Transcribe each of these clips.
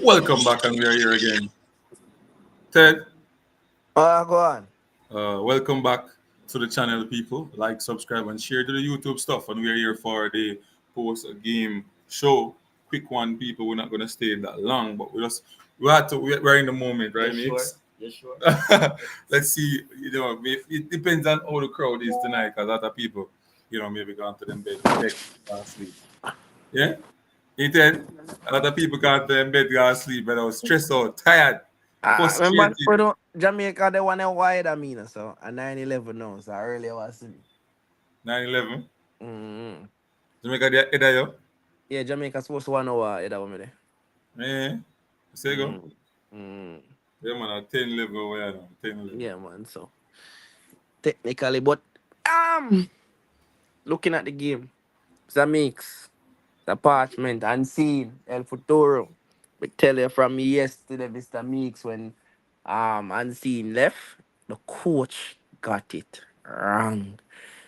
Welcome back, and we are here again. Ted, Go on. welcome back to the channel, people. Like, subscribe, and share to the YouTube stuff. And we are here for the post game show. Quick one, people. We're not gonna stay that long, but we had to. We're in the moment, right, Yes, sure. Mix? Yes, sure. Let's see. It depends on how the crowd is tonight, because a lot of people, maybe gone to them bed, last sleep. Yeah, he said a lot of people got to them bed, go to sleep, but I was stressed out, tired, Remember, frustrated. Jamaica, they want to wide, I mean, so a 9/11 now, so earlier was it. 9/11. Mm-hmm. Jamaica dia eda yo. Yeah, Jamaica supposed to want to wide, that one there. Eh. Say go. Mm. Mm. Yeah man, a 10 level where now. 10 level. Yeah, man, so technically, but um, looking at the game, the mix, the parchment, unseen, El Futuro. We tell you from yesterday, Mr. Meeks, when unseen left, the coach got it wrong.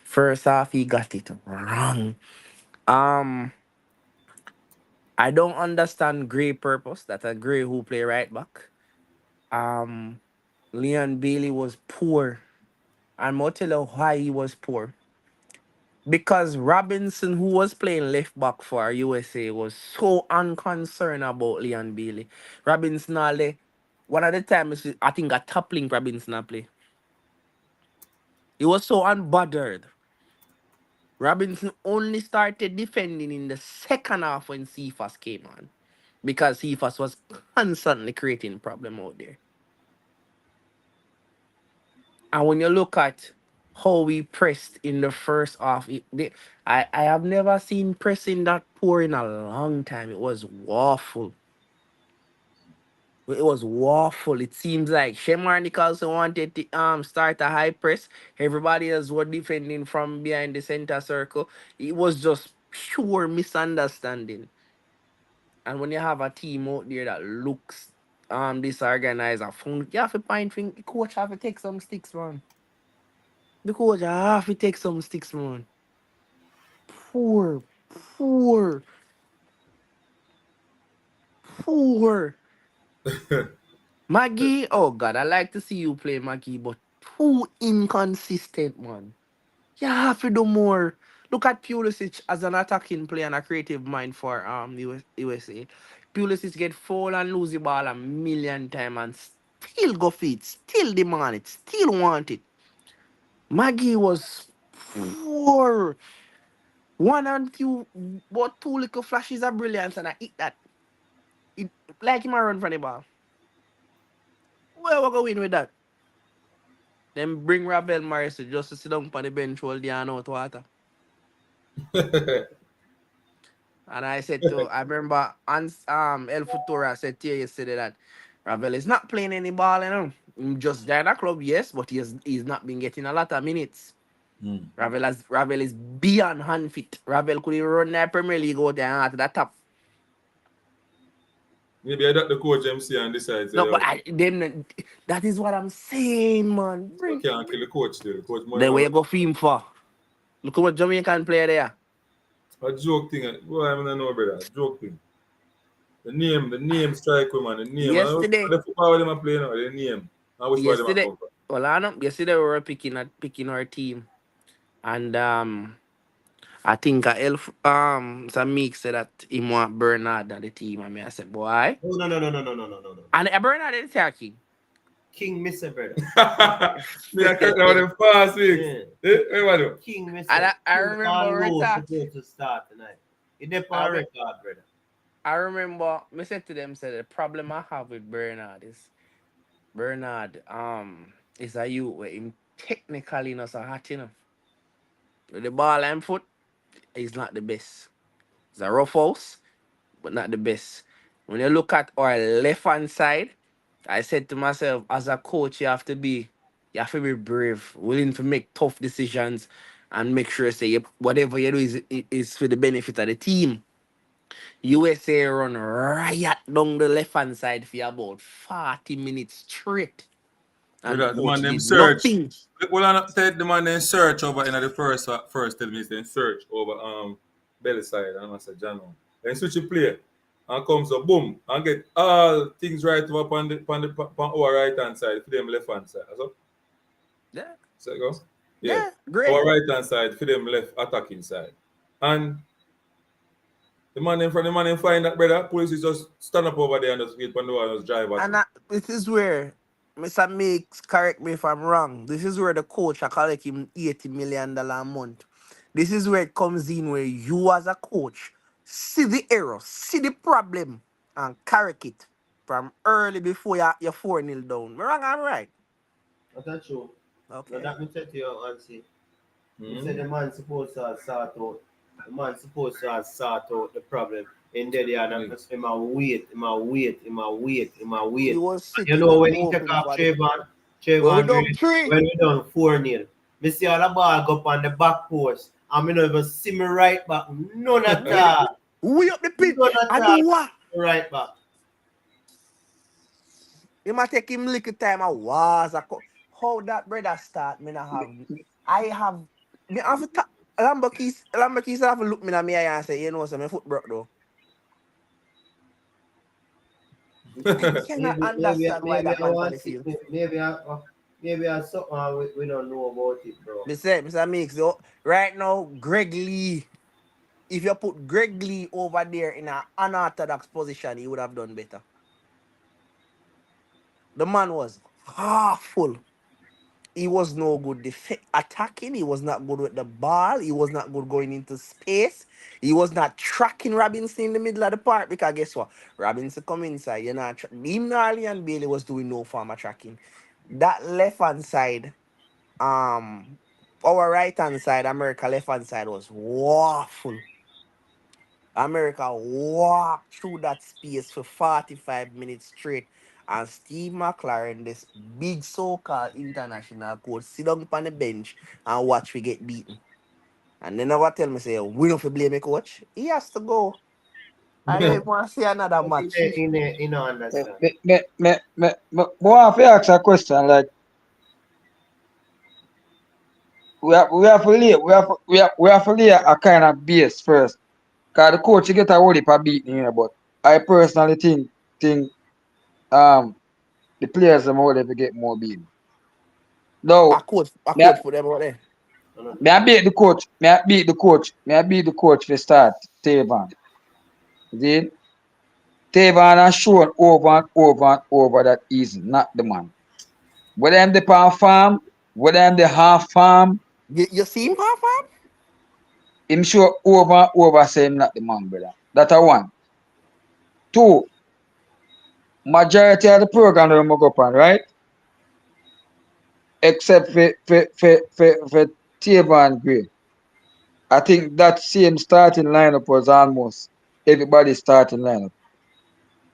First half, he got it wrong. Um, I don't understand Gray purpose. That's a Gray who play right back. Um, Leon Bailey was poor. I'm gonna tell you why he was poor. Because Robinson, who was playing left back for USA, was so unconcerned about Leon Bailey. Robinson, one of the times I think a top link Robinson play. He was so unbothered. Robinson only started defending in the second half when Cephas came on. Because Cephas was constantly creating problem out there. And when you look at how we pressed in the first half, I have never seen pressing that poor in a long time. It was awful. It was awful. It seems like Shemar Nicholson wanted to start a high press. Everybody else were defending from behind the center circle. It was just pure misunderstanding. And when you have a team out there that looks disorganized, you have to find thing. The coach have to take some sticks, man. The coach have to take some sticks, man. Poor, poor, poor. Maggie, oh God, I like to see you play Maggie, but too inconsistent, man. You have to do more. Look at Pulisic as an attacking player and a creative mind for USA. Pulisic get foul and lose the ball a million times and still go fit, still demand it, still want it. Maggie was poor. One and few, but two little flashes of brilliance and I hit that. It like him a run from the ball. Where we going with that? Then bring Rabel Morris just to sit down on the bench while they are out water. And I remember El Futura said to you yesterday that Ravel is not playing any ball, you know. He just joined a club, yes, but he's not been getting a lot of minutes. Hmm. Ravel is beyond hand fit. Ravel could run the Premier League out there and at the top. Maybe I got the coach MC and decide No, but to that is what I'm saying, man. you can't kill the coach there. The coach money Then where out. you go for him for? Look at what Jamaican player there. A joke thing. Boy, I don't know, brother. Joke thing. The name strike man. The name. I don't Yesterday, the football them are playing now. The name. I wish why them are yesterday, come from. well, I know, yesterday we were picking our team. And I think some Meek said that he want Bernard at the team. And me I said, boy. No. And Bernard is King. King Mr. Brother. Me I cut out them fast weeks. Yeah. Eh, what do? King Mr. And I King remember Rose Rita. supposed to start tonight. It depends I, on re- record, brother. I remember me said to them, said the problem I have with Bernard is Bernard is a youth where him technically not so hot enough. With the ball and foot, he's not the best. He's a rough house, but not the best. When you look at our left hand side, I said to myself, as a coach, you have to be brave, willing to make tough decisions, and make sure say whatever you do is for the benefit of the team. USA run riot down the left hand side for about 40 minutes straight, and the Brother, the man coach them did search. nothing. Well, I Ted, the man then search over in the first 10 minutes, then search over belly side and I said John. Then switch the play. and comes up, boom, and get all things right over on our right hand side, for them left hand side. So, Yeah, go. Yeah. yeah, great. Our right hand side, for them left attacking side. And the man in find that brother, police is just stand up over there and just wait for the one just drive at And him. this is where Mr. Mix, correct me if I'm wrong. This is where the coach are collect him $80 million a month. This is where it comes in where you as a coach see the error, see the problem, and correct it from early before you're 4-0 down. Me wrong, I'm right. That's true. Now Okay. that me tell to you, Ansi. You said Hmm. the man supposed to have sort out. The man supposed to have sort out the problem. And then they are not Yes. him a wait, him a wait, him a wait, him a He wait. was You sitting know and when he take hoping off for the. Trayvon, Well, we Trayvon done Green, three. when we done 4-0. Me see all the ball go up on the back post. And me not even see me right back. None at all. We up the None pitch. at I all. do what? Right back. It might take him little time. I was. How that brother start, me not have. I have. Me have to. Lamberkeys have to look me in my eye and say, you know, so my foot broke though. I cannot understand why Maybe that I want mentally to see. feels. Maybe I something we don't know about it, bro. Me say, Mr. Mix, though, right now, Greg Lee. If you put Greg Lee over there in an unorthodox position, he would have done better. The man was half full. He was no good attacking. He was not good with the ball. He was not good going into space. He was not tracking Robinson in the middle of the park because guess what? Robinson come inside. You're not him, Gnarly and Bailey was doing no form of tracking. That left hand side, our right hand side, America left hand side was waffle. America walked through that space for 45 minutes straight. And Steve McLaren, this big so-called international coach, sit down on the bench and watch we get beaten. And they never tell me, say, we don't have to blame a coach. He has to go. I don't want to see another match. In understand. Boy, I have to ask a question. Like, we have to lay, we have to lay a kind of base first. Cause the coach get a whole heap of beating here, but I personally think um the players them will ever get more beating. I Now, coach, I me, I- coach for them out there. me I beat the coach, for start Tavon. See? Tavon has shown over and over and over that he's not the man. Whether I'm the pound farm, whether I'm the half farm, You see him, Papa? him sure over and over say him not the man, brother. That's a one. Two, majority of the program that we go up on, right? Except for Tavon Gray. I think that same starting lineup was almost everybody's starting lineup.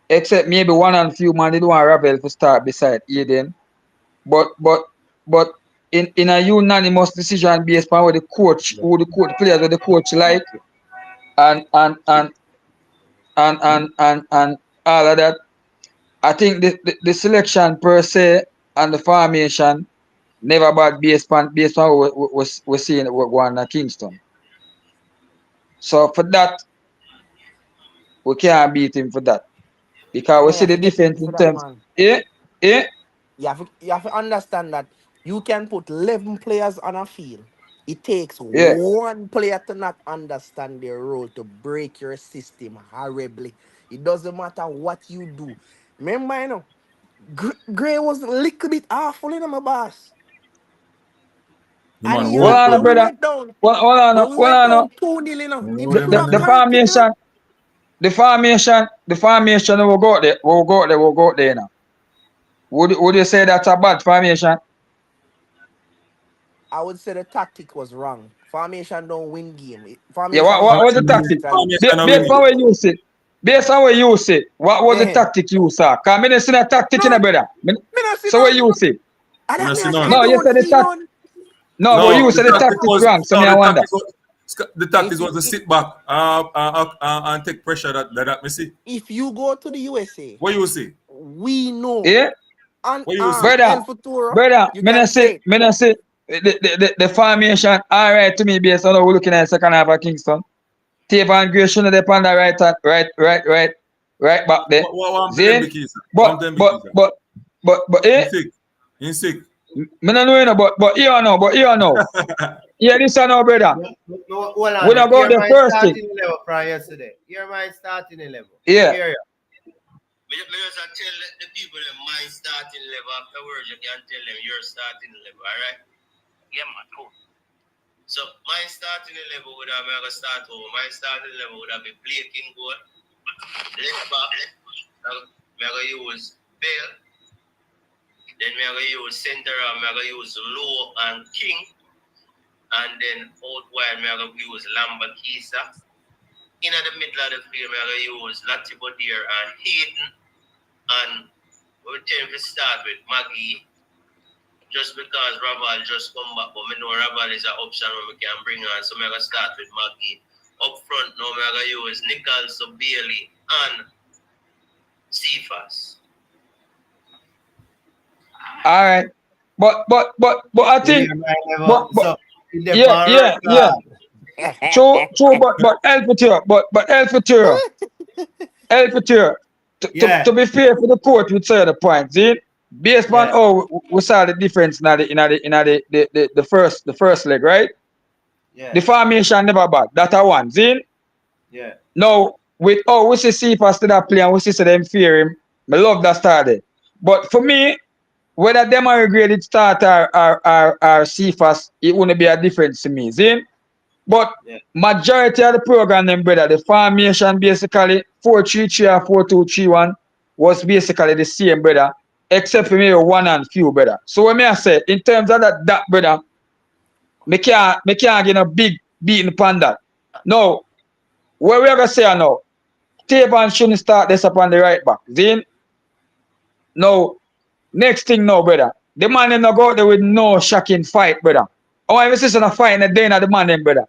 Except maybe one and few man did want Ravel to start beside Aiden. But in a unanimous decision based on what the coach, the players what the coach like and and and and all of that. I think the selection per se and the formation never bad based on what we're seeing what going on at Kingston. So for that, we can't beat him for that. Because we No, you see have the to get difference ready for in that, terms. man. Eh? Eh? You have to understand that you can put 11 players on a field. It takes Yeah. one player to not understand their role to break your system horribly. It doesn't matter what you do. Remember, Gray was a little bit awful in my boss. The And man he Hold hold on, when we them. brother. went down, Hold on, when we hold went on. down 2-0, him Hold The, them the, should have man. the correct it, formation, the formation will go out there now. Would you say that's a bad formation? I would say the tactic was wrong. Formation don't win game. Yeah, Formation what, is what a was the team tactic? strategy. Formation and Based win on game. where you sit. Based on where you sit. What was the Eh. tactic you saw? Because I didn't see a tactic in a None. brother. Me not see So where none. you sit? I You that know, me see I say I none. No, you don't said the see tactic. none. No, but No, you said the tactic wrong. So me I wonder. The tactics If was you to if, sit back and take pressure that me see. if you go to the USA, What you see? we know Yeah? on What you see? Brother, El Futuro, brother, you can say it. me not say the formation all right to me based on how we're looking at the second half of Kingston. Tavon Gray shouldn't have on the right, right. right back there. What Then, Bikisa? but, One time but, Bikisa. but, In sick. In sick. me no know, you know, but here now, Yeah, this one now, brother. No, hold on. We don't go Hear the my first thing. starting level from yesterday. Hear my starting level. Yeah. Hear ya. Me just tell the people that my starting level afterwards, you can tell them your starting level, alright? Yeah, man, cool. So my starting level would have to start over. My starting level would have been Blake in goal. Left back. I'm going to use Bell. Then I'm going to use center. I'm going to use Low and King. And then out wide, I'm going to use Lamba Kisa. In the middle of the field, I'm going to use Latibodir and Hayden. And we tend to start with Maggie. Just because Raval just come back, but I know Raval is an option we can bring on. So I'm going to start with Maggie. Up front now, I'm going to use Nichols, Bailey, and Cephas. All right. But I think, Hear my level. but So, in the yeah. True, but Elfeteur. Yeah. To be fair for the court, we say the point. See, based on Yeah. we saw the difference in the first leg, right? Yeah. The formation never bad. That I want. See, Yeah. now with we see Cephas to that play and we see them fear him. I love that started. But for me, whether them are regraded start or Cephas, it wouldn't be a difference to me. See? But Yeah. majority of the program, them brother, the formation basically 4-3-3 or 4-2-3-1 was basically the same, brother, except for maybe one and few, brother. So when I say in terms of that brother, me can't get a big beating upon that. Now, what we are gonna say now, Taban shouldn't start this up on the right back. Then now, next thing now, brother, the man them not go out there with no shocking fight, brother. Oh, I was a fight in the day of the man them, brother.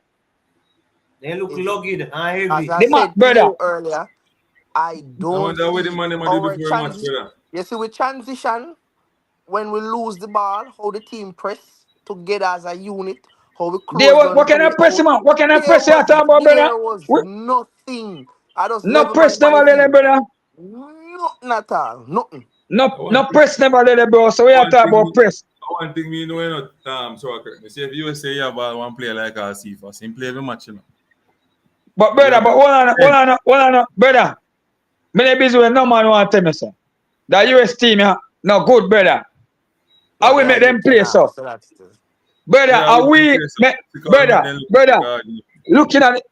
They look rugged and As heavy. I The man, said to brother. you earlier, I I don't wonder what the see man them do our before a match, transition. brother. You see, we transition when we lose the ball, how the team press together as a unit, how we There close was, down the what kind of play press out. him on? What kind of press you are talking about, brother? There was nothing. I just No level man press on the never let it, field. brother. Nothing at all. Nothing. I No want thing, press never let it, bro. So we are one talking thing, about press. one thing me know, you know, Trucker. You see, if you say you have one player like a Cephas, him play every match, you know. But You brother, have but hold on, brother. Many busy when no man want to tell me so. That US team, yeah, no good, brother. Yeah, How we they are make them youth play now, so? so that's the Brother, yeah, are we can we, play so because make brother, them look brother, like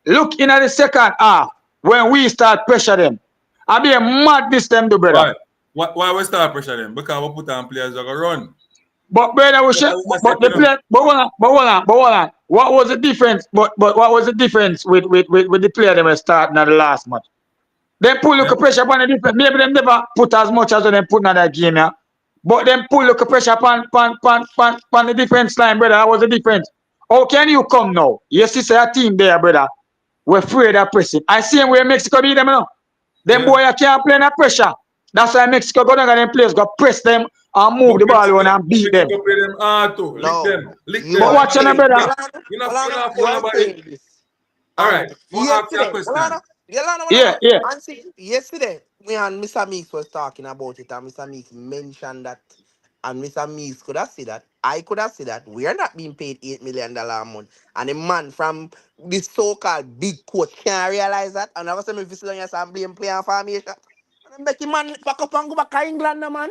looking at the second half when we start pressure them. I be a mad this them do, brother. why? Why we start pressure them? Because we put on players that go run. But brother, we But should, as I but said, you the know, play, but hold on. What was the difference? But what was the difference with the player that were starting at the last match? They pull yeah, look pressure upon the defense. Maybe them never put as much as them put in that game, yeah. But them pull look pressure upon the defense line, brother. That was the difference. How can you come now? Yes, it's a team there, brother. We're afraid of pressing. I see where Mexico beat them now. Them yeah. boy can't play that pressure. That's why Mexico go down and them players go press them and But move the ball Mexico, around and beat them. Mexico play them hard too. no. Lick You them. But are You watch know, on, saying, brother. Yolanda, you you know are about it. saying this. All right. And Go ask you a yesterday, question. Yeah, Yolanda, yeah. and see, yesterday, me and Mr. Meeks was talking about it, and Mr. Meeks mentioned that, and Mr. Meeks could have said that, I could have said that, we are not being paid $8 million a month, and a man from this so-called big coach can't realize that, and I was saying, if you sit on your and blame play and formation, and then make him man pack up and go back to England, no, man.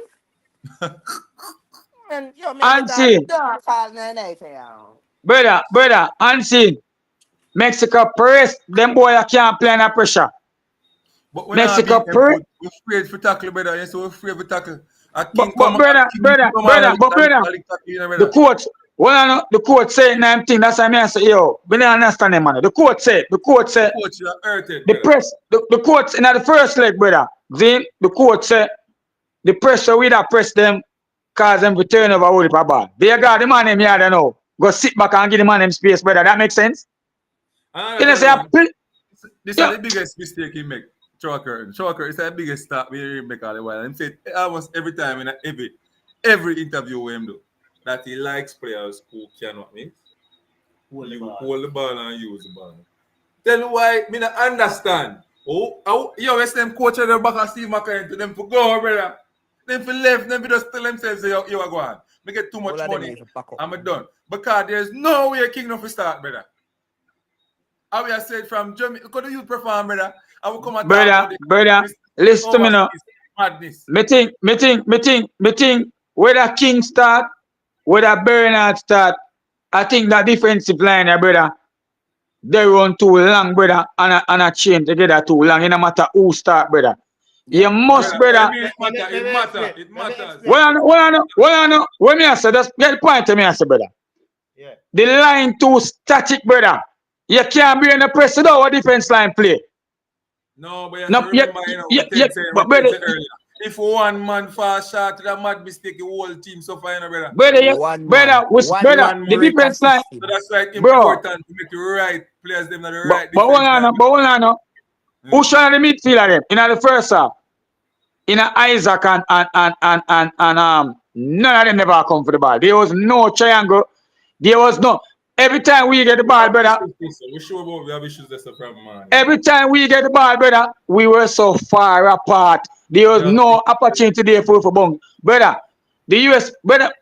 And you make it all Unseen. dark all night, Brother, unseen. Mexico press. Them boy can't play under pressure. But when I Mexico beat them press. good, we're afraid for tackle, brother. Yes, we're afraid for tackle. A But king but come, a brother, king come on, a lick tackle, you know, the brother. coach, the coach say nine thing. That's why I say, yo, we don't understand them, man. The coach said, The coach, you're hurted, the brother. press, the coach in the first leg, brother. Then the coach said, the pressure we that press them, cause them to turn over all the ball. They got the man them here, they know. Go sit back and give the man them space, brother. That makes sense? And I You know, tell you, say, man, this is yeah. the biggest mistake he make. Choker is the biggest start he make all the while. He said almost every time in every interview with him do that he likes players who cannot mean Hold the you ball. hold the ball and use the ball. Tell me why me not understand. Yo, it's them coach at the back of Steve McLaren to them for go, brother. Them for left, them for just tell themselves, you are going. Me get too much All of them money, need to pack up. I'm done. Because there's no way Kingdom will start, brother. How we have said from Jamaica, could you perform, brother? I will come and talk about Brother, listen to me now. Madness. Me think, whether King start, whether Bernard start, I think that defensive line, brother, they run too long, brother, and a chain together too long. It no matter who start, brother. You must, brother. It matters. It matters. What me I say? Just get the point to me, I say, brother. Yeah. The line too static, brother. You can't be in the press without a defense line play. No, but you have to remember, we said earlier. If one man falls short to that mad mistake, the whole team suffer, brother. The defense line. So that's why it's important to make the right players, them not the right defense line. But hold on, who shot the midfielder them in the first half? In Isaac and none of them never come for the ball. There was no triangle. There was no. Every time we get the ball, brother. We sure about we have issues that's a problem, man. Every time we get the ball, brother, we were so far apart. There was no opportunity there for bong. Brother, the US, brother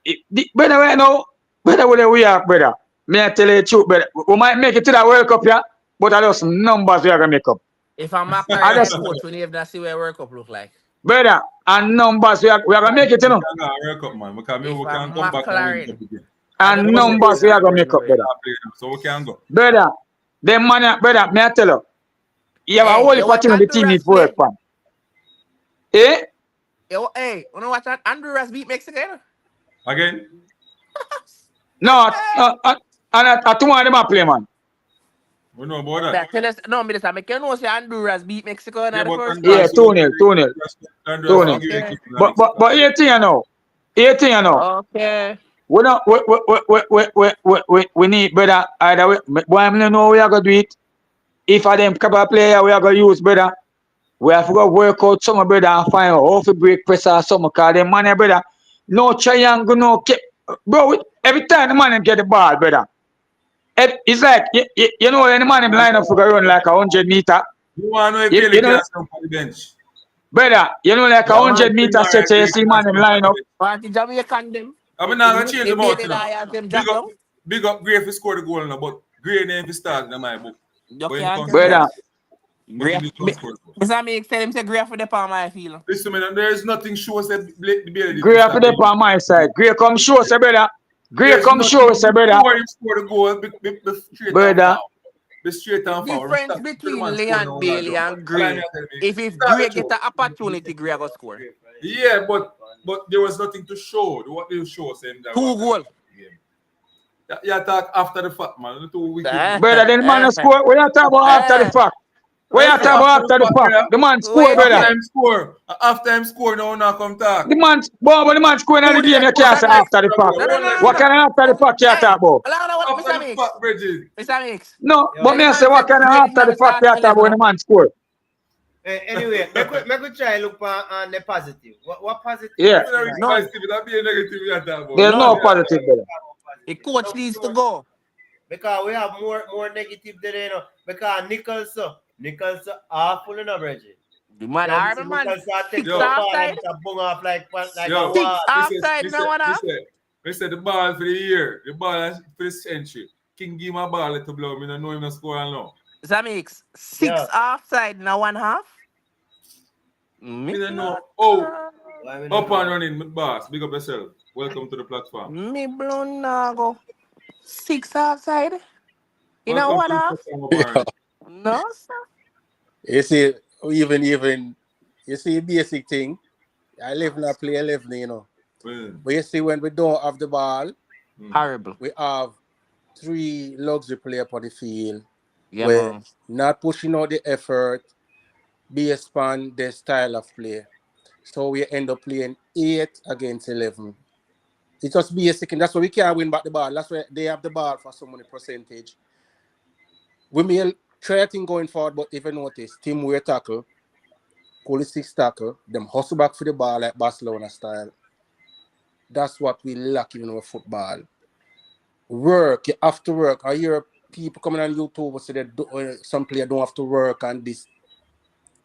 right now, brother, where we are, brother. May I tell you the truth, brother? We might make it to that World Cup, yeah, but I just numbers we are gonna make up. If I'm McLaren coach, we need to see where World Cup look like. Brother, and numbers we are gonna make it, you know. World Cup, man. We can come back and win again. And numbers we are gonna make up, brother. So we can go. Brother, them man, brother, may I tell you, you have a whole opportunity the team needs to work on. Eh? Yo, hey, you know what? Honduras beat Mexico. Again? No, and tomorrow them a play, man. We know about that. Tell us, no, me just make you know say Honduras beat Mexico in the first. Yeah, 2-0. But here thing you know. Okay. We don't. We need brother. Either way, boy, I don't know we are gonna do it. If I them couple player we are gonna use, brother. We have to go work out some brother and find out how to break press or something. Cause them man, brother, no triangle, no keep. Bro, every time the man get the ball, brother. It's like you know when the man line up to go run like 100 meter. You want to know if Kelly can stand on the bench? Brother, you know like 100 meter stretch, you see man line up. What the Jamaican them? I'm not gonna change them out. Big up Gray for score the goal now, but Gray name for start in my book. Brother. Mr. Mix tell him to Gray for the palm my field. Listen, man, there is nothing shows that the Gray for the palm my side. Gray come show us, brother. Gray come show us, brother. Before you score the goal, be brother. Be straight and forward. Difference between Leon Bailey and Gray. If Gray get an opportunity, Gray will score. Yeah, but there was nothing to show. What they show us in that 2 goals. Yeah, talk after the fact, man. Brother, then the man score. We are talking about after the fact. We are talking about after the fact. The man score, brother. After him score, now come talk. The man score in the game. You can't say after the fact. What can after the fact you talk about? After the fact, Bridget. Mr. Mix. No, but me say what can after the fact you talk about when the man score? Anyway, make we try look on the positive. What positive? Yeah. No. There's no positive, brother. The coach needs to go. Because we have more negative than you know. Because Nichols awful in a Bridget. The man, I remember man. 6 offside. Yo, 6 offside, no one off. I said the ball for the year, the ball for the century. King give my ball to blow. I don't know him to score now. That makes 6 offside, now 1/2. Me don't know. Oh, up and running, boss. Big up yourself. Welcome to the platform. Me blown nago. 6 offside. You know what off? No, sir. You see, even you see basic thing. I live in a play 11, you know. But you see when we don't have the ball, horrible. We have 3 luxury players on the field. Yeah, we're not pushing out the effort based on their style of play. So we end up playing 8 against 11. It's just basic, and that's why we can't win back the ball. That's why they have the ball for so many percentage. We may try a thing going forward, but if you notice, team wear tackle, goalie 6 tackle, them hustle back for the ball like Barcelona style. That's what we lack in our football. Work, you have to work. I hear people coming on YouTube say that some players don't have to work and this.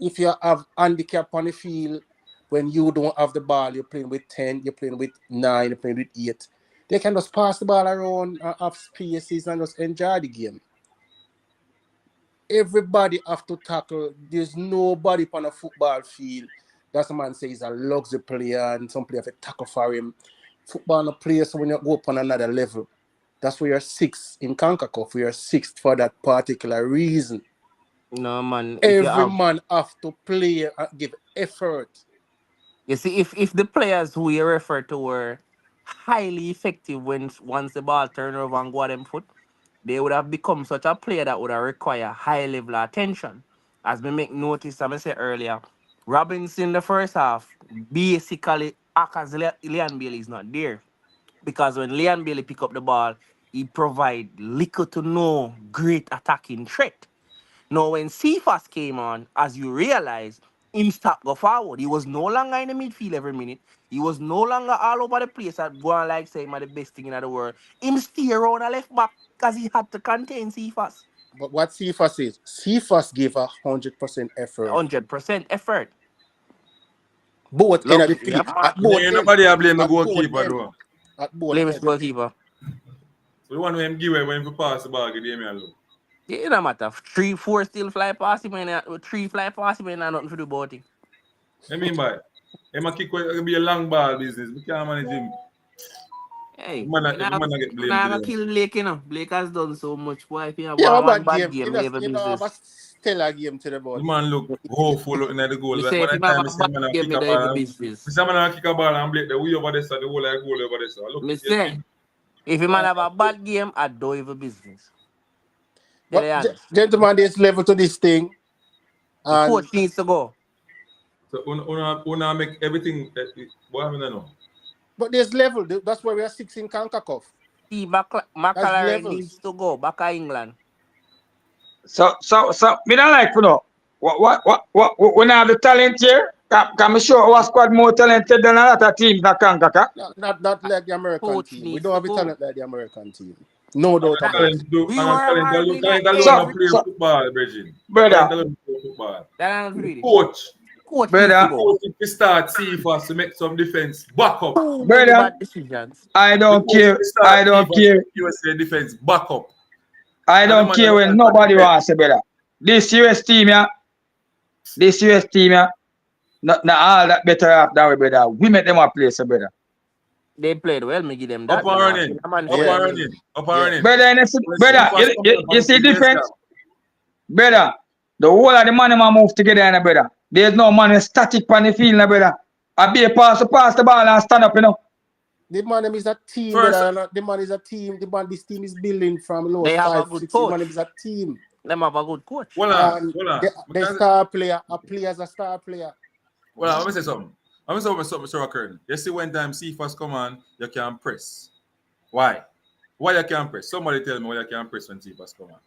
if you have handicap on the field, when you don't have the ball, you're playing with 10, you're playing with 9, you're playing with 8. They can just pass the ball around and have spaces and just enjoy the game. Everybody have to tackle. There's nobody on a football field. That's a man say he's a luxury player and some player have to tackle for him. Football no player, so when you go up on another level, that's where you're sixth in CONCACAF. We are sixth for that particular reason. No man, if you Every have, man have to play and give effort. you see, if the players who you refer to were highly effective when once the ball turn over and go at them foot, they would have become such a player that would have require high level of attention. As we make notice, as I said earlier, Robinson the first half basically act as Leon Bailey is not there. Because when Leon Bailey pick up the ball, he provide little to no great attacking threat. Now, when Cephas came on, as you realize, him stop go forward. He was no longer in the midfield every minute. He was no longer all over the place at going like say him are the best thing in the world. Him steer around a left back because he had to contain Cephas. But what Cephas is, Cephas gave 100% effort. 100% effort. Both end of the Love, yeah, pitch. man. At both Ain't end. nobody a blame the At both goalkeeper end. though. At both Blame his end. goalkeeper. So the one when him give away when he pass the ball, give him a look. Yeah, it don't matter. 3, 4 still fly past him and 3 fly past him and nothing to do about it. I mean by him a kick it be a long ball business. We can't manage him. Hey, Man, you the man not get know, blamed gonna today. kill Blake, you know. Blake has done so much. Boy, if you have Yeah, one bad bad game. game, You leave a know, have a business. stellar game to the The ball. man look hopeful looking at the goal. Me But say by if the you have time a I see bad man a game, kick you a don't have a ball, business. I see man a kick a ball and Blake the way over there, so the whole like goal over there. So look, Me you say, think if you man have a bad game, I don't have a business. Tell But you honest. gentlemen, there's level to this thing. The And coach needs to go. so una make everything what happened now? but there's level. That's why we are 6 in CONCACAF. See, That's McLaren levels. needs to go back to England. So, me don't like, you know, when I have the talent here, can me show our squad more talented than a lot of teams that can, kaka? Not like the American Coach team. We needs don't to have a go. talent like the American team. No doubt That, about it. we were hardly not Talent alone able not to. play So, football, Bridget. brother, Talent alone play football. That ain't The really. coach, Coach needs to brother, go. coach if we start see if us to make some defense back up. Too many brother, bad decisions. I The don't coach if care, we start I see don't if us care, USA defense back up. I And the don't man care look when at the nobody defense. wants to, brother. This US team, yeah, not all that better off than we, brother. We make them a place, brother. They played well, me give them Up that. and Man, I running. a man Up for and Yeah. them. running. Up and Yeah. running. Brother, When see brother, if us come up you and see see West difference? Ham. Brother, the whole of the money man move together, brother. There's no money static on the field, brother. I be a pass the ball and stand up, you know. The man is a team, First, brother. The man is a team. This team is building from low They have a 5, good 6. The coach. man is a team. Them have a good coach. hold on, And hold on. the star player, a player is a star player. Hold on, let me say something. Let me say something, Mr. Rockern. You see when time see first come on, you can press. Why? Why you can't press? Somebody tell me why you can't press when see first come on.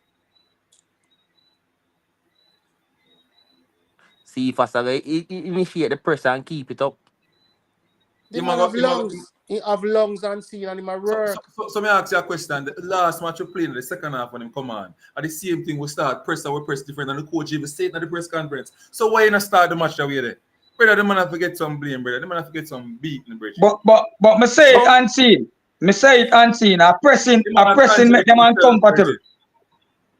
See if I initiate the press and keep it up. The You man might have go, you might go, lungs. He have lungs and see and him a work. so me ask you a question. The last match you played in the second half when him come on, and the same thing we start press and we press different, and the coach even said at the press conference. So why you not start the match that way there? Brother, the man have to get some blame, brother. The man have to get some beat in the bridge. But me say it So unseen. Me say it unseen. A pressing The man make the man himself, comfortable. Bridget.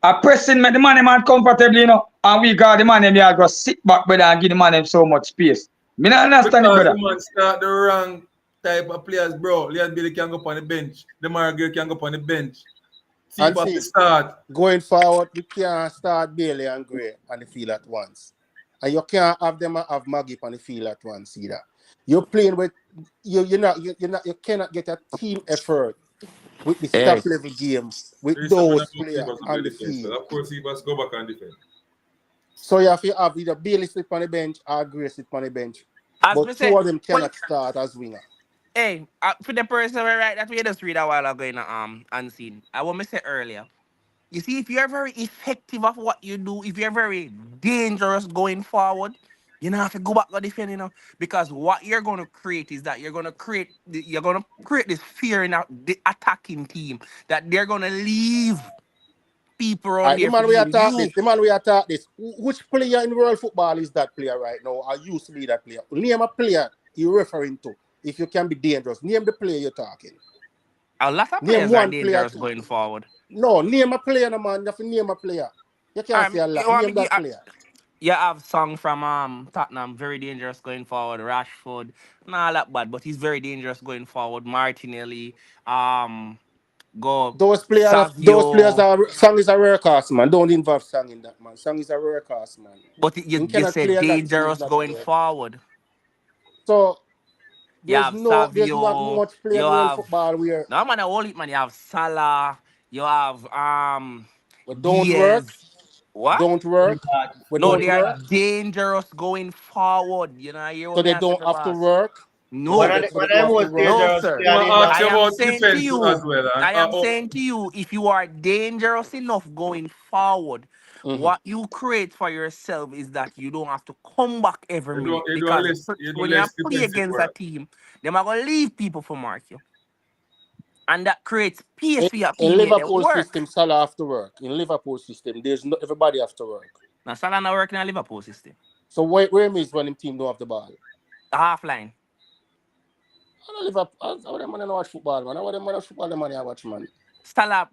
A pressing make the man comfortable, you know. And we got the man him here go sit back, brother, and give the man him so much space. Me not understand it, Because brother. the man start the wrong type of players, bro. Leon Bailey can go up on the bench. The Margaret can go up on the bench. See And if I see, start. going forward, we can't start Bailey and Gray on the field at once. And you can't have them have Maggie on the field at once either. You're playing with you cannot get a team effort with the hey, top level game with There is something those about players Sebas to on play the defense. field. Of course, Sebas go back and defend. So you have to have either Bailey sit on the bench or Gray sit on the bench. as me But say, two of them well, cannot start as winger. hey, for the person right that we just read a while ago in unseen. I want me say earlier. You see, if you're very effective of what you do, if you're very dangerous going forward, you know have to go back to defend, you know, because what you're gonna create is that you're gonna create this fear in the attacking team that they're gonna leave people around Alright, the there man for we you. attack this. The man we attack this. Which player in world football is that player right now? Or used to be that player? Name a player you're referring to. If you can be dangerous, name the player you're talking. A lot of Name players are one player. dangerous going forward. No, name a player, no man. You have to name a player. You can't say a You lot. want me Name give, that player. you have song from Tottenham, very dangerous going forward. Rashford, not that bad, but he's very dangerous going forward. Martinelli, go Those players Savio. are song is a rare cast, man. Don't involve song in that, man. Song is a rare cast, man. But You you cannot said play that thing is dangerous not a going rare. forward. So You have there's not Savio. much play You in world have football where no man. I hold it, man. You have Salah. You have we don't work, Diaz. What? don't work, we No, don't they are work. dangerous going forward. You know, I hear So what me they I say don't for have to boss. work. One No, of the, So one they of don't the have to most work. no, dangerous sir. player You in want to that. ask I you am about saying to defense too as you, well. I am saying to you, if you are dangerous enough going forward, Mhm. what you create for yourself is that you don't have to come back every minute you do because less you do when you less play defensive against a work. team, they're going to leave people for mark you, and that creates space In, for your in teammate. They Liverpool work. system, Salah have to work. In Liverpool system, there's no everybody have to work. Now Salah not working in a Liverpool system. So where means when the team don't have the ball? Half line. I don't live up. I them man watch football, man. I want them man watch football, the money I watch, man. Salah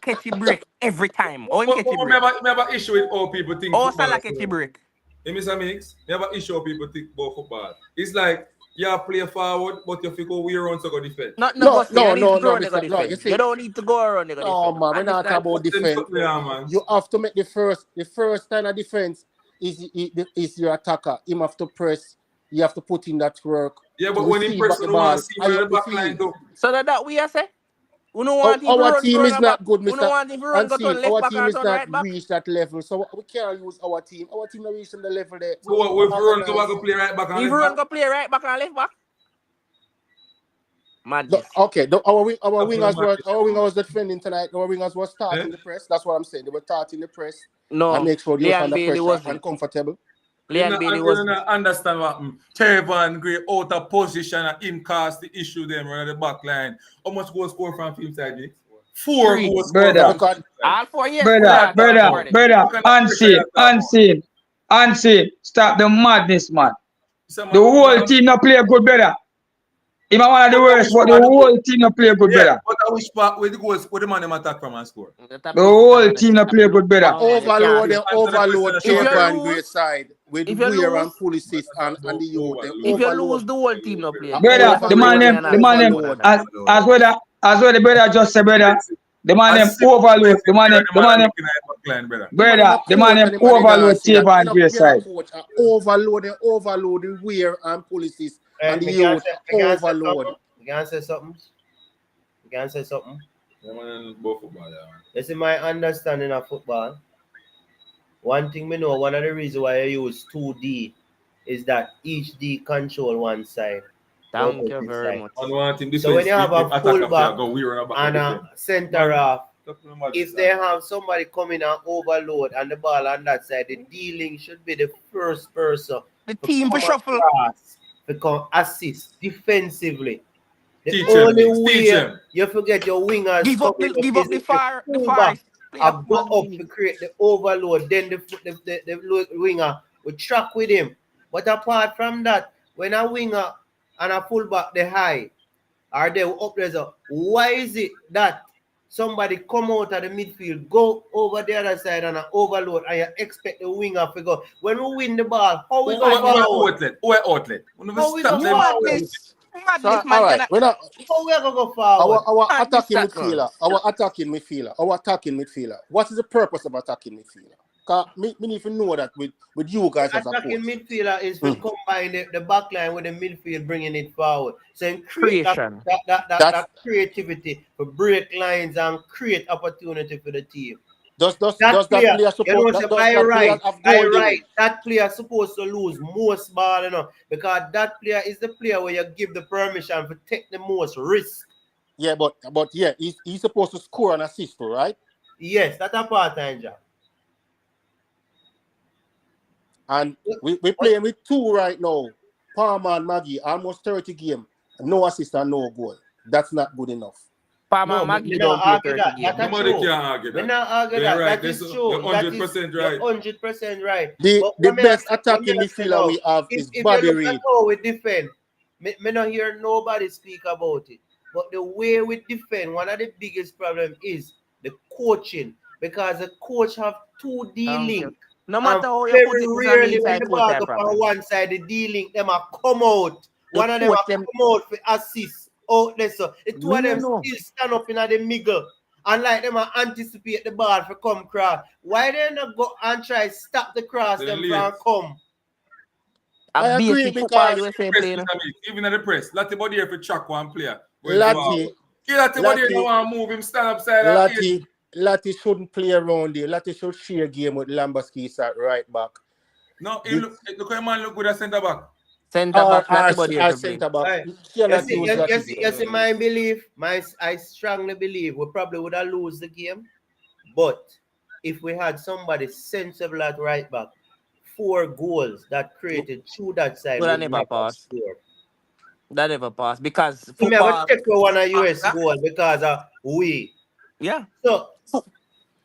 catch a break every time. Oh, him catch a But break. me have an issue with how people think Oh, football. Salah catch a break. Hey, Mr. Mix, me have an issue how people think about football. It's like you play forward, but you feel go way around to go defend. Not no No, go say you no, need no, to go no, around they go Mister. No, you defend. You see, don't need to go around they go no, defend. man. We're not talking Understand? about Them defense. stuff there, man. You have to make the first kind of defense is your attacker. Him have to press. You have to put in that work Yeah, to but when he receive press back the on the one ball see high where the up the back line field. do. So that we are say? We don't want him to Our run team for is run back. not good, We don't Mister. want him to run And go see, turn left our back team or is turn not right back. reached that level, so we can't use our team. Our team not reached the level there. So what we run go back and play right back and If left run back? go play right back and left back. No, Madness. okay, our That's what I'm wingers were asking, man. defending tonight. Our wingers were Eh? starting the press. That's what I'm saying. They were starting the press and No. make sure they was Leon under Bailey pressure wasn't. and comfortable. Leon Bailey You wasn't. don't understand what happened. Trevor Gray out of position and him cast the issue them on the back line. How much goals score from film side, Nick? 4 3. goals score Brother, from Because film side. All 4 years. We What brother, are not you talking talk brother, about about? it. brother, What kind of pressure unseen, you talking about? unseen, unseen. Stop the madness, man. Some The man, whole team not play good, brother. Him a one of the but I worst, wish but the part of whole team not play good, yeah, brother. but I wish part with the goals with the man them attack from and score. That a The piss it whole on team us. not play good, but brother. No man, you can't. they Answer the question overload that If you Sean Trevor asked. and Gray lose, side with if you Weir and lose, Pulisic and the youth. They if you lose, overload the whole team not play and good. Brother, Unless the you man lose, overload you're them, and not the man playing them, good at overload. that. as well the brother just said, brother. The man them As overload, the man them, the man making a back line, brother. The man in brother, a the man coach them and the man in overload see that. Table and Gray Me and a side. coach they overload the Weir and Pulisic and the Me can youth say, overload. something. Me can say something. Me can say something. Yeah, man, both football, yeah, man. This is my understanding of football. One thing we know, one of the reasons why I use 2D is that each D control one side, the Thank you opposite very side. much. On one team So when defense, you have if a attack after fullback go, we run back and and a defend. center half, if they have have somebody coming and overload and the ball on that side, the dealing should be the first person The to team for come shuffle. across, to come assist defensively. The teach them, only Nix, teach way them. you forget your wingers coming up Give is up the if the far fullback player have go man up to being. create the overload, then the winger will track with him. But apart from that, when a winger and a fullback they high or they up there, so why is it that somebody come out of the midfield, go over the other side and overload, and you expect the winger to go? When we win the ball, how we go forward? Outlet. We never How we stop go them. forward? Madness, So all man. right, we're not How we gonna go forward? our Madness attacking that man. midfielder. Our attacking midfielder. What is the purpose of attacking midfielder? Cause me need to know that with you guys as a Attacking coach. midfielder is to combine the back line with the midfield, bringing it forward. So you create Creation. that creativity for break lines and create opportunity for the team. Does That that player player, you know, support so does that player have by goal right, dealing? that player supposed to lose most ball, you know, because that player is the player where you give the permission to take the most risk. Yeah, but yeah, he's supposed to score and assist, right? Yes, that's a part-time job. And we playing with two right now. Palmer and Maggie, almost 30 games, no assist and no goal. That's not good enough. Palmer me Maggie not don't play argue 30 that. games. That's Nobody true. can argue Me that. not argue They're that. right. That is You're true. That is 100% you're right. 100% right. The But the let me best ask you attacking midfielder now, we have if is you Bobby look at Reid. how we defend, me not hear nobody speak about it. But the way we defend, one of the biggest problem is the coaching. Because the coach have 2D link. No And matter how you put very it, Mr. rarely Meeks, when I the coach ball I go on problem. one side, the D-link, them a come out. The One of them a coach them. come out for assist out there. So the two Me of no them know. still stand up in the middle. And like them a anticipate the ball for come cross. Why they not go and try stop the cross They're them late. from come? A I agree basic football because USA Press, play. No? Mr. Meeks, even at the press, Lottie body here for track one player. When Lati, Lottie body here Lati, want to move him, stand upside of Lati, Lati shouldn't play around there. Lati should share game with Lamberskis at right back. No, he look how man look good at centre back. Centre back, Latty body here Our to play. centre back. Right. You You cannot see, use you, Lati. you see my belief, I strongly believe we probably would have lose the game. But if we had somebody sensible at right back, 4 goals that created through that side Would I would never never pass. score. That never pass because So me have football. to take one of US Ah, goal because of we. yeah. So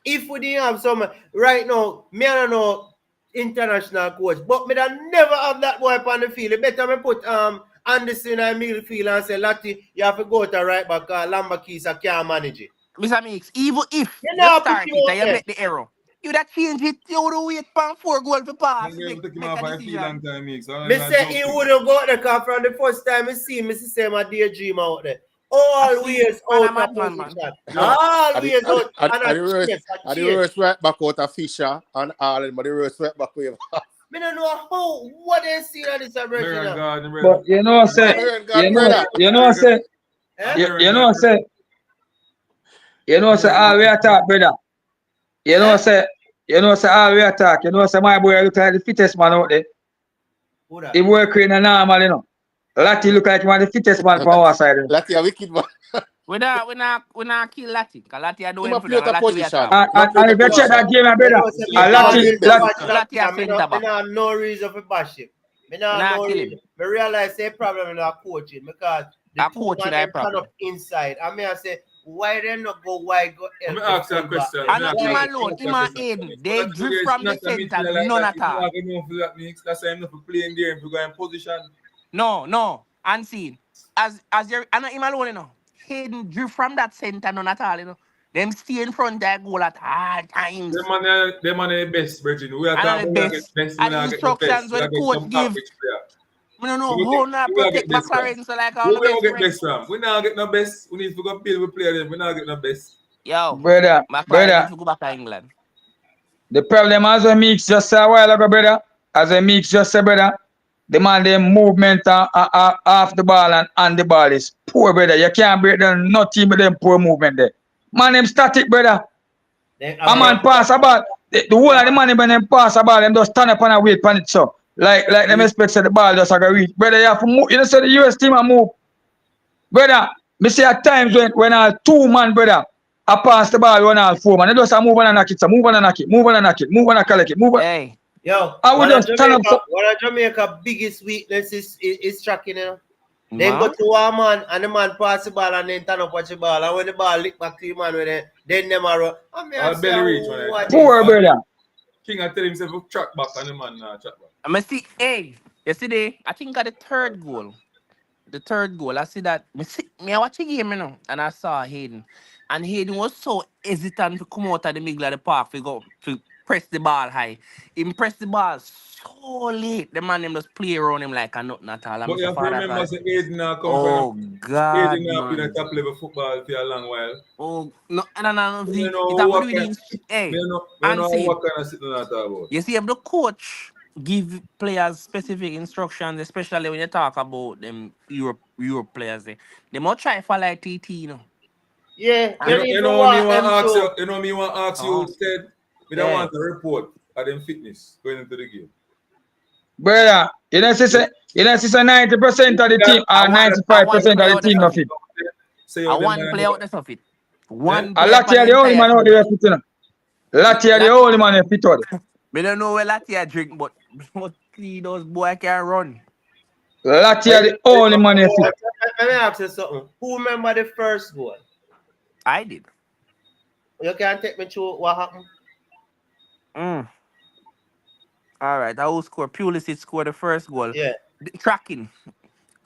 if we didn't have some right now, me I don't know international coach, but me don't never have that boy on the field. It better me put Anderson in midfield and say, Lati, you have to go to right back Lamberkeys can't manage it. Mr. Meeks, even if You you know, put start him it out and you there. make the error, you would change it, you would wait for 4 goals for pass, Man, they take him make off a my field on decision. time, Meeks. So Me say he wouldn't go there because from the first time I see him, I see my daydream out there. Always Man, a out of madman, man. position. No, Always out. And at I the worst, chase, at the worst right back out of Fisher and Allen, but the worst right back wave. Me don't know how, what they see on this Mirror version. Garden, brother. But you know, say, God, brother. say, Eh? you know, say, all we attack, brother. Say, all we attack. Say, my boy look like the fittest man out there. Who that? He work in a normal, Lati look like one of the fittest man from our side. Lati a wicked man. We not kill Lati. Because Lati are He doing might for play them. out of Lati we position. attack. And if you check that game, You brother, know, say me Lati, always watch Lati a that. Me centre back. not have no reason for bash him. Me not We have not no kill reason. him. Me realize the problem in our coaching because the Our two coaching man is a them stand problem. up inside. And me I say, why they not go wide go Let me help ask the you a full back question. there? Let And me not ask you him a Why? alone, him and question. Aiden. But They that drift is from the not a centre, midfielder like none that. at If you all. are going for that, Meeks, that's why I'm not playing there if you go in position. No. Unseen. As you're and not him alone, Hayden drift from that centre, none at all, Them stay in front of that goal at all times. Them man are the best, Virgin. We are And talking the about get best. best, we And the not get the best. instructions We where are the get coach some give. average player. I don't know We how will not get protect best from. McLaren so like all We the will best get friend. best from. We not get no best. We need to go play with player. We not get no best. Yo, brother, McLaren need to go back to England. the problem as a mix just say a while ago, brother. As a mix just say, brother, the man them movement off the ball and on the ball is poor, brother. You can't break down nothing but them poor movement there. Man them static, brother. A man pass a ball. The whole of the money when them pass a ball, them just stand up and a wait for it so. Like them expect say the ball just like a reach. Brother, you have to move. You know say the US team a move. Brother, me see at times when all 2 man, brother, I pass the ball 1 all 4 man. They just a move on and knock it, so move on and knock it, move on and knock it, move on and collect it, move on. Hey. Yo, I would just stand up so. one of Jamaica biggest weakness is tracking, Then go Man. to one man and the man pass the ball and then turn up watch the ball. And when the ball lick back to you, man, then them are run. I mean, I All belly reach, say, man. what Poor, is brother. King I tell himself to track back and the man track back. I see, hey, yesterday, I think at the third goal. I see that I watch the game, and I saw Hayden. And Hayden was so hesitant to come out of the middle of the park to press the ball high. He pressed the ball so late. The man them just play around him like a nothing at all. I'm But you so have to far that remember, say Aiden now come oh from God, Aiden now been a man. top level football for a long while. Oh no. You See, know it have to what do with kind, hey, you and know see. what kind of sitting at about. You see, if the coach give players specific instructions, especially when you talk about them Europe players, they must try for like TT, Yeah, You you know, need you to know me walk want them ask you, through. you know me want ask you Oh, instead. We don't yeah. want a report of them fitness going into the game. Brother, you know, say 90% of the team I or want 95% play of the out the team stuff not it. fit. Say I how them want man play out the stuff it. eh? One A player lot for the of the only entire man out team. there fit, Lati are the Lati, only man that fit out. me don't know where Lati drink, but see those boy can run. Lati are the only man that fit. Let me ask you something. Who remember the first goal? I did. You can take me through what happened? Mm. All right. I will score. Pulisic scored the first goal. Yeah. Tracking.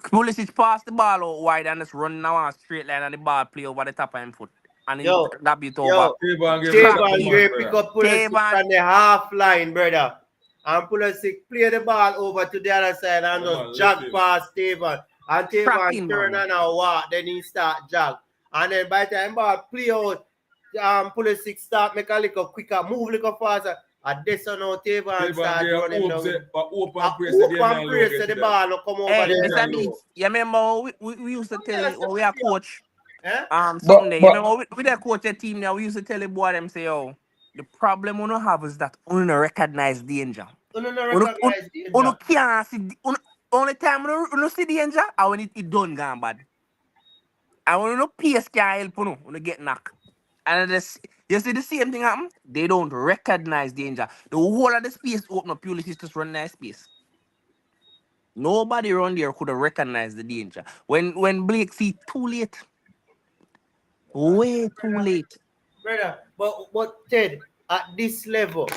Pulisic passed the ball out wide and just run now on straight line and the ball play over the top of him foot. And he Yo, lob it over. yo, Tavon gave it a Tavon Tracking. command, Gray pick brother. up Pulisic Tavon. from the half line, brother. And Pulisic play the ball over to the other side and Come on, just jog let's see. past Tavon. And Tavon Tracking, turn man. and a walk, then he start jog. And then by the time ball play out, Pulisic start make a little quicker, move a little faster. And this on now Tavon Tavon start gave running down. open press the game Open press so the ball will come over Hey, the Mr. Yeah. Meeks, you remember we used to tell it when we are coach Eh? something there. You But remember we there coach a team now, we used to tell the boy them say, oh, the problem we don't have is that we don't recognize danger. You don't We recognize the don't can't see only time we don't see danger and when it done gone bad. And when you no pace can't help you get knocked. And you see the same thing happen? They don't recognize danger. The whole of the space open up purely is just run that space. Nobody around there could have recognized the danger. When Blake see too late. Way too late. brother. But Ted, at this level,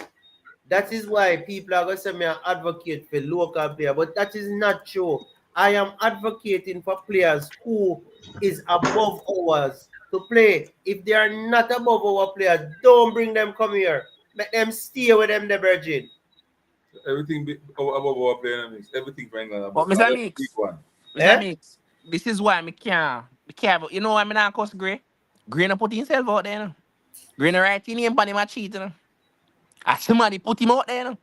that is why people are going to say me an advocate for local player, but that is not true. I am advocating for players who is above ours to play. If they are not above our players, don't bring them come here. Let them stay with them, the virgin. Everything above our playing everything for England. But That's Mr. the Mix, big one. Mr. Mix, this is why I can't. You know why I not cuss Gray? Gray not put himself out there. No? Gray not write his name on him a cheat. No? And somebody put him out there. No?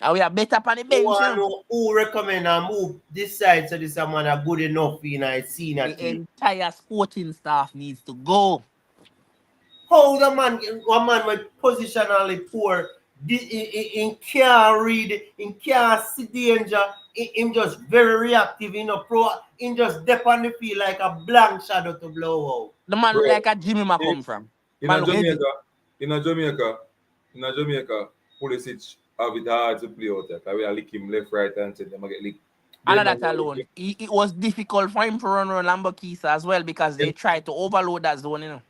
And we are better on the Who bench. want No? know who recommend and move this side so this man are good enough in a senior The team? entire sporting staff needs to go. How the man, one man with positionally poor, in can't read, in can't see danger, him just very reactive, in just dep on the field like a blank shadow to blow out. The man Bro, look like a Jimmy Ma in- come from. In Man look heavy. Jamaica, Pulisic have it hard to play out there. 'Cause we are lick him left, right, and center. They might get licked. And that alone, it was difficult for him to run around Lamborghini as well because they tried to overload that zone,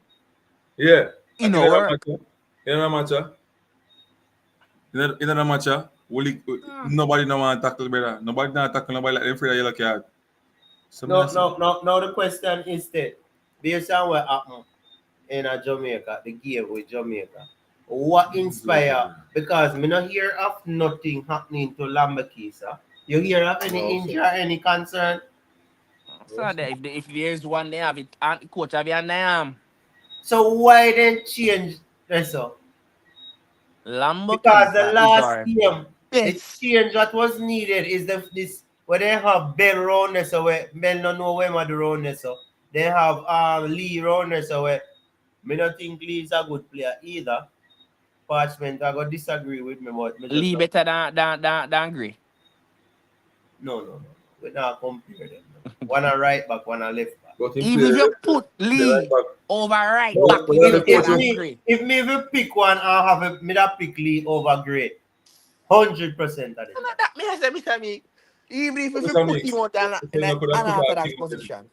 Yeah. It no work. In a match, nobody no want to tackle, brother. Nobody not tackle nobody like them afraid of yellow card. No, the question is that, based on what happened in Jamaica, the game with Jamaica, what inspire? Because me not hear of nothing happening to Lambakisa. You hear of any injury or any concern? So that if there's one they have it, and the coach have your name. So why then change eso? Because the Lamborghini last game, the best. change that was needed is this where they have Ben round there, so where Ben don't know where the round there, so they have Lee round there, so where me don't think Lee is a good player either. Parchment, I got disagree with me, but me just Lee better than Gray. no. We not compare them. No. One a right back, one a left back. But him Even if play you put Lee right back. over right No, back, but you then better the than coach- Gray. If me will pick one, I'll have me that pick Lee over Gray. 100% of the time. That me I say, Mr. Meek, even if you Mr. put Meeks, him out in you an could have put that unorthodox thing in. position.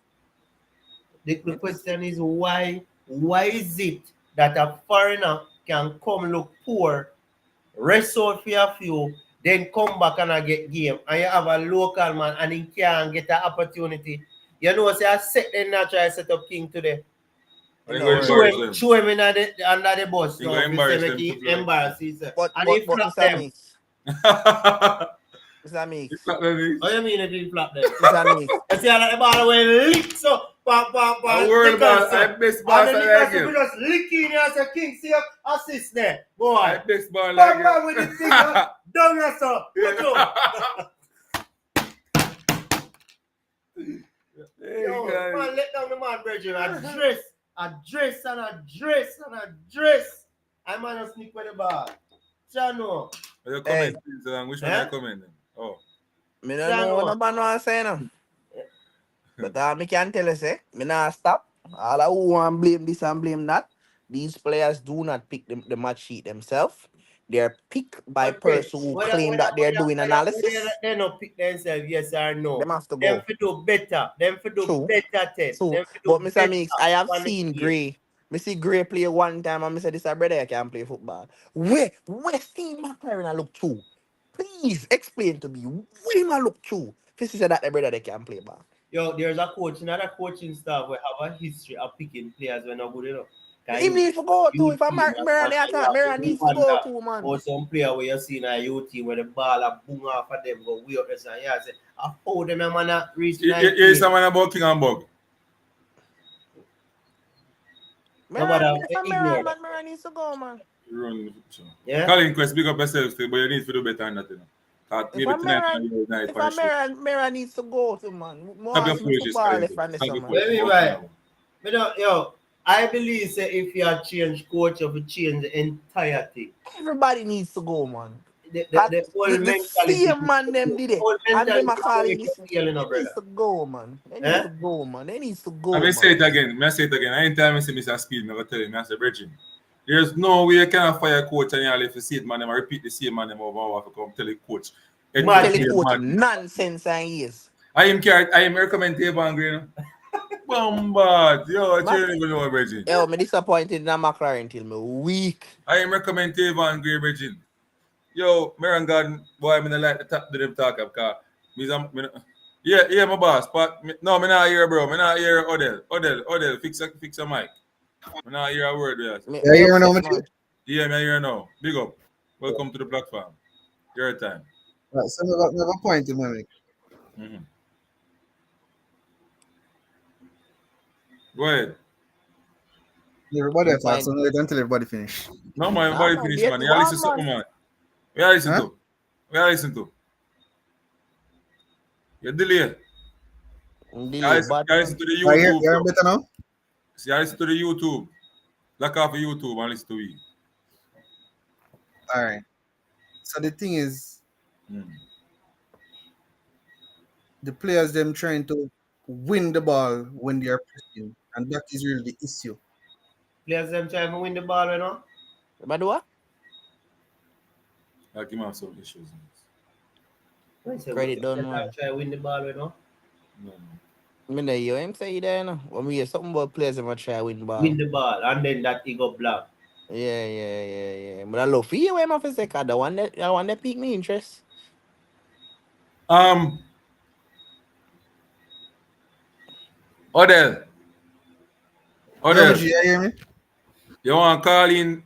The question is why is it that a foreigner can come look poor, rest out for a few, then come back and I get game, and you have a local man and he can't get an opportunity? You know, say I set them now try to set up King today. And No, go embarrass them. Show him in under the bus. You No, go if embarrass say them make to he play. embarrass himself. But And he flap Mr. them. Meeks, Mr. Meeks, What do you mean if he flap them? Mr. Meeks. I see the ball away lick so A world boss, I best boss and I then like we him. just licking as a King see assist there. I Boy. best ball Bang like bang him. with the thing down here, sir. Watch out. Hey, Yo, guys. man, let down the man, brethren. I dress. I man a sneak with the ball. Chano. Your Hey. comment, please, which one Eh? I comment? Oh. Me don't know what no man say no. But me can tell you say, me not stop. All I who want blame this and blame that. These players do not pick the match sheet themselves. They're picked by person who claim that they're doing analysis. They don't pick themselves, yes or no. Them have to Them go. for do better. Them for do True. better test. True. Them for do But Mr. better Meeks, I have on the seen game. Gray Me see Gray play one time and me say this a brother I can play football. Where Steve McLaren I look through? Please explain to me where I look through. This is that the brother they can play ball. Yo, there's a coach, another coaching staff will have a history of picking players when not good enough. He needs to go too. If I'm team, Mara the attack, Mara needs to go too, man. or some player where you see in a youth team where the ball a boom off of them go way up there and yeah, say, I hold them man a reach 19. Here's someone about King and Bug. Mara needs to go, man. Run. Yeah. Colin Quest, big up yourself still, but you need to do better than that, you know. Maybe tonight Mara needs to go too, man. More Have your football foolishness, left on this, Have your man. foolishness. Right. Yo, I believe say if you change coach, you change the entire thing. Everybody needs to go, man. The whole The mentality. same man them did it. whole And them mentality are calling is this. failing, They brother. needs to go, man. They needs to go, man. They needs to go. I man. say it again. Anytime I see Mr. Speed, I'm going to tell him, I say, Bridget, there's no way you can fire coach and you'll have to see it, man. I repeat the same man over to come tell the coach. Tell the coach nonsense and yes. I am recommend Tavon Green. Bombard. Yo, I don't even know, Bridget. Yo, me disappointed in McLaren till me weak. I am recommend Tavon Green, Bridget. Yo, Maran Garden, boy, I'm gonna like the top to them talk up car. Yeah, my boss. But no, me not hear, bro. Me not hear Odell. Fix a mic. Me not hear a word, yes. Yeah, you hear now, Yeah, me hear now. Big up. Welcome to the platform. Your time. Right, so we have a point in mind. Mm-hmm. Go ahead. Everybody talk, so wait until everybody finish. No, man, everybody finish, man. You listen to something, man. We are listen to. You delay. You listen to the YouTube. You're better now? See, I listen to the YouTube. Lock off the YouTube and listen to it. All right. So the thing is, the players them trying to win the ball when they are pressing, and that is really the issue. Players them trying to win the ball, you know? But what? Like him have some issues. Credit done, man. Try to win the ball, you know? No. I mean, you him say there, no? When we hear something about players that try to win the ball. Win the ball, and then that he got blocked. Yeah. But I love for you, where my first second. The one that piqued me interest. Odell. You hear me? You want to call in?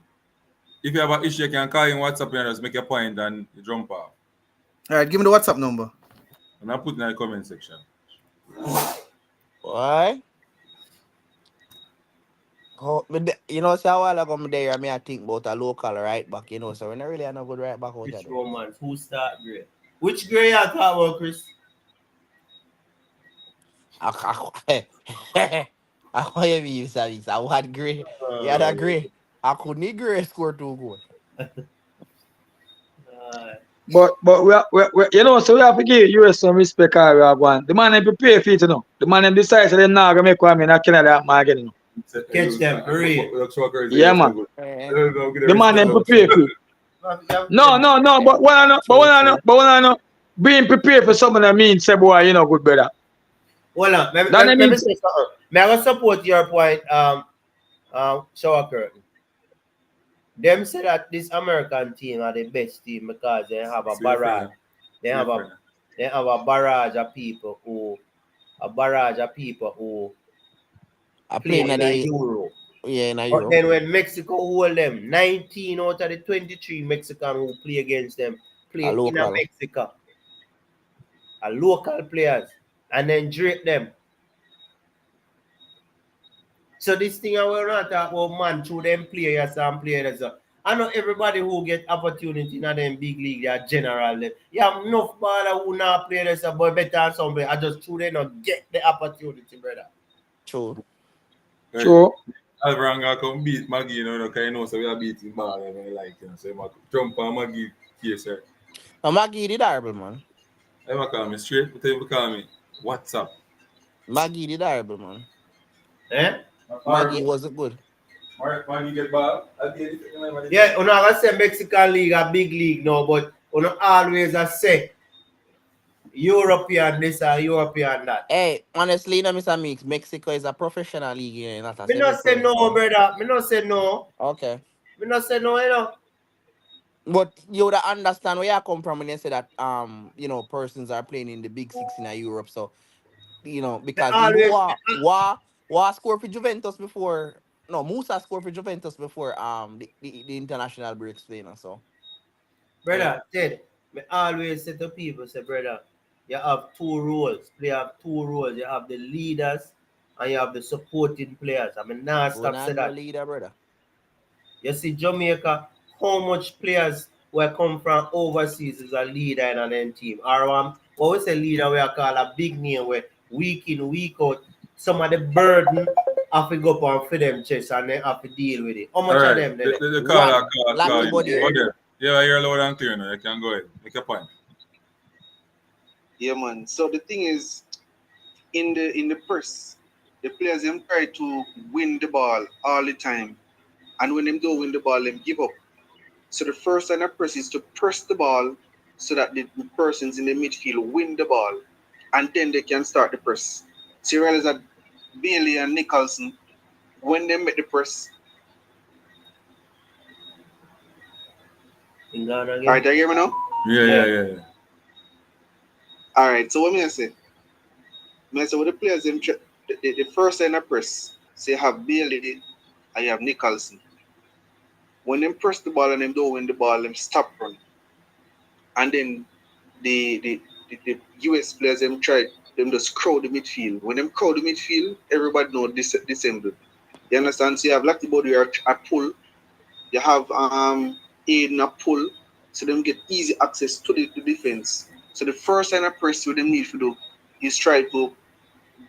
If you have an issue, you can call in WhatsApp and just make a point and you jump off. All right, give me the WhatsApp number. And I put in the comment section. Why? Oh, you know, so a while ago, I think about a local right back, you know, so we're not really a good right back out Which there. Romans? Who start grade? Which grade you talking about, Chris? I hear you, service. I had grey. Yeah, that grey. I could need grey score 2 goals. But we you know, so we have to give US some respect. We have one. The man them prepare for it, you know. The man them decides they're not gonna make one in a Canada market, you know. Catch them, hurry. Yeah, man. The man them prepare for it. No. But when I know, being prepared for something that means say boy, you know, good brother. Hold on, let me say something. May I support your point, Shower Curtain. Them say that this American team are the best team because they have a barrage. They have a barrage of people who I play play in a Euro. Yeah, in a But Euro. then when Mexico hold them, 19 out of the 23 Mexican who play against them play in Mexico. A local players. And then drape them. So this thing I will not talk about man through them players and players. I know everybody who get opportunity in them big league, they are general. You have enough baller who not play this, but better than somebody. I just through them not get the opportunity, brother. True. Alvarez gonna come beat Maggie, you know, because you know, so we are beating ball and I like, you know, so jump on Maggie case, sir. Maggie did horrible, man. Ever call me straight, but you call me WhatsApp. Maggie did horrible, man. Maggie wasn't good. Maggie get ball. Yeah, I say Mexican league a big league now, but always I say European this or European that. Hey, honestly, you know, Mr. Mix, Mexico is a professional league, you know, not a Me not say semi-pro. no, brother. Me not say no. Okay. Me not say no, you know. But you would understand where I come from when you say that you know, persons are playing in the big six in Europe. So, you know, Me because even always Wa scored for Juventus before, no, Musa scored for Juventus before the international breaks playing. So yeah. brother, Ted, me always say to people, say, brother, you have two roles. Play have two roles. You have the leaders and you have the supporting players. I mean, nah, We're stop not say no that. leader, brother. You see, Jamaica, how much players will come from overseas is a leader in an team? Or what we say leader, we call a big name where week in, week out, some of the burden have to go up on for them chest and they have to deal with it. How All much of right. them there? The caller, One. call Lucky you. body. Go there. Yeah, you're loud and clear now. You can go ahead. Make a point. Yeah, man. So the thing is, in the press, the players them try to win the ball all the time, and when them don't win the ball, them give up. So the first line of press is to press the ball so that the persons in the midfield win the ball, and then they can start the press. So you realize that Bailey and Nicholson, when they make the press, In Ghana all again? right, you hear me now? Yeah. All right. So what me I say? Me I say what the players them the first line of press, say you have Bailey and you have Nicholson. When them press the ball and them don't win the ball, them stop run. And then the US players them try them just crowd the midfield. When them crowd the midfield, everybody know dissemble. You understand? So you have Lucky Body at pull, you have Aiden at pull, so them get easy access to the defense. So the first line of press what them need to do is try to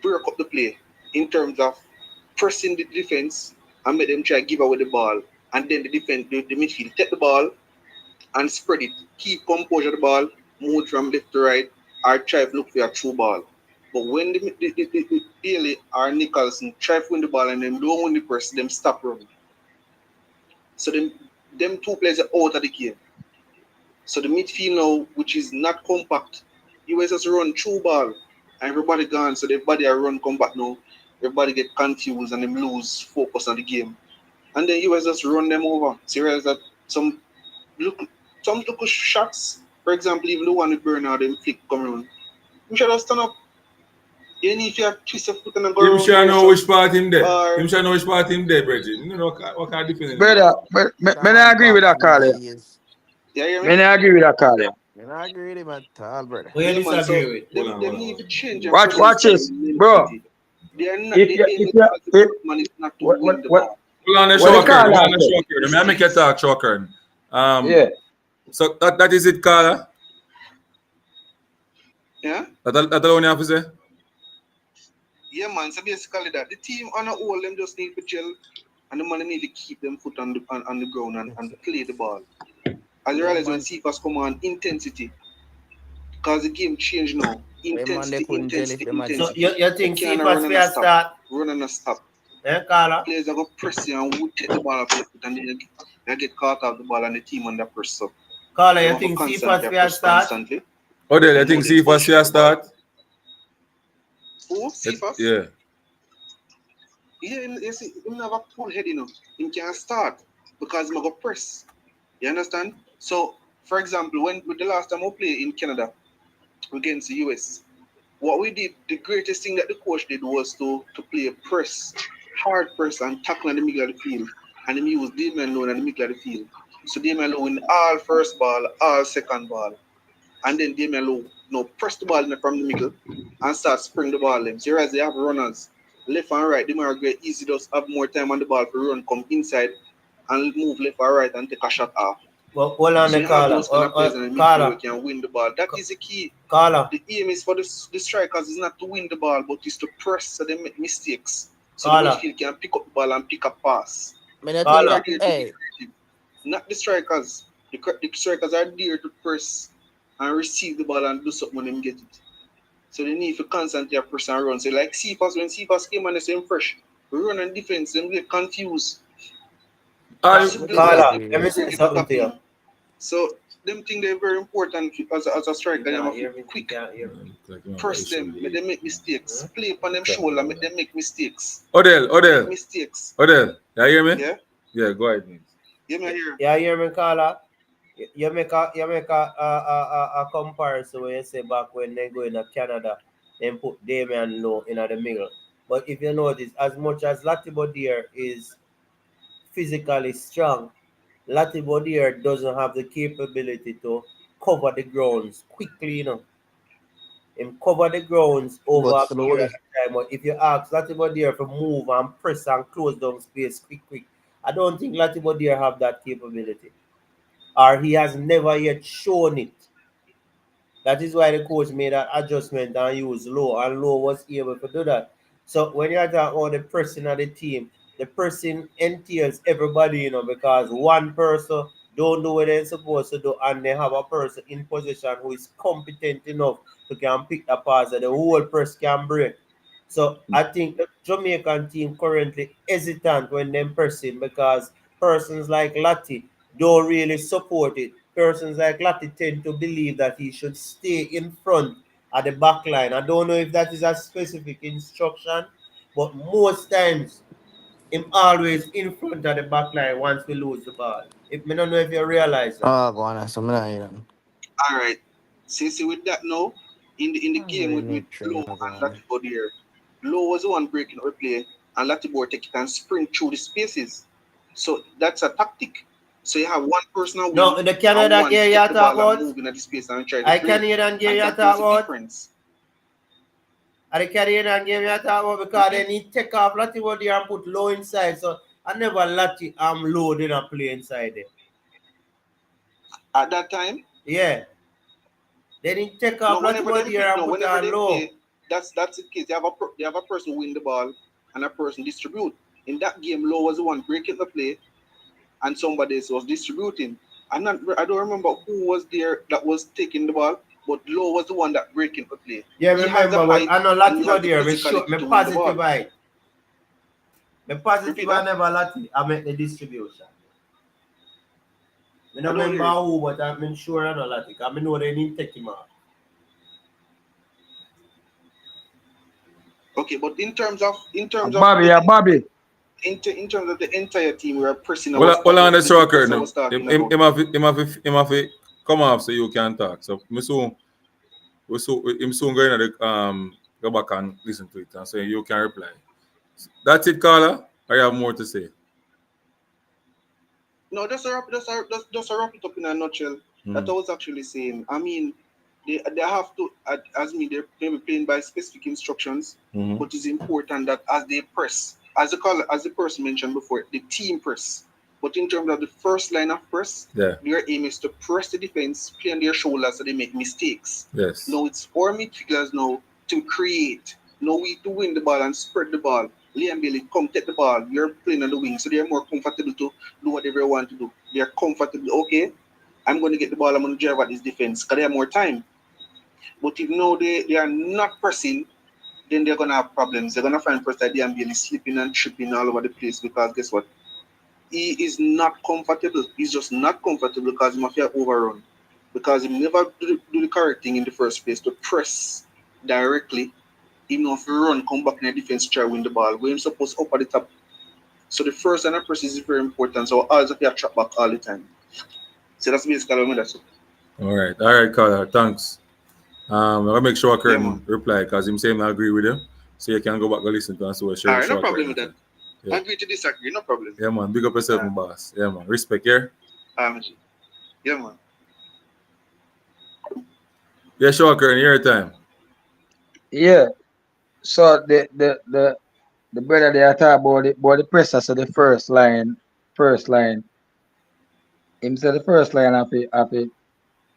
break up the play in terms of pressing the defense and make them try to give away the ball. And then the midfield take the ball and spread it. Keep composure of the ball, move from left to right, or try to look for a true ball. But when the Bailey or Nicholson try to win the ball and them don't win the press, them stop running. So them two players are out of the game. So the midfield now, which is not compact, US just run through ball and everybody gone. So everybody are run compact now. Everybody get confused and them lose focus on the game. And then US just run them over. So you realize that some look shots, for example, even the one with Bernard them flick come around. You should have stand up. You need to twist your foot and go Him around sure there. know So, which part him there. or Him sure know which part him there, Bridget. You know what kind of defending him Brother, there. That may I man agree with that, boxing Carly? days. yeah, you hear May me? I agree with that, Carly? And I agree with him at all, brother. Who you Yeah, man. So disagree with? them need to change their Watch pressing style this, and bro. mentality. They are not If the you, aim if of you, the if, footman is not to what, win the what, ball. Hold on the what the short Carla Hold on the said? short Let me make you talk, short Yeah. So that is it, Carla? Yeah? That alone you have to say? Yeah, man. So basically that the team on a whole them just need to gel and the man need to keep them foot on the ground and play the ball. As you Yeah, realize when man. Cephas come on, intensity. Because the game change now. Them man, they Intensity, couldn't gel if intensity, them had So intensity. you think You can't Cephas run and fair stop. start? Run and stop. Carla? Players are going to press you and would take the ball off your foot and then you get caught off the ball and the team under pressure. So Carla, they you have to think Cephas constantly fair press start? constantly. Oh, there, I And now think they see first control you the ball. start. Who? Cephas? Yeah. Yeah, you see, him have a pull head, you know. Him can't start because he go press. You understand? So, for example, when with the last time we played in Canada against the US, what we did, the greatest thing that the coach did was to play a press, hard press and tackle in the middle of the field. And him use Damian Lowe in the middle of the field. So Damian Lowe win all first ball, all second ball. And then Damian Lowe press the ball in from the middle and start spring the ball them. So you realize they have runners left and right. They might get easy just have more time on the ball for run, come inside and move left or right and take a shot off. Well, hold on So the you have Carla. those kind of players in the midfield Carla. who can win the ball. That is the key. Carla. The aim is for the strikers is not to win the ball, but is to press so they make mistakes. So Carla. the midfield can pick up the ball and pick a pass. Man, I think Carla. that, They are there to be hey, creative. Not the strikers. The strikers are there to press and receive the ball and do something when they get it. So they need to constantly press and run. So like Cephas, when Cephas came on the same fresh, we run and defense, them get confused. Carla, So let me say something to you. So them thing they're very important as a striker. Them have to quick press them, make them make mistakes. Play upon them shoulder, make them make mistakes. Odell. Mistakes. Odell, you hear me? Yeah? Yeah, go ahead, mate. Yeah, me here. Yeah, hear me, Carla? You make a comparison when you say back when they go in Canada, then put Damian Lowe in the middle. But if you notice, as much as Latibodier is physically strong, Latibodier doesn't have the capability to cover the grounds quickly, you know. Him cover the grounds over But a period slowly. of time. But if you ask Latibodier to move and press and close down space quick, I don't think Latibodier have that capability. Or he has never yet shown it. That is why the coach made that adjustment and used Low, and Low was able to do that. So when you're talking about the pressing of the team, the pressing entails everybody, you know, because one person don't do what they're supposed to do, and they have a person in position who is competent enough to can pick the pass that the whole press can break. So I think the Jamaican team currently hesitant when they're pressing because persons like Lati don't really support it. Persons like Lati tend to believe that he should stay in front at the back line. I don't know if that is a specific instruction, but most times him always in front of the back line once we lose the ball. If I don't know if you realize that. Oh, go on. So I'm not hearing. All right. See with that now, in the I game really with need Low train. Go and on. Latibodier, Low was the one breaking our play, and Latibor take it and sprint through the spaces. So that's a tactic. So you have one person win No, in the and Canada one game you take the talk ball and about, move in the space and try to I play. Canadian game And you that talk was the about. difference. And the Canadian game you talk about because then he take off Lati and put Low inside. So I never Lati Low didn't play inside there. At that time, Yeah. Then he take no, off whenever Lati and put whenever on they Low. play, that's the case. They have a person win the ball and a person distribute. In that game, Low was the one breaking the play, and somebody else was distributing. I don't remember who was there that was taking the ball, but Low was the one that breaking the play. Yeah, He has the remember, but height I know and he Lati has the there, physicality me to win the positive ball. height. Me positive Repeat I that. never Lati. I make the distribution. I I don't don't remember hear. who, but I'm sure I know Lati. Because I know they didn't take him off. Okay, but in terms of Bobby, Bobby. in terms of the entire team, we are pressing Well, our well, on the show press I curtain. was talking Him about. him have to come off so you can talk. So him soon going to go back and listen to it and so you can reply. That's it, Carla. I have more to say. No, just a wrap it up in a nutshell. That I was actually saying. I mean, they have to, as me, they're playing by specific instructions, but it's important that as they press, as the person mentioned before, the team press. But in terms of the first line of press, Yeah. their aim is to press the defense, play on their shoulders so they make mistakes. Yes. Now it's our midfielders now to create. Now we to win the ball and spread the ball. Liam Bailey, come take the ball. You're playing on the wing, so they're more comfortable to do whatever they want to do. They're comfortable. Okay, I'm going to get the ball. I'm going to drive at this defense because they have more time. But if now they are not pressing, then they're going to have problems. They're going to find first that Liam Bailey slipping and tripping all over the place because guess what? He is not comfortable. He's just not comfortable because he must have overrun. Because he never do the correct thing in the first place to press directly. He not run, come back in the defense, try win the ball. Where he's supposed up at the top. So the first and the press is very important. So always have to trap back all the time. So that's basically what that's. All right, Carla. Thanks. I'll make sure I can man. reply because him saying I agree with him. So you can go back and listen to us. So All right, no problem with that. Yeah. Agree to disagree, no problem. Yeah, man. Big up yourself, my boss. Yeah, man. Respect, yeah? Yeah, man. Yeah, sure, Kern. Your time. Yeah. So the brother they are talking about the pressure, so the first line. Him said the first line of it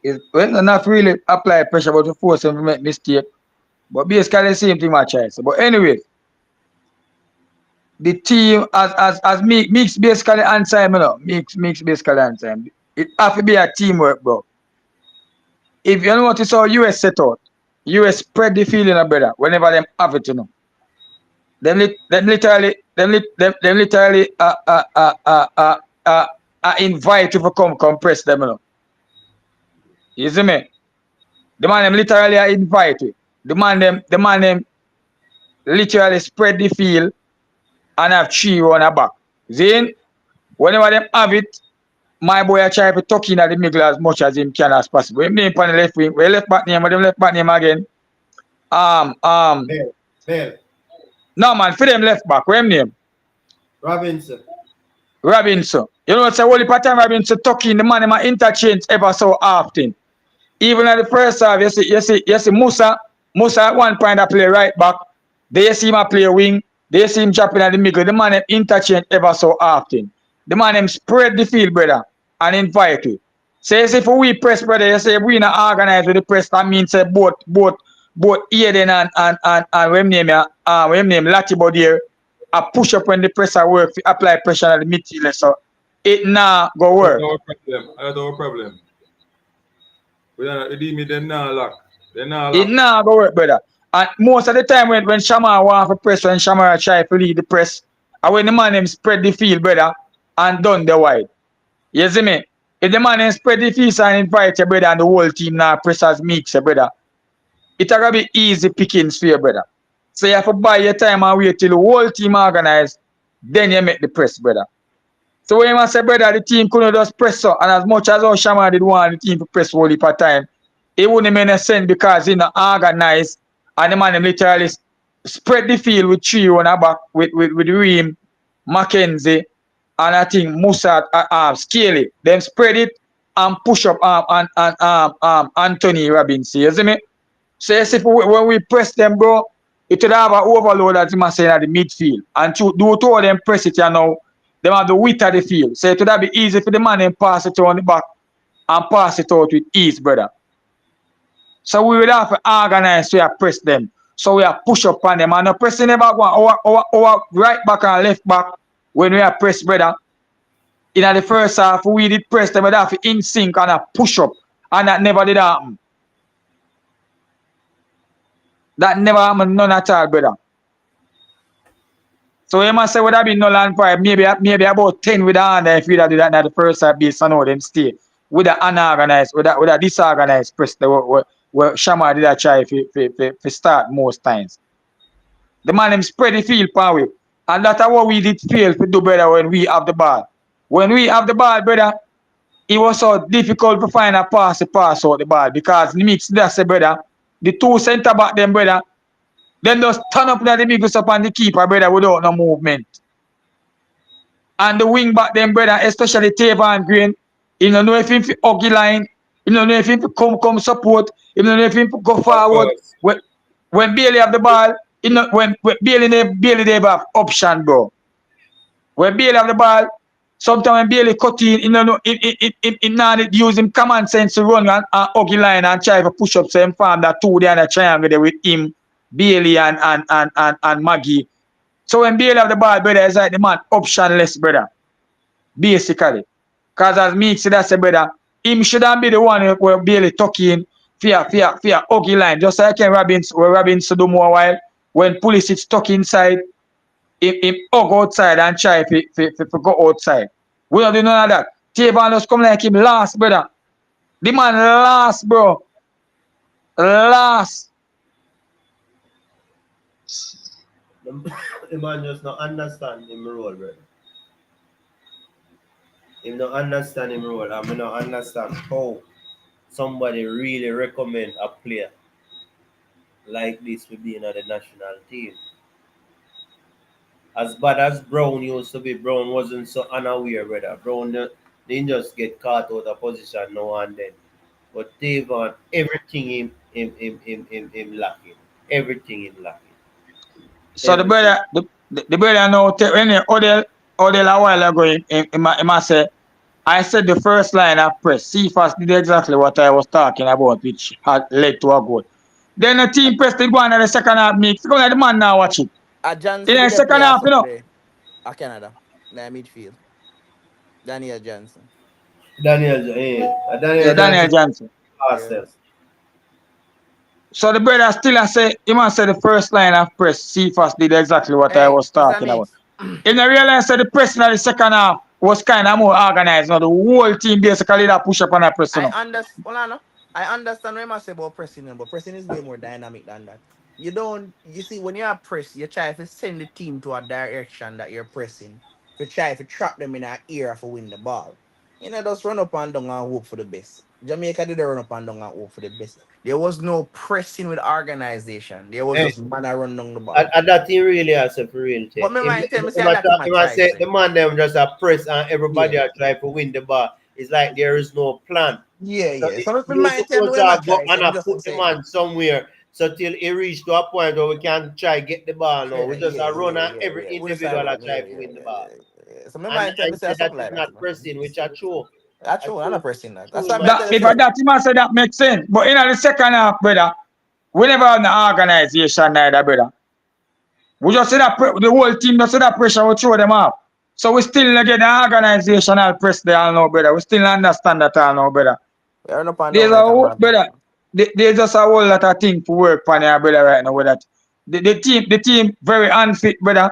is well not really apply pressure but to force him to make mistake. But basically the same thing my child. So, but anyway, the team as mix basically answer him, you know. Mix basically answer him. It have to be a teamwork, bro. If you notice how US set out, US spread the feeling of brother whenever them have it, you know. Them literally invite you to come press them, you know. You see me? The man them literally are invited. The man them literally spread the field and have 3 on back. Then whenever them have it, my boy I try to tuck in at the middle as much as him can as possible. Him name on the left wing. We left back name, them left back name again. Bell. Bell. No man, for them left back, what him name? Robinson. Robinson. You know, it's a whole time Robinson tuck in the man, them interchange ever so often. Even at the first half, you see Musa at one point I play right back. They see him play wing. They see him chopping at the middle. The man them interchange ever so often. The man them spread the field, brother, and invite you. Say if we press, brother, you say if we not organize with the press, that means say both Aiden and when name Latibo there, I push up when the presser work, apply pressure at the midfield. So it now go work. That's our problem. We don't redeem it, then now lock. Then now It lock. now go work, brother. And most of the time when Shamar want to press, when Shamar try to lead the press, and when the man them spread the field, brother, and done the wide. You see me? If the man them spread the field and invite your brother and the whole team now press as mix your brother, it's gonna be easy pickings for your brother. So you have to buy your time and wait till the whole team organize, then you make the press, brother. So when you say, brother, the team couldn't just press up, and as much as our Shaman did want the team to press whole heap of time, it wouldn't make any sense because it's not organized, and the man them literally spread the field with 3 on the back with Reem, Mackenzie, and I think Musa Scaly. Them spread it and push up Anthony Robinson. You see me? So you see, when we press them, bro, it would have an overload as you say at the midfield. And to do two of them press it, you know, they have the width of the field. So it would have be easy for the man and pass it on the back and pass it out with ease, brother. So we would have to organize so we press them. So we are push up on them. And the pressing never go our right back and left back when we are press, brother. In the first half, we did press them, but have to in sync and a push up. And that never did happen. That never happened none at all, brother. So you must say would have been null and five, maybe about 10 with the hand if we do that in the first half based on how them stay. With the unorganized, with the disorganized press where Shama did a try to start most times. The man them spread the field power. And that's what we did fail to do, brother, when we have the ball. When we have the ball, brother, it was so difficult to find a pass out the ball because the mix that's brother. The 2 centre back them, brother, then just turn up in the middle up on the keeper, brother, without no movement. And the wing back them, brother, especially Tavon Green, you don't know if him for huggy line, you don't know if him for come support, you don't know if him for go forward. When Bailey have the ball, you know, when Bailey they have option, bro. When Bailey have the ball, sometimes when Bailey cut in, you know, in now use him common sense to run and huggy line and try to push up same farm that 2 there and a triangle there with him, Bailey and Maggie. So when Bailey have the ball, brother, it's like the man optionless, brother. Basically. Because as me say that, brother, him shouldn't be the one where Bailey tuck in fear huggy line. Just like Robinson do more while when police is stuck inside, him hug outside and try to go outside. We don't do none of that. Tavon just come like him last, brother. The man last, bro. Last. The man just not understand him role, brother. Him not understand him role. I mean, not understand how somebody really recommend a player like this to be in the national team. As bad as Brown used to be, Brown wasn't so unaware, brother. Brown didn't just get caught out of position now and then. But Tavon, everything him lacking. Everything him lacking. So the brother know when Odell a while ago he must say, I said the first line of press. CFAS did exactly what I was talking about, which had led to a goal. Then the team pressed it going in the second half mix. Come like the man now watch it. Johnson In the second half, you know. Canada. Their midfield. Daniel Johnson. Daniel Johnson. So the brother still say, he must say the first line of press, CFAS did exactly what I was talking about. In the realize that the press in the second half was kind of more organized. Now the whole team basically that push up on that press. I understand. I understand what you must say about pressing, but pressing is way more dynamic than that. You see, when you are press, you try to send the team to a direction that you're pressing. To try to trap them in an area for win the ball. You know, just run up and down and hope for the best. Jamaica did run up and down and hope for the best. There was no pressing with organization. There was Hey, just man a run down the ball. and that he really has a real thing. But my mind tell me say that him a He might try say say. the man them just a press and everybody Yeah. are trying to win the ball. It's like there is no plan. Yeah, So yeah. So my you mind tell me supposed we to not go try and say. I'm just put the saying. man somewhere so till he reach to a point where we can try get the ball now. We Yeah, just yeah, run yeah, and yeah, every yeah. We just a individual are run. Yeah, trying to yeah, win the yeah, ball. yeah, yeah. So my And mind tell me say say that something is like that, not man. pressing, which are true. That's I true. I'm true, not pressing that. That's true why man. I That tell you if I say. that you must say that makes sense. But in the second half, brother, we never have the organization neither, brother. We just see that the whole team just see that pressure we throw them off. So we still not get the organizational press there all now, brother. We still not understand that all now, brother. We run up and There's down a like a whole madman. brother. There's just a whole lot of things to work on here, brother, right now with that. The team very unfit, brother.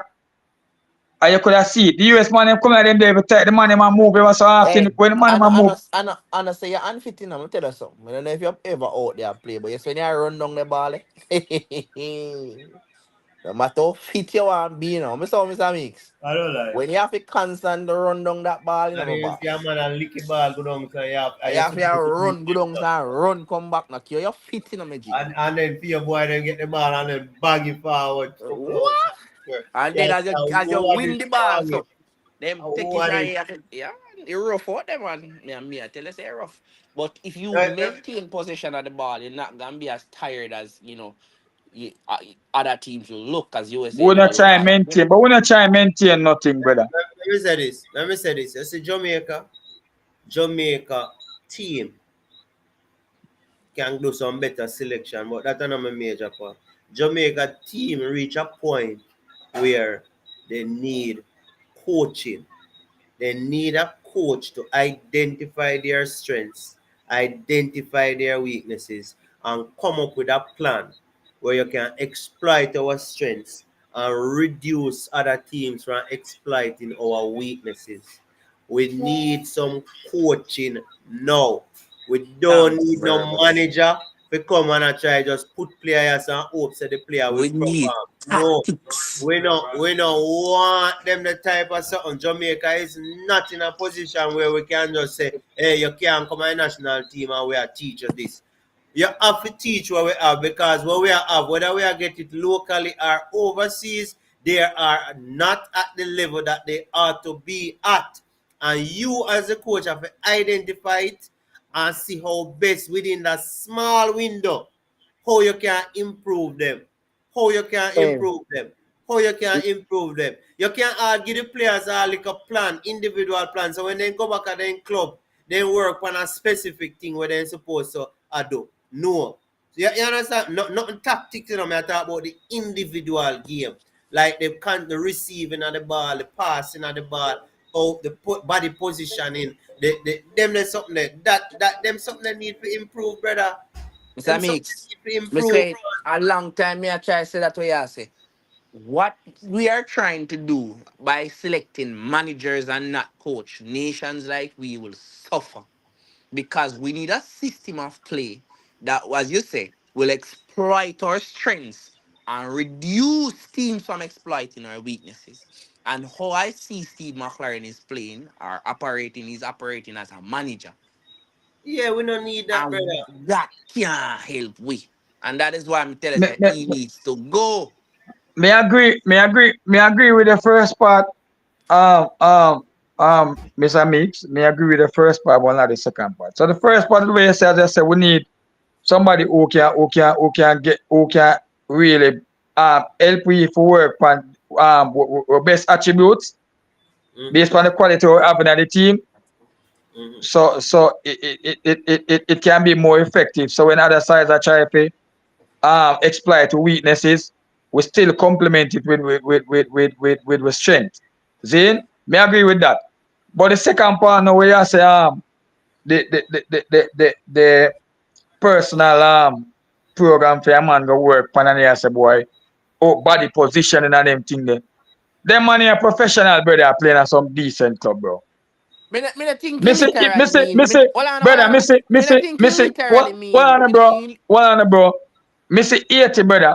And you could have see it. The US man them come at them there every time the man them a move ever so often. Hey, When the man them a move, I know say you're unfit in. I'm gonna tell you something. I don't know if you've ever out there play, but yes, when you run down the ball, no matter how fit you want to be, you know. Mr. Mix. I don't like. When you have to constant run down that ball, you know, And my you see a boss. man and lick the ball go down so You you have to supposed to do run, go down, and run, come back, knock you. You're fit in my jig. and then for your boy then get the ball and then bang it forward. Couple of What? And then yeah, as you what win is the ball, wrong? so them take it What is and yeah, you rough out them man. I tell you say rough. But if you uh, maintain possession of the ball, you're not gonna be as tired as other teams will look as USA we never not look try and tired. maintain, but we not try and maintain nothing, brother. let me say this. Let me say this. You see Jamaica team can do some better selection, but that's not my major point. Jamaica team reach a point where they need coaching. They need a coach to identify their strengths, identify their weaknesses, and come up with a plan where you can exploit our strengths and reduce other teams from exploiting our weaknesses. We need some coaching now. We don't Thank you need very no much. manager to come and try just put players and hope that the player will We need perform. No, tactics. we don't want them the type of something. Jamaica is not in a position where we can just say, hey, you can't come on national team and we are teach you this. You have to teach what we have because what we have, whether we are get it locally or overseas, they are not at the level that they ought to be at. And you as a coach have to identify it and see how best within that small window how you can improve them. How you can Hey, improve them. How you can improve them. You can give the players like a plan, individual plan. So when they go back at their club, they work on a specific thing where they're supposed to do. No. So you understand? Not tactics, you know, I talk about the individual game. Like the receiving of the ball, the passing of the ball, how the body positioning, them there's something that them something that need to improve, brother. Mr. Them something Mix. that need to Me improve. say a long time me I try to say that way I say. What we are trying to do by selecting managers and not coach, nations like we will suffer because we need a system of play that, as you say, will exploit our strengths and reduce teams from exploiting our weaknesses. And how I see Steve McLaren is playing or operating, he's operating as a manager. Yeah, we don't need that, brother. And that can't help we. And that is why I'm telling Me, you, me, he needs to go. me agree with the first part. Mr. Mix, me agree with the first part, but not the second part. So the first part, the way you said, I just said we need somebody who can really help we for work on best attributes Mm-hmm. based on the quality we have in the team. Mm-hmm. So it can be more effective. So when other sides are trying to exploit weaknesses, we still complement it with strength. Zane, may agree with that. But the second part now where you say the personal program for a man go work pan and you say boy, oh body positioning and them thing there. Them man are professional brother are playing at some decent club, bro. Me not think Missy, literally Missy, mean. Missy, Hold brother, on. Missy, Me not Missy, think Missy, literally what mean. on, It bro? mean What on, bro? Missy 80, brother.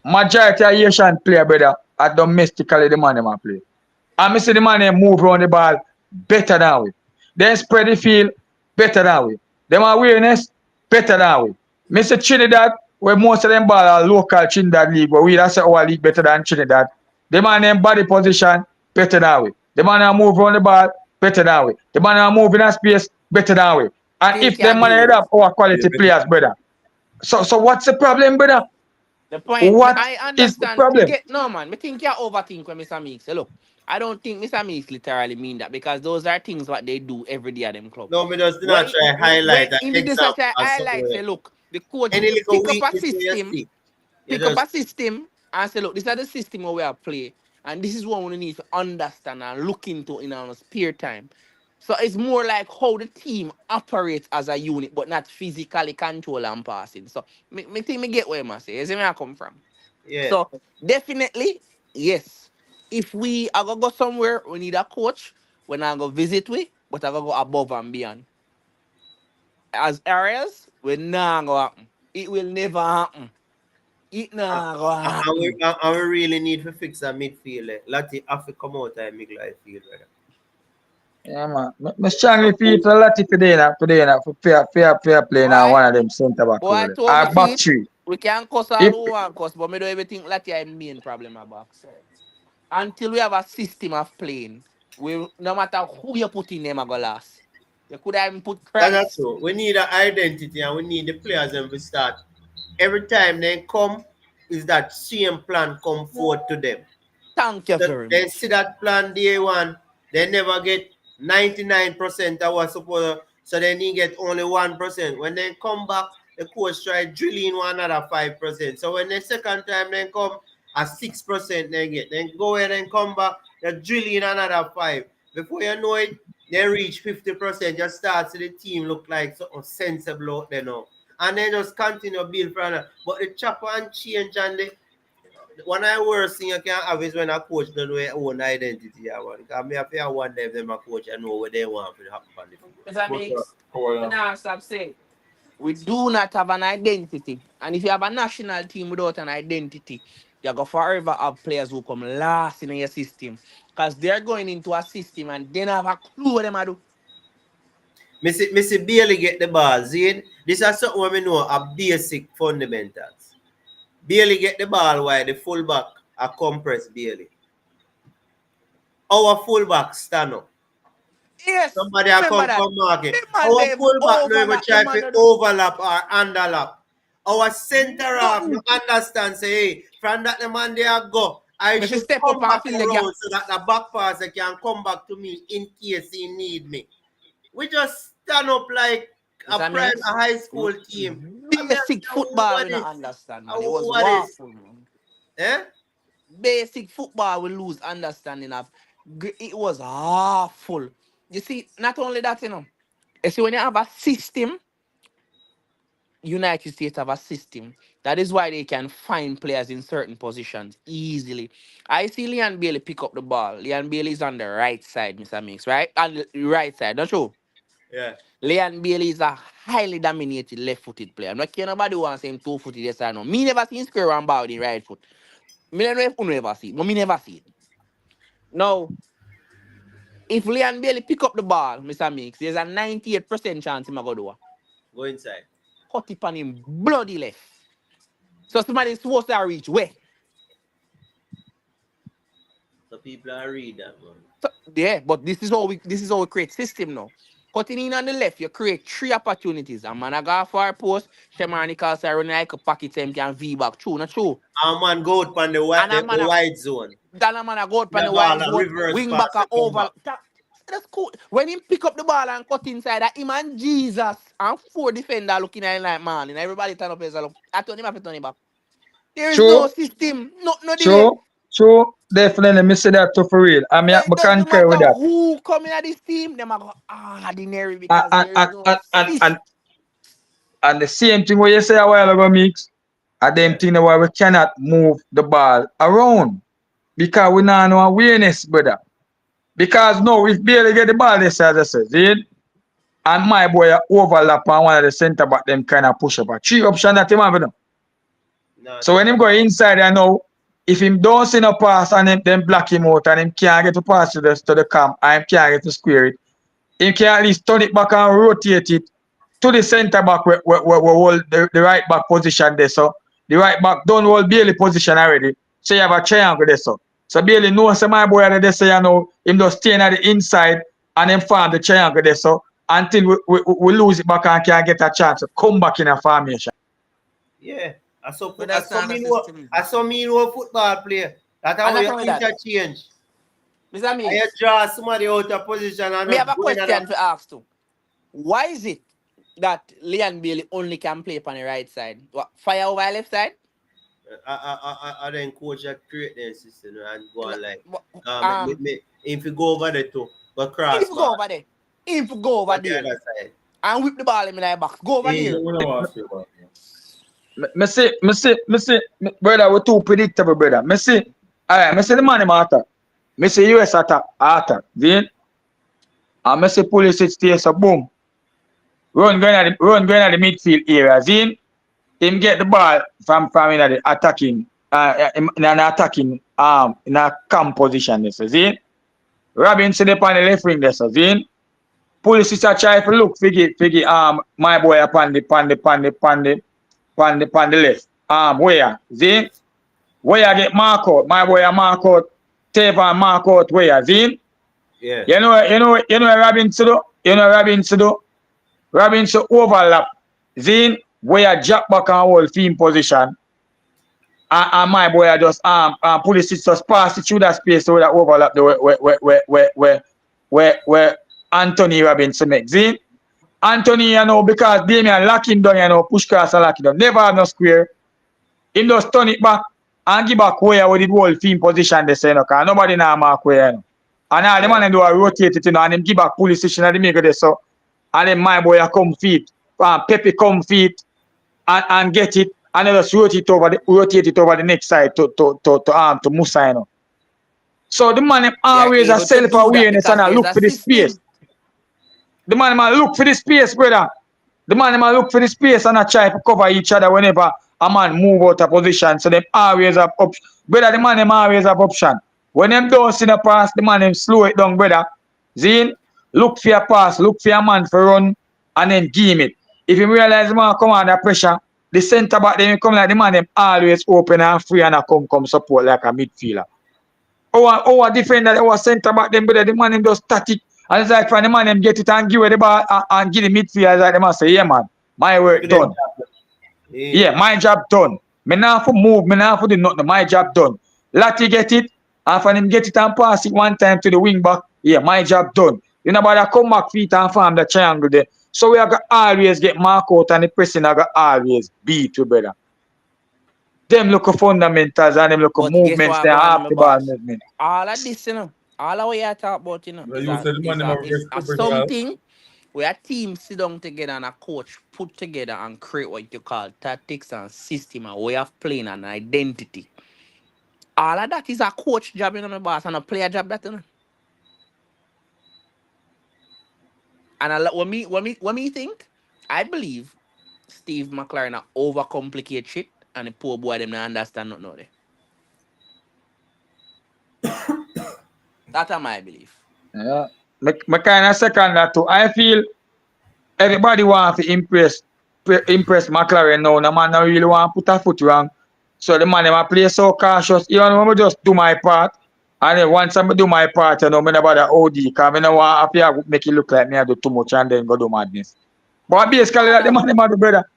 Majority of Asian player, brother, are domestically the man them a play. And me see the man them move around the ball better than we. They spread the field better than we. Them awareness better than we. Me see Trinidad, where most of them ball are local Trinidad league, but we that's our league better than Trinidad. The man them body position better than we. The man them move around the ball better than we. The man them move in a space better than we. And still if them can't man beat head us. up our Yeah, quality better. players, brother. So what's the problem, brother? The point, What I is the understand. Me problem? get no man. Me think you overthink when Mr. Meeks say, look, I don't think Mr. Meeks literally mean that because those are things what they do every day at them club. No, me just do When not try when highlight an in the example disaster as something. highlight say, look, the coach Any little pick up a weakness you system, see, you just and say, look, this is the system where we are play, and this is what we need to understand and look into in our spare time. So it's more like how the team operates as a unit, but not physically control and passing. So me think me get where I say. You see where I come from. yeah. So definitely, yes. If we are gonna go somewhere, we need a coach. When I go visit we, but I go above and beyond. As areas, we not gonna happen. It will never happen. It And, not gonna happen. and we really need to fix that midfield. Lati have to come out and make life feel better. Yeah, man. Me strongly feel for Lati today na for fair play now Boy, one of them centre back boy, role. to Our oversee back it. three. We can cuss all If who want cuss, but me don't even think that is main problem about. Until we have a system of playing, we no matter who you put in them, I go last. You could have even put That's Christ. true. We need an identity and we need the players and we start. Every time they come, is that same plan come forward to them. Thank you So very they much. see that plan day one, they never get 99% of what's supposed to, so they need get only 1%. When they come back, the coach try drilling one another 5%. So when the second time they come, a 6% they get. Then go ahead and come back, they're drilling another 5. Before you know it, they reach 50%. Just start to the team look like something sensible out there now. And then just continue build for another. But the chop and change and the one I worst thing you can have is when a coach don't know their own identity. Because me have to wonder if them a coach and know what they want to happen on the field. Mr. But, Mix, hold on. now stop saying. We do not have an identity. And if you have a national team without an identity, you're going to forever have players who come last in your system. Because they're going into a system and they don't have a clue what they do. Missy barely get the ball. Zane, this is something we know are basic fundamentals. Barely get the ball while the fullback are compressed barely. Our fullback stand up. Yes, Somebody are remember come that. from market. The man Our they even fullback no even overlap. The try man to don't do overlap or underlap. Our center half no nothing. understand say hey, from that the man there go. I If you should step up come and back fill the gap, around so that the back passer can come back to me in case he need me. We just stand up like a Mr. prime a Mix, high school team. I mean, basic football we what not is? understand, man. It was What is? waffle, man. Eh? Basic football we lose understanding of. It was awful. You see, not only that, you see, when you have a system, United States have a system. That is why they can find players in certain positions easily. I see Leon Bailey pick up the ball. Leon Bailey is on the right side, Mr. Mix, right? On the right side, don't you? Yeah. Leon Bailey is a highly dominated left-footed player. I'm not care nobody who wants him two-footed, yes or no. Me never seen square one ball with the right foot. Me don't know if you never see it, but me never see it. Now, if Leon Bailey pick up the ball, Mr. Mix, there's a 98% chance him a go do it. Go inside. Cut it on him bloody left. So somebody is supposed to reach where? So people are read that man. So, yeah, but this is how we create system now. Cutting in on the left, you create three opportunities. A man a go for a post, Shamani calls run like a pocket him can V back. True, not true. A man go out on the And a man a wide zone. then a man a go out on The the ball wide a zone, reverse wing pass back to a come over. back. That's cool. When him pick up the ball and cut inside, that him and Jesus and four defender looking at him like man, and everybody turn up his look. I turn him up, I turn him back. There is no true, system, no there. true, true, definitely me see that too for real. I mean So I it doesn't concur matter with that. who coming at this team, them are go ordinary And because and there is and no and, and, system. and, and the same thing what you say a while ago, Mix, and them Yeah. thing why we cannot move the ball around. Because we not know awareness, brother. Because no, if Bailey get the ball, this as I said, see? And my boy overlap on one of the centre back, them kind of push up. 3 options that him have, you know. No, So when him go inside, I know if him don't see no pass and them block him out and him can't get to pass to the camp and him can't get to square it, him can at least turn it back and rotate it to the centre back where hold the right back position there. So the right back don't hold Bailey position already. So you have a triangle there. So Bailey knows my boy are there, so you know him just staying at the inside and then form the triangle there. So until we lose it back and can get a chance to come back in a formation. yeah. I saw But that's not a system. me know a football player. That's how And you not only that, interchange. Mr. And you Mix, draw somebody out of position and me have not a going on question to ask too. Why is it that Leon Bailey only can play on the right side? What, fire over left side? I then coach that create the system and go on like Um, if you go over there too, but cross if you go bar over there, if you go over on the there other side. and whip the ball in the box, go over Eh, there. We don't want to feel Brother, we're too predictable, brother. Alright, the man him attack. US attack. Then, and Pulisic stay so boom. Run going at the midfield area. Then, him get the ball from in the attacking, in an attacking, in a camp position. This is it. Robinson upon the left wing. This is it. Pulisic a try to look figgy, my boy upon the left. Where? See? Where get mark out? My boy a mark out. Tavon mark out where? See? yeah. You know Robinson do? You know Robinson do? Robinson overlap. See? Where drop back and hold team position. And my boy a just Pulisic just pass it through that space so that overlap the where Anthony Robinson make. See? Anthony, you know, because Damian lock him down, you know, push cross and lock him down. Never have no square. Him just turn it back and give back where with the whole team position they say, you know, because nobody now mark where, you know. And all the man do a rotate it, you know, and him give back police station and they make it so. And then my boy come feet, Pepe come feet and get it, and then just rotate it over the next side to Musa, you know. So the man They're always a able to do that self-awareness and because a there's look a for the space. system. The man look for the space, brother. The man look for the space and a try to cover each other whenever a man move out of position. So them always have option. Brother, the man always have option. When them don't see the pass, the man slow it down, brother. Zine, look for a pass, look for a man for run, and then give him it. If you realize the man come under pressure, the centre back then come like the man them always open and free and come support like a midfielder. Our defender, our centre back them, brother, the man them just static. And it's like when the man them get it and give it the ball and give the midfield, like the man say, yeah man, my work done. Yeah, my job done. Me now for move, me now for do nothing, my job done. Lati get it, and for him get it and pass it one time to the wing back, yeah, my job done. You know, but I come back feet and form the triangle there. So we are going to always get mark out and the person are going to always beat you, brother. Them look at fundamentals and them look at But guess movements, what they going on, half my the ball boss? movement. All of this, you know, all of what you talk about, you know, it. You said the man them have is very something where a team sit down together and a coach put together and create what you call tactics and system and way of playing and identity. All of that is a coach job, you know, my boss, and a player job, that, you know. And when me think, I believe Steve McLaren overcomplicate shit and the poor boy them not understand nothing of it. That's my belief. Yeah. Me kind of second that too. I feel everybody want to impress McLaren now. The man don't really want to put a foot wrong. So the man them a play so cautious. Even when I just do my part, and then once I do my part, you know, me about the OD, because I don't want to make it look like me I do too much and then go do madness. But basically, that the man them a do brother.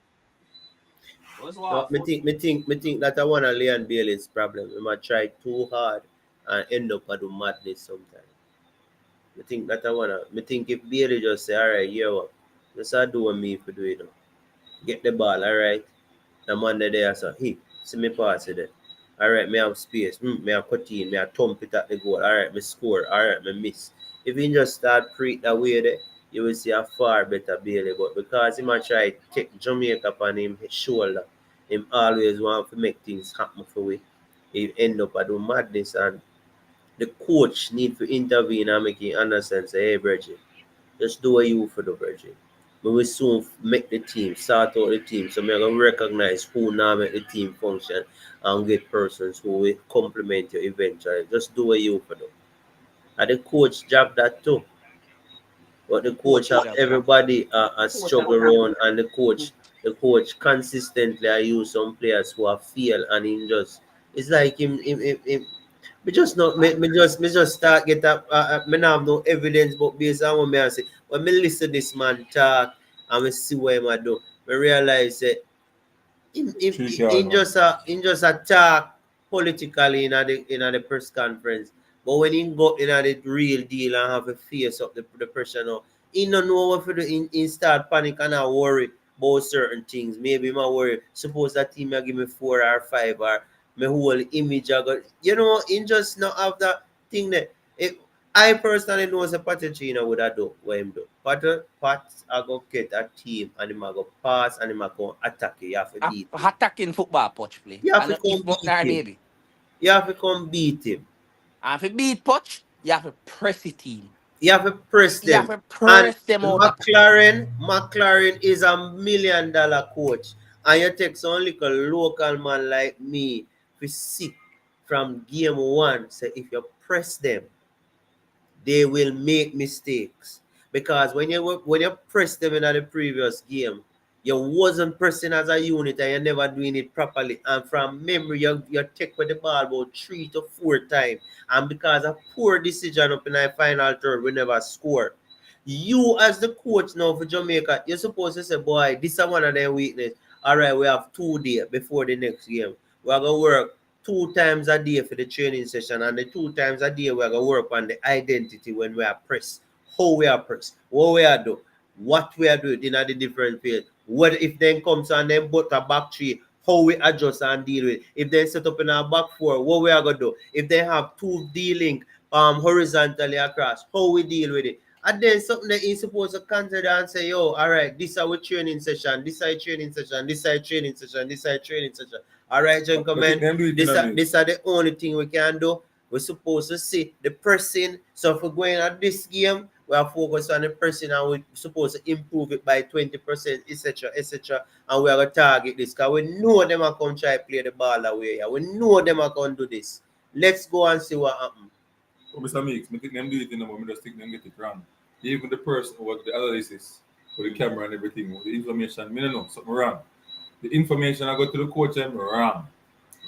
No, me think that I want to Leon Bailey's problem. We might try too hard and end up at do madness sometimes. Me think that I wanna. Me think if Bailey just say, all right, yeah, what? Just do what me for do it. Get the ball, all right. The man there so, hey, see me pass it there. All right, me have space. Me have cut in, me have thump it at the goal. All right, me score. All right, me miss. If you just start create that way there, you will see a far better Bailey. But because he might try to take Jamaica upon him shoulder, him always want to make things happen for we. He end up at do madness and the coach need to intervene and make it understand, say, hey, Bridget, just do what you for the Bridget. But we soon make the team, start out the team. So we're going to recognize who now make the team function and get persons who will complement you eventually. Just do what you for them. And the coach job that too. But the coach Coach have job. everybody a Coach a struggle around, and the coach consistently I use some players who have failed, and he just it's like him me just not me just start get up me not have no evidence, but based on what me I say when me listen this man talk and me see what him I do, me realize that in Man. just attack politically in the press conference. But when he go in the real deal and have a face up the pressure now, he don't know what to do. In start panic and I worry about certain things. Maybe my worry. Suppose that team may give me 4 or 5 or my whole image I got. In just not have that thing that I personally know as a Patachino would have do what him do. Pat I go get a team and him I go pass and him I go attack you. You have to beat him. Attacking football Poch play. You have to And if come not beat there, him. baby. You have to come beat him. And if you beat Poch, you have to press the team. You have to press You have them. to And press them out of McLaren is $1 million coach. And you take some little local man like me to sit from game one. Say if you press them, they will make mistakes. Because when you press them in the previous game, you wasn't pressing as a unit and you're never doing it properly. And from memory, you take with the ball about 3 to 4 times. And because of poor decision up in the final third, we never score. You as the coach now for Jamaica, you're supposed to say, boy, this is one of their weakness. All right, we have 2 days before the next game. We're going to work 2 times a day for the training session, and the 2 times a day we're going to work on the identity when we are pressed, how we are pressed, what we are doing, what we are doing in the different field. What if then comes and then put a back three, how we adjust and deal with it. If they set up in our back four, what we are going to do. If they have two dealing horizontally across, how we deal with it. And then something that he's supposed to consider and say, yo, all right, this is our training session, this is our training session, this is our training session, this is our training session. All right, gentlemen, this are the only thing we can do. We're supposed to see the pressing. So if we're going at this game, we are focused on the pressing and we're supposed to improve it by 20%, etc., etc. And we are going to target this because we know them are going to try to play the ball away. We know them are going to do this. Let's go and see what happens. Mr. Mix, I think them do it in the moment, just think them get it wrong. Even the person what the analysis for the camera and everything, the information, I don't know, something wrong. The information I got to the coach and wrong.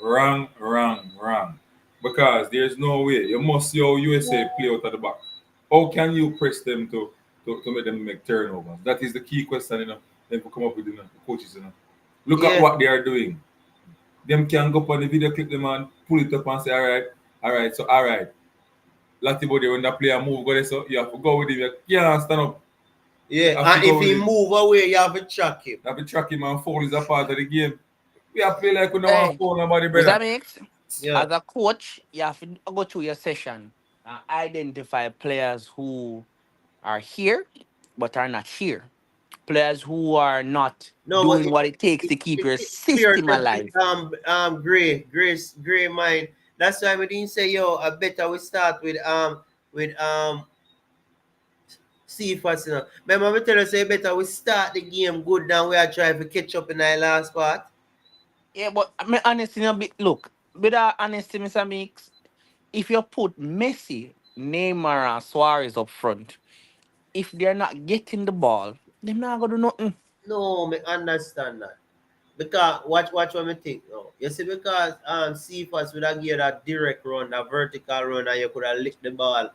Wrong. Because there's no way. You must see how USA play out at the back. How can you press them to make them make turnovers? That is the key question, them to come up with, the coaches, Look at what they are doing. Them can go up on the video clip them and pull it up and say, all right. Lati body when the player move go there, so you have to go with him. You can't stand up. Yeah, and if he move away, you have to track him. You have to track him and foul is a part of the game. We have to play like we don't want to foul nobody, brother. That makes as a coach, you have to go through your session and identify players who are here but are not here. Players who are not doing what it takes to keep your system alive. Gray mind. That's why we didn't say, yo, I better we start with Cephas, Remember me tell you say better we start the game good than we are trying to catch up in the last part. Yeah, but I mean, honestly, look, with our honesty, Mr. Mix, if you put Messi, Neymar, and Suarez up front, if they're not getting the ball, they're not gonna do nothing. No, me understand that. Because watch what me think now. You see, because Cephas would have given a direct run, a vertical run, and you could have licked the ball.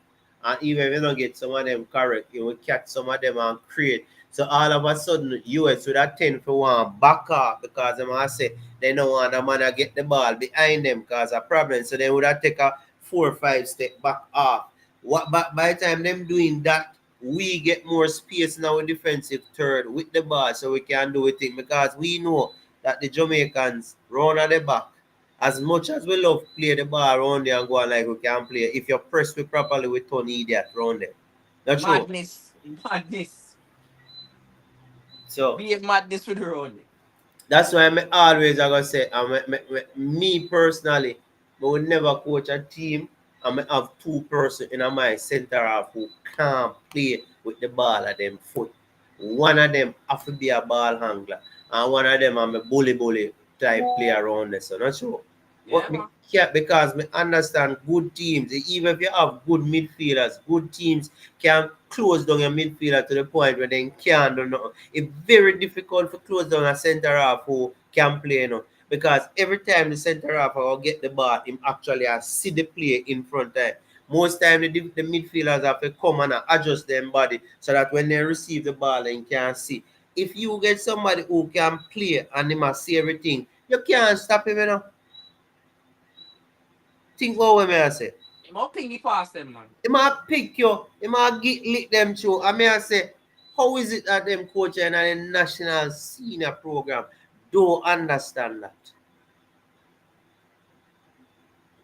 And even if you don't get some of them correct, you will catch some of them and create. So all of a sudden, US would have 10 for one back off because them I say they don't want the man to get the ball behind them because of problem. So they would have take a 4 or 5 step back off. But by the time them doing that, we get more space in our defensive third with the ball so we can do it because we know that the Jamaicans run at the back. As much as we love play the ball around there and go on like we can play, if you press it properly, we turn idiot around them. That's true. Madness. So be a madness with her only. That's why I always I gonna say, me personally, I would never coach a team and I have two person in my center half who can't play with the ball at them foot. One of them have to be a ball handler, and one of them I'm a bully type player around there. So not sure. But me can't, because me understand good teams, even if you have good midfielders, good teams can close down your midfielder to the point where they can't do nothing. It's very difficult to close down a centre half who can play, you know, because every time the centre half will get the ball, him actually see the play in front of him. Most time the midfielders have to come and adjust their body so that when they receive the ball, they can see. If you get somebody who can play and they must see everything, you can't stop him, you know. Think about what I say. He might ping it past them, man. He might pick you, he might lick them through. I mean, I say, how is it that them coach in a national senior program don't understand that?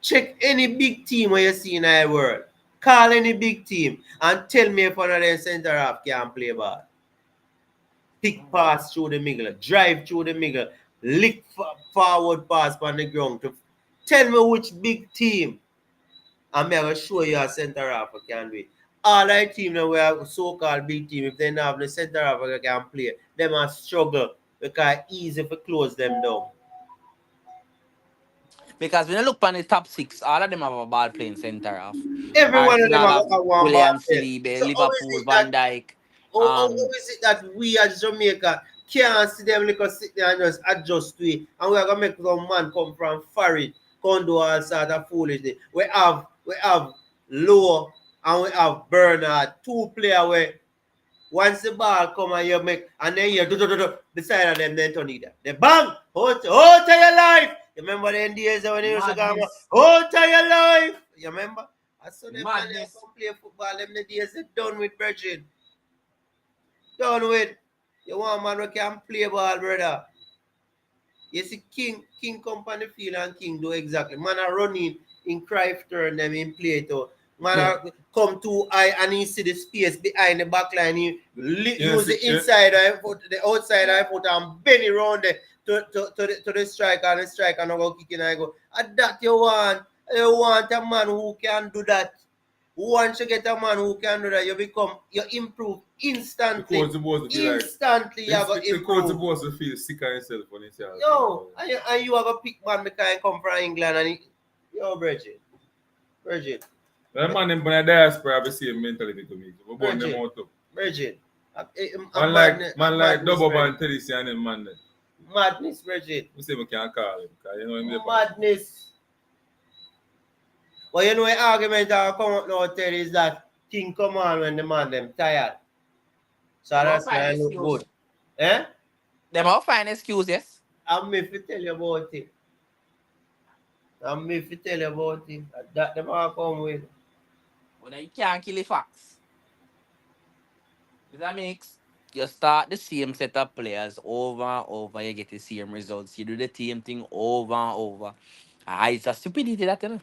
Check any big team where you see in the world. Call any big team and tell me if one of them center half can play ball. Pick pass through the middle, drive through the middle, lick forward pass on the ground. Tell me which big team. I'm going to show you a center half can do it. All our team that we are so-called big team, if they don't have the center half can play, they must struggle because it's easy to close them down. Because when you look on the top 6, all of them have a ball playing center half. Every one of them Arsenal have have one ball William play. Saliba, So Liverpool, Van Dijk. how is it that we as Jamaica can't see them like sit there and just adjust to it, and we are gonna make some man come from foreign, come do all sort of foolishness. We have Low and we have Bernard, two players where once the ball come and you make, and then you do beside of them, then turn it. They bang, hold to your life. You remember the days when you used to go, hold to your life. You remember? I saw them man they come play football, them the days they done with Virgin. Done with. You want man who can play ball, brother. You see King come on the field and King do exactly. Man are running in Cruyff turn them in play too. Man are come too high and he see the space behind the back line. He use the inside of foot, the outside of foot and bend it around there to the striker, and the striker no go kick in and go. And that you want a man who can do that. Once you get a man who can do that, you improve instantly. The coach supposed to be instantly, like, you go the improve. coach supposed to feel sick of himself when he says, Yo, and you have a pick man because he come from England and yo, Virgin. that man in the diaspora have the same mentality to me. We burn them out too. Virgin. Man like Double Man Teddy and them man there. Madness, Virgin. We say we can't call him because you know him there. Madness. Well, you know the argument that come up now, Terry, is that King come on when the man them tired. So that's why I look good. Eh? Them all fine excuses. I'm me to tell you about it. That them all come with. But you can't kill the facts. Does that makes? You start the same set of players over and over, you get the same results. You do the same thing over and over. It's a stupidity that, you know.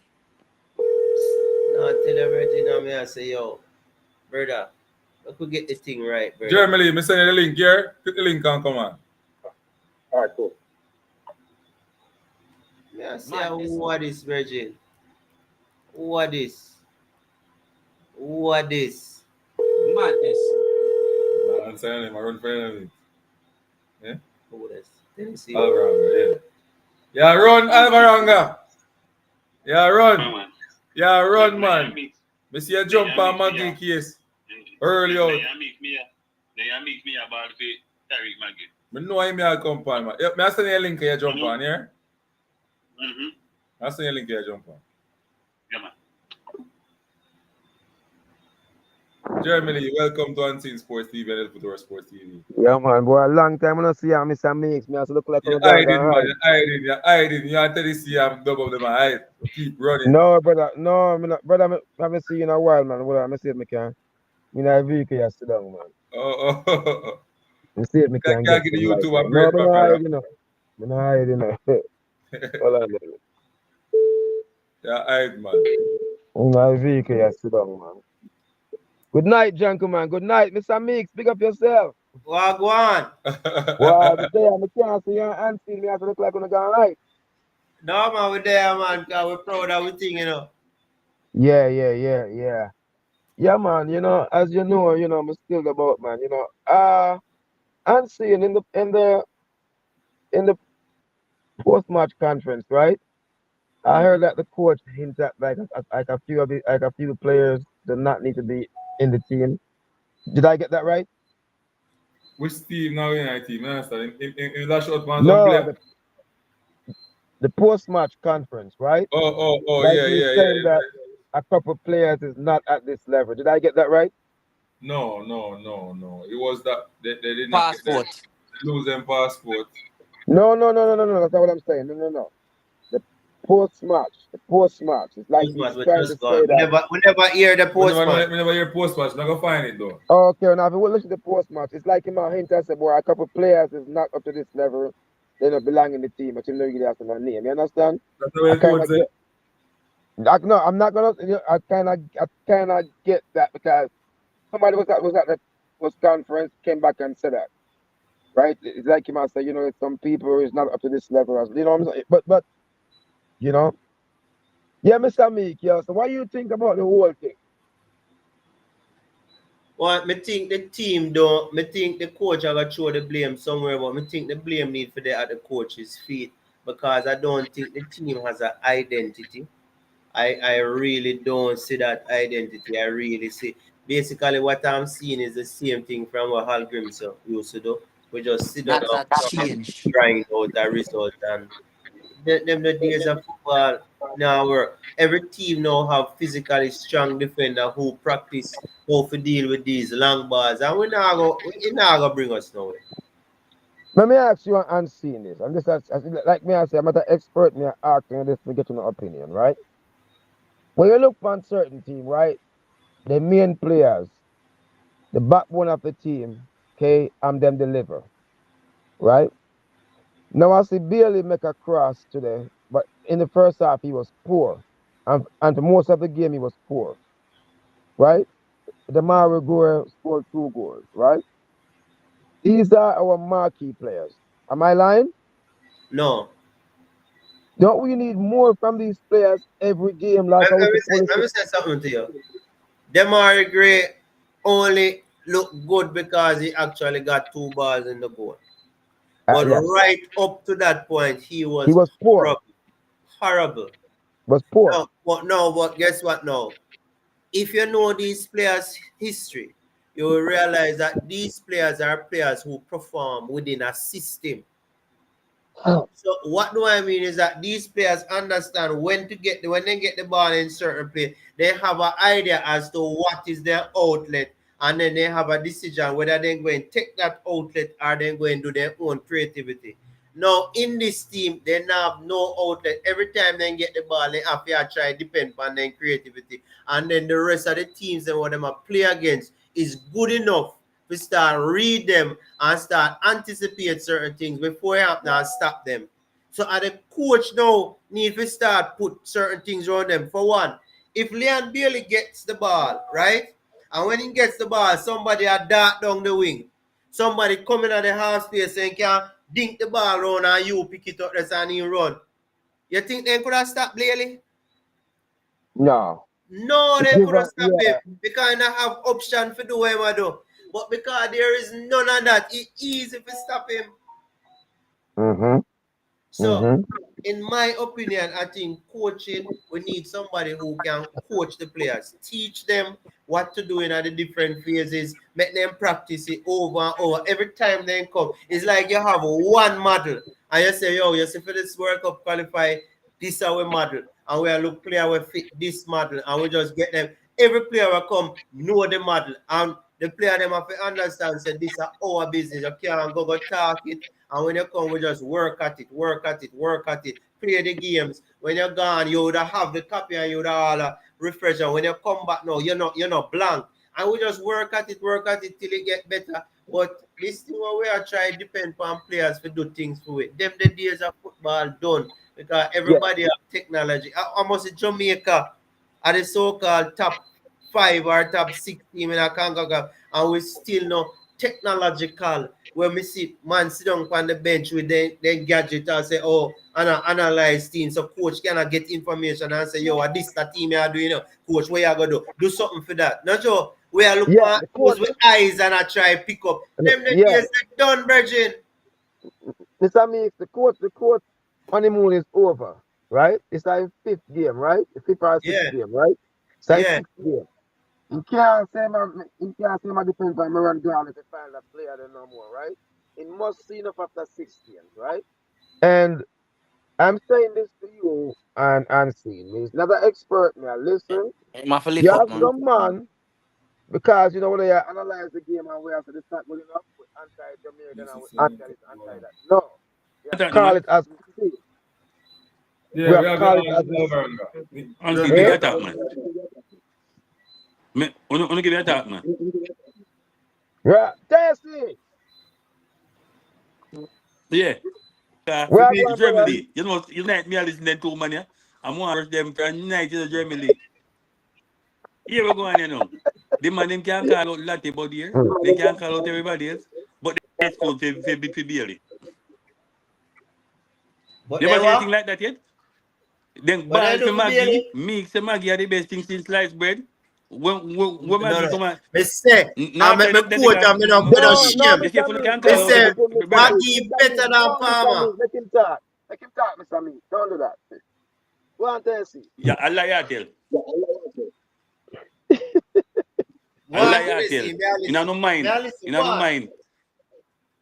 No, I tell you everything now, me I say, yo, brother, I could get the thing right, brother. Jeremy, me send you the link here. Click the link and come on. All right, cool. Me I say, what is Virgin? What is? Madness. I'm saying him, I run for him. Yeah? Who is? Tennessee. Alvaranga, yeah. Yeah, run, Alvaranga. Yeah, run. Yeah, run, man. Me see a jump on Maggie case. Early out. They make me about the Tariq Maggie. Me know him here come on, man. Yeah, me I send you a link here, jump on here. I send you a link here, jump on. Yeah, man. Jeremy Lee, welcome to Unseen Sports TV and Elfutura Sports TV. Yeah, man, boy, a long time I don't see how Mr. Mix. Me also look like You're hiding, man. You're hiding. You have to see I'm double them hide. Keep running. No, brother. No, brother, I haven't seen you in a while, man. Well, I see if I can. Me not vehicle you sit down, man. Oh. I see if I can Can't get the YouTube like, upgrade. No, I'm not hiding. Hold on, man. Yeah, hide, man. In my vehicle you sit down, man. Good night, gentlemen. Good night, Mr. Mix. Pick up yourself. Wagwan. Wow, today I can't see your hands. Me have to look like I'm going right. No, man, we're there, man, because we're proud of everything, you know. Yeah. Yeah, man, as I'm still about, man, I'm seeing in the post match conference, right? I heard that the coach hinted at like a few players do not need to be in the team. Did I get that right? Which team now in our team? I understand. In that short man, some No, player. the post match conference, right? Like Yeah, he's yeah, saying yeah. that a couple players is not at this level. Did I get that right? No. It was that they did not get their Passport. lose them passport. No. That's not what I'm saying. No. The The post match. It's like Postman he's was trying to just gone. say that. We never hear the postman. We never hear post match. Not gonna find it though. Okay, now if you will listen to the post match, it's like him a hint and say, boy, a couple players is not up to this level. They don't belong in the team, but you know you have to know name. You understand? That's the way I the kind coach of said. get. No, I'm not gonna. I kind of get that because somebody was at the post conference, came back and said that. Right? It's like him. I say, some people is not up to this level. You know what I'm saying? But you know, yeah, Mr. Meek. Yeah. So what do you think about the whole thing? Well, me think the team don't. Me think the coach are gonna throw the blame somewhere, but me think the blame need for the at the coach's feet because I don't think the team has an identity. I really don't see that identity. I really see. Basically, what I'm seeing is the same thing from what Hal Grimson used to do. We just sit down Not a and change. grind out a result, and the days of football now work. Every team now have physically strong defender who practice how to deal with these long balls, and we not go bring us nowhere. Let me ask you and seeing this. I'm just like me. I say I'm not an expert. Me asking you this to get your opinion, right? When you look for a certain team, right? The main players, the backbone of the team, okay, them deliver, right? Now I see Bailey make a cross today, but in the first half he was poor, and for most of the game he was poor, right? The Mario scored 2 goals, right? These are our marquee players. Am I lying? No, Don't we need more from these players every game, like let, how we let me see say let policy? me say something to you. Demari Gray only look good because he actually got 2 balls in the goal. But Yes, right up to that point, he he was was poor. horrible. Horrible. Was poor. But guess what now? If you know these players' history, you will realize that these players are players who perform within a system. So what do I mean is that these players understand when they get the ball in certain play, they have an idea as to what is their outlet, and then they have a decision whether they're going to take that outlet or they're going to do their own creativity. Now in this team, they now have no outlet. Every time they get the ball, they have to try depend on their creativity, and then the rest of the teams that what them play against is good enough to start read them and start anticipate certain things before you happen and stop them. So at the coach now need to start put certain things around them. For one, if Leon Bailey gets the ball, right? And when he gets the ball, somebody a dart down the wing. Somebody coming at the half space and can dink the ball around and you pick it up and he run. You think they could have stopped Bailey? No. No, It they give could have a, stopped him yeah. because they have option for do what he do. But because there is none of that, it's easy to stop him. Mm-hmm. So, Mm-hmm. in my opinion, I think coaching, we need somebody who can coach the players, teach them what to do in the different phases, make them practice it over and over. Every time they come, it's like you have one model and you say, yo, you see for this World Cup qualify, this is our model. And we are look player we fit this model and we just get them. Every player will come, know the model. And the player them have to understand, say this is our business. You can't go talk it. And when you come, we just work at it, play the games. When you're gone, you would have the copy and you would all refresh. And when you come back now, you're not blank. And we just work at it till it get better. But this thing what we are trying depend on players to do things for it. Them the days of football done because Yeah. everybody have technology. Almost in Jamaica are the so-called top 5 or top 6 team in a CONCACAF, and we still know technological. when me see man sit down on the bench with then gadget and say, oh, analyze things. So coach cannot get information and say, yo, this the team you are doing, coach, what you gonna do? Do something for that. Not sure we are looking Yeah, at the those coach. with eyes and I try pick up. Them the Yeah, days they done, virgin. Mr. Meeks, the coach honeymoon is over, right? It's like fifth game, right? The fifth or sixth Yeah, game, right? It's like yeah. sixth game. You can't say my defense by Moran Garland to find that player there no more, right? It must see enough after 6 games, right? And I'm saying this to you and seeing me. It's not an expert, man. Listen, I'm off a you lift up, have man. some man because you know when they analyze the game and we have to it's not good enough with anti-Jamaican and with anti this, anti that. No. We have to call it as we see it. We Yeah, have we to have call the it as we see over. And Just give me it. better. attack, man. Me, only give me attack, man. Right. Tessie. Yeah. Where are going, German brother? League. You know me I listen to man, yeah. I'm one of them from United the German League. Here we go on, you know. The man them can call out Latte body here. They can call out everybody else. But they score for Bailey. But they Never see anything what? like that yet? Then But they ball for do for Maggie, Bailey. mix and Maggie are the best thing since sliced bread. When No, Maggie no. come on, Me say, now I make after me then they quote can and me not No, shame. you see if Mr. you Meeks, can Me call don't out do say, this to the Mr. brother. Meeks. Maggie Mr. better Meeks, than no, Mr. Palmer. Meeks, let him talk. Let him talk, Mr. Meeks. Don't do that. Go on, Tessie. Yeah, Allah ya tell. Go Allah on, ya tell. Tennessee. Me a In a listen. no Me a mind. listen. In Go a no on. mind.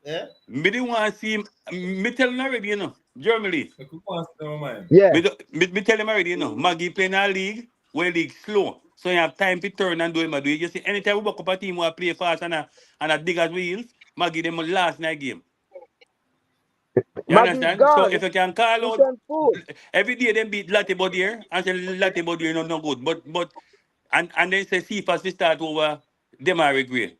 Yeah? Me didn't want to see him. Me tell him already, you know. Germany. The coupons never mind. Yeah. Me tell him already, you know. Maggie playing a league where league slow. So you have time to turn and do him. Do it. You see, anytime we walk up a team who play fast and a dig as wheels, Maggie them last night game. You Maggie's understand? So gone. if you can call He out sent food. every day, them beat Latte Bodier and say Latte Bodier no good. But and then say see first we start over them are regret.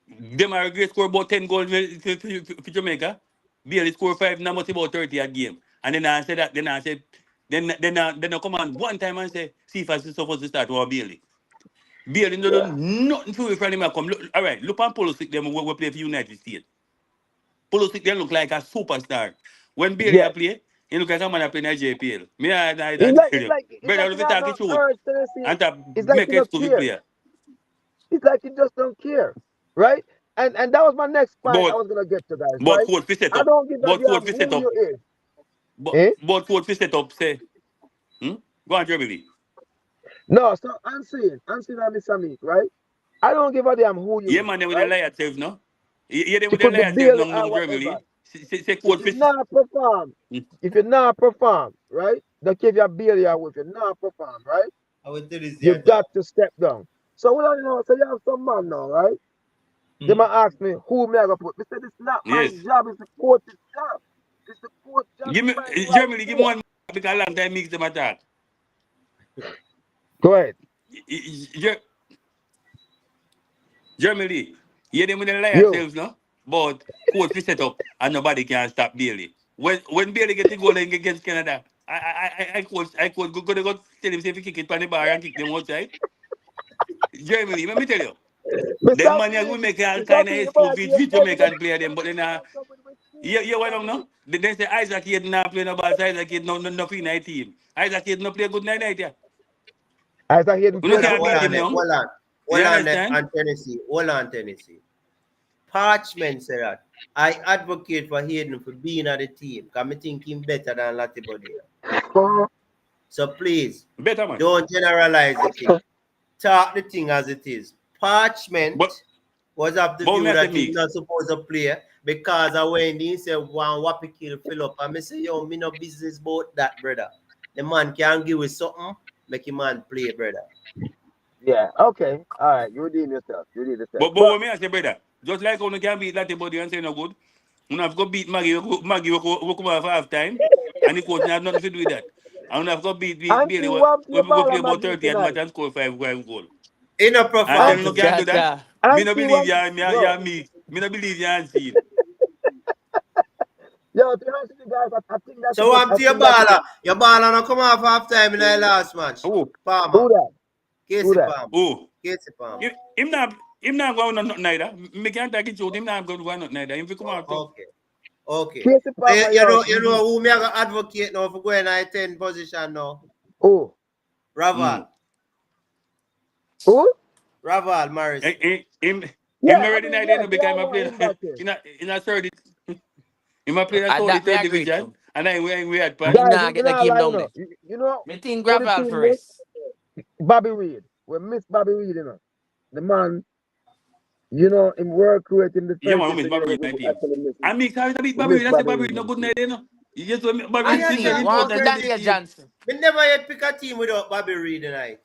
Them are regret score about 10 goals for Jamaica. Bailey score 5, now must about 30 a game. And then I say that, then I say, then I come on one time and say, see first is supposed to start over Bailey. Bailey no do nothing for him I come. Look, all right, look on Pulisic them we play for United States. Pulisic they look like a superstar. When Bailey Yeah. a play, he look like a man a play in JPL. Me I It's like tell it's you. like it's Better like if he you have talk no it truth. urge, Tennessee. And to It's like make he don't exclusive care. player. It's like he just don't care. Right? And that was my next point I But was gonna get to, guys, but right? coach fi set I up. don't give a But coach damn fi set who up. you is. But Eh? but coach fi set up say, go on Germany. No, so I'm saying that Mr. Meek, right? I don't give a damn who you Yeah is, man, them with the right? lie yourself, no? Yeah, them It with the could be lie yourself Bailey no or whatever. Germany. Say If coach you fi not perform, Hmm? if you not perform, right? Don't give you a Bailey or if you not perform, right? I will tell this You here. got to step down. So what I know, so you have some man now, right? They might ask me who me I gonna put. Me say this not my Yes. job, it's the coach's job. It's the coach's job Give to me find the right Germany, give me player. one because long time mix them attack. Go ahead. Germany, yeah, them with the lie You. yourselves, no? But coach fi set up and nobody can stop Bailey. When Bailey get the goal against Canada, I coach go tell him say if he kick it from the bar and kick them outside. Germany, let me tell you. Them Mr. man here B, will make all Mr. kind of B, you might exclusive be for begging Jamaican player them, but then yeah, why don't know? They say Isaac Hayden not play no ball, so Isaac Hayden no in a team. Isaac Hayden no play good night, yeah. As I hear him You no play Hold on, can't good hold beat night, on, him there. yeah. now. Hold on. You Hold on, there. understand? And Tennessee. Hold on, Tennessee. Parchment said that. I advocate for Hayden for being at the team because I think him better than Latibody. So please, Better man. don't generalize the thing. Talk the thing as it is. Parchment But was of the me view I say that he's mix. not supposed to play because of when he said one wappy kill fill up. And I say, yo, me no business about that, brother. The man can give you something, make him man play, brother. Yeah, okay. All right, you redeem yourself. You redeem yourself. But But what me I say, brother, just like how you can beat that body and say no good, you have to beat Maggie will come off half time, and the coach have nothing to do with that. And you have to beat Bailey Auntie want when your we go ball play on about Maggie 30 and match tonight. and score 5 goals. He no And perform tell you Auntie no today. can do that. Jaja. Me no Auntie believe want you, yo, me. Me no believe you and see. yo, to be honest with you guys, I think that's So it. I'm I to your think that's it. baller. Your baller no come off half time in the last match. Oh, Palmer. Who that? Who Casey that? Palmer. oh. Casey Palmer. Him not him not going on nothing neither. Me can't take it out. Him not going to go nothing neither. If he come out tough. Okay. Okay. Casey Palmer, You know who me gonna advocate now for going in 10 position now? Who? Raval. Who? Raval Morris. Him Yeah, already I mean, night yes, because yeah, him I a want play him back in. in a third. Him a play in a That third me agree division. to. And then we had Me pan. Guys, nah you get the know, game lie, down there. you know, Me think what the gravel team is? first. Bobby Reed. We miss Bobby Reed, you know. The man, you know, in work rate in Yeah, man, defensive we miss thing, you know, Bobby we in team. actually miss him. I mean, how is a bit We Bobby? miss That's a Bobby Bobby Reed no in good team. night, you know. You just Bobby I is am single. not He One put to them in the Daniel team. Johnson. We never yet pick a team without Bobby Reed tonight.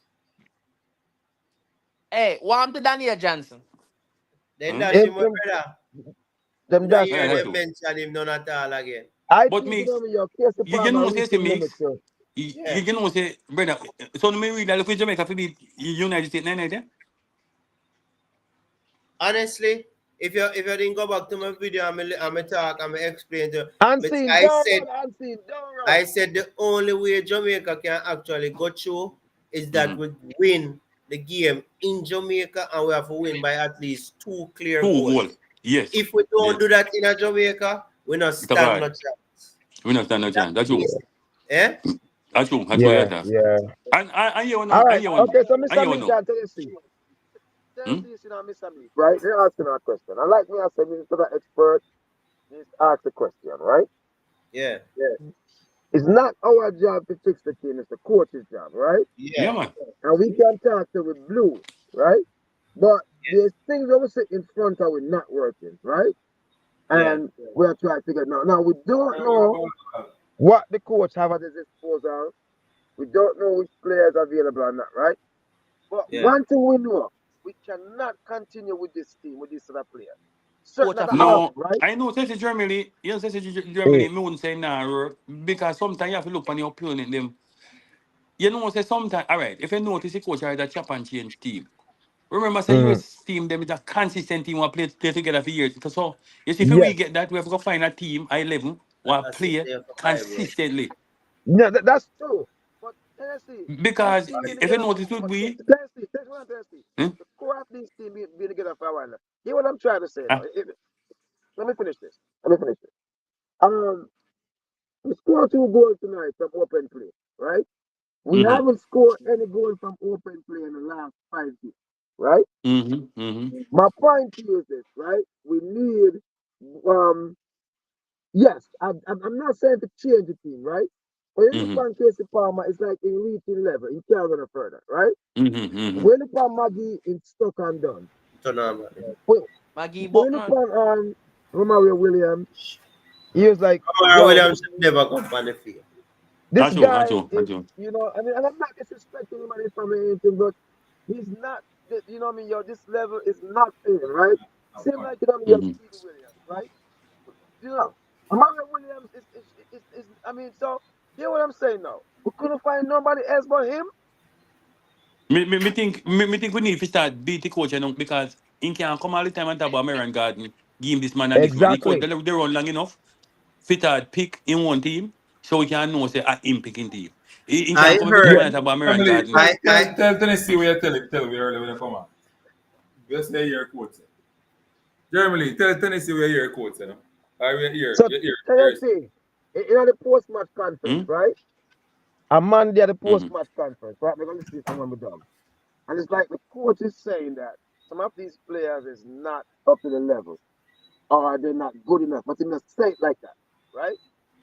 Hey, one to Daniel Johnson. Then Hmm? that's him, my Them brother. You don't Josh Yeah, hear that's boy. them true. mention him none at all again. I But think, you know, mix, me, your Casey you Palmer know, say reaching mix. limits, so. Yeah. You know, say brother. So me read that if Jamaica for the United States night, yeah. Honestly, if you didn't go back to my video, I'm talk, I'm explain to. But Unseen, don't run, unseen, don't run. I said the only way Jamaica can actually go through is that Mm-hmm. we win the game in Jamaica, and we have to win by at least 2 clear 2 goals. goals. Yes. If we don't Yes. do that in a Jamaica, we not It's a stand no guy. chance. We not stand no chance. That's true. That is, eh? That's true. That's Yeah, what that. yeah. And you All know, and right, you know, okay, so and Mr. you Meek know. and Tennessee. Hmm? Tennessee, you know, Mr. Meek, right? They're asking a question. And like me, I said, Mr. The expert, just ask the question, right? Yeah. Yeah. It's not our job to fix the team, it's the coach's job, right? Yeah, Yeah. man. And we can talk to with blue, right? But Yeah. there's things that we sit in front of we not working, right? Yeah. And we are trying to figure it out. Now we don't know what the coach have at his disposal. We don't know which players are available or not, right? But Yeah. one thing we know, we cannot continue with this team, with this other player. Certain Coach other of options, No, right? I know. Say Germany. You say Mm. Germany. Me wouldn't say nah, because sometimes you have to look on your opponent. Them. You know, say sometimes. All right. If you notice, the coach has a chop and change team. Remember, say Mm. US team, them is a consistent team who play together for years. So, you see, if we Yes. get that, we have to find a team, 11, who That's it. play There for my bro. consistently. Yeah, that's true. But Tennessee, this Because team been if you together. notice, would But we? Tennessee. Hmm? The core of this team been together for a while now. Hear what I'm trying to say now. Ah, Let me finish this. We scored 2 goals tonight from open play, right? We mm-hmm, haven't scored any goal from open play in the last 5 games, right? mm-hmm, mm-hmm, My point to you is this, right? We need, um, yes, I'm not saying to change the team, right? But you look mm-hmm, on Casey Palmer, it's like in reaching level, he can't go no further, right? mm-hmm, mm-hmm. When you look on Maggie, it's stuck and done. Turn on, man. Maggie When you look Buckman. on Romario Williams, he was like, Omar yo, Williams should never come on the field. this That's true, guy that's true, that's is, true. you know, I mean, and I'm not disrespecting him and his family or anything, but he's not, you know what I mean, yo, this level is not fair, right? Same like, you know, your Mm-hmm. Speedy Williams, right? You know, Mario Williams is, I mean, so, hear what I'm saying now? We couldn't find nobody else but him. Me think we need to start beat the coach, you know, because he can't come all the time and talk about Marion Garden, give him this man and this man. The coach, Exactly. they run long enough, fit hard pick in one team, so we can know, say, him picking team. He can't I come every time heard. and talk about Marion Family, Garden. tell Tennessee where you tell me earlier when you come on. Just say your quotes. Germany, tell Tennessee where your quotes, you know. I will hear, So, you hear. Tennessee, in the post-match conference, Hmm? right? A Monday at the Mm-hmm. post-match conference, right? We're going to see from when we're done. And it's like the coach is saying that some of these players is not up to the level or they're not good enough, but they must say it like that, right?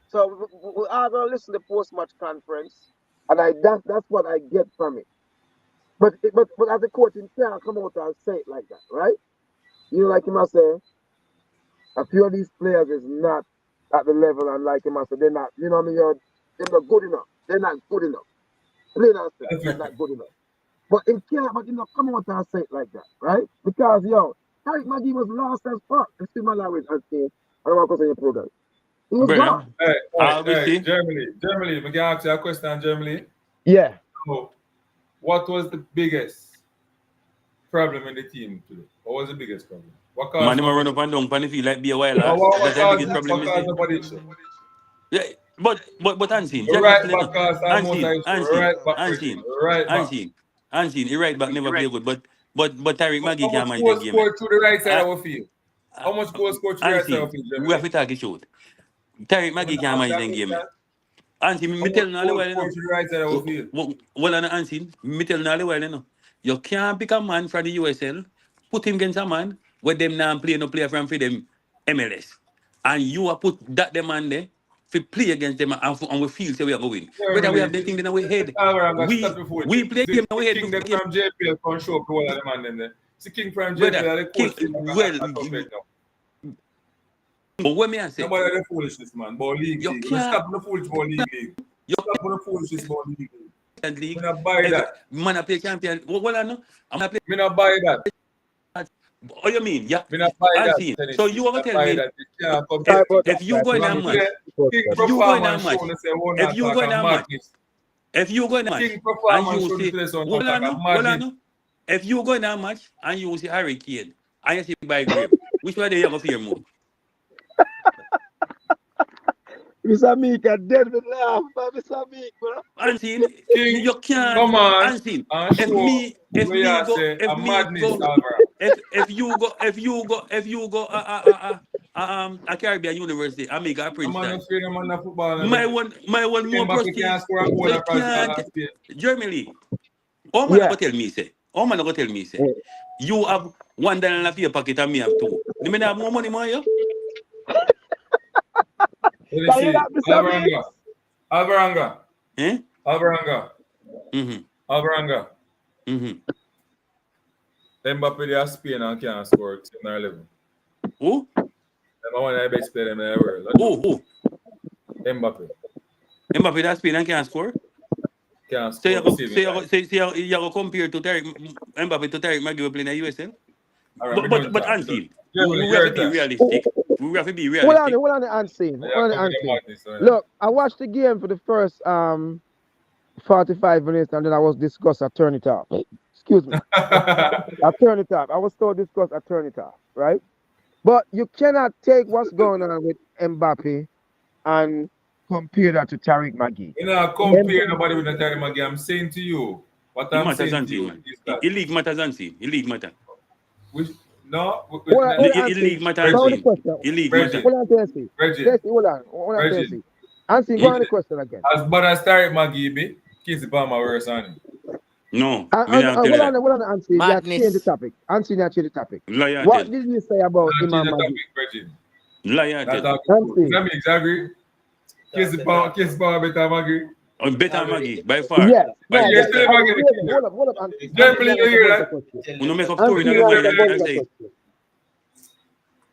So we are going to listen to the post-match conference, and that's what I get from it. But as a coach, he can't come out and say it like that, right? You know, like him I say, a few of these players is not at the level, and like him I say, they're not, you know what I mean? They're not good enough. They're not good enough. Plain and simple, they're not good enough. But him can't, but him not come out and say it like that, right? Because, yo, Tyreek Maggie was lost as fuck. Excuse my language, I don't want to say your program. He was Brother, gone. obviously, Germany, we can ask you a question, Germany. Yeah. So, what was the biggest problem in the team today? What was the biggest problem? What man, caused him a run nobody? up and down, pan the field like be a wild ass. What That's the caused biggest problem what you caused see. nobody issue? Yeah, but unseen. The Just right play back no. caused almost Unseen, issue. unseen, Right back issue. unseen, Right back. unseen, unseen. The right back never play good, but But Tariq How Maggie can't much manage goals the game. scored through the right side Uh, of our field? How much goals scored through the right side of our field, we have Germany? to talk it short. Tariq Maggie can't manage the game. Ansi, How me tell much you all the goals while, you scored know. through the right side of our field? Well, Ansi, me tell you all the while, you know. You can't pick a man from the USL, put him against a man where them now play no player from for them MLS. And you are put that them man there to play against them and we feel say we are going. Brother, we Germany, have the thing in our head. Alvaranga, stop the foot. We play game in our The head king before that game. from JPL can show up to all of them and them there. The king from Brother, JPL, the coach team well, at top right now. but what me I say? Nobody the foolishness, man. About league. You We can't. stop the foolish about league. You Stop the foolishness about league. can't league. Me not buy that. Man, I play champion. Well, I know. I'm not play. Me not buy that. What you mean? Yeah, Me not buy I that. see. Dennis. So you Me want not to tell buy me that. You can't come Sorry to about if that, you guys. go in that me. match, King if you go in that performance match, show, say, oh, if not you talk go in of that match, madness. if you go in that The match king and performance you show the see, place on well, I talk know, of well, I madness. know. If you go in that match and you see Harry Kane and you see by Graham, which one do you go fear more? Mr. Meek, I dead with laugh, Mr. Meek, bro. Unseen, King, you can't. come on Unseen. and If show me, if where me you go, say if a me madness, go, Alvaro. if you go, a Caribbean university, I make a I'm on the Princeton. field, I'm on the football. My one more Mbappe prestige. can't score a goal So you across can't. Spain. Germany. All man Yeah. go tell me say. All man go tell me say. Yeah. You have $1 in your pocket and me have two. You mean I have more money, more you? Let me Can you see. not, Mr. Meek? Alvaranga. Eh? Alvaranga. Mm-hmm. Alvaranga. Mm-hmm. Mbappe they Spain and can't score 10 or 11. Who? I'm one of the best players in the world. Who? Mbappe. Mbappe that Spain and can't score? Can't So you score. go, Saving life. you go compare to Mbappe to Tariq Magui playing in the USL? All right, But Anfield, Germany, we have your to be turn. realistic. We have to be Hold realistic. on the unseen. Yeah, Hold on the cover the unseen. madness, so, yeah. Look, I watched the game for the first 45 minutes and then I was discussed. I turned it off. Excuse me. I turned it off. I was so discussed. I turned it off. Right? But you cannot take what's going on with Mbappe and compare that to Tariq Magui. You know, compare nobody with Natari Magui. I'm saying to you, what It I'm matters saying to unseen, you man. is that League matters unseen. League matter. we, no, League matter unseen. League matter. Hold on, Tessie. Reggie, Tessie, hold on, Reggie. Tessie. Unseen, go on the question again. As bad as Tariq Magui be, Casey Palmer worse on him. No, me not tell you Hold that. on, Unseen. You have Madness. changed the topic. Unseen, you have changed the topic. Liar What tell. did you say about Change the Imam Magui? topic, Reggie. Liar That's tell. how Unseen. that means agree. Casey Palmer better Magui. Better Maggie, by far. Yes. By No, Yes, yes, yes, Maggie. hold up, Unseen. Germany, you hear that? We don't make up story in Unseen, the answer world and bunch of say, questions.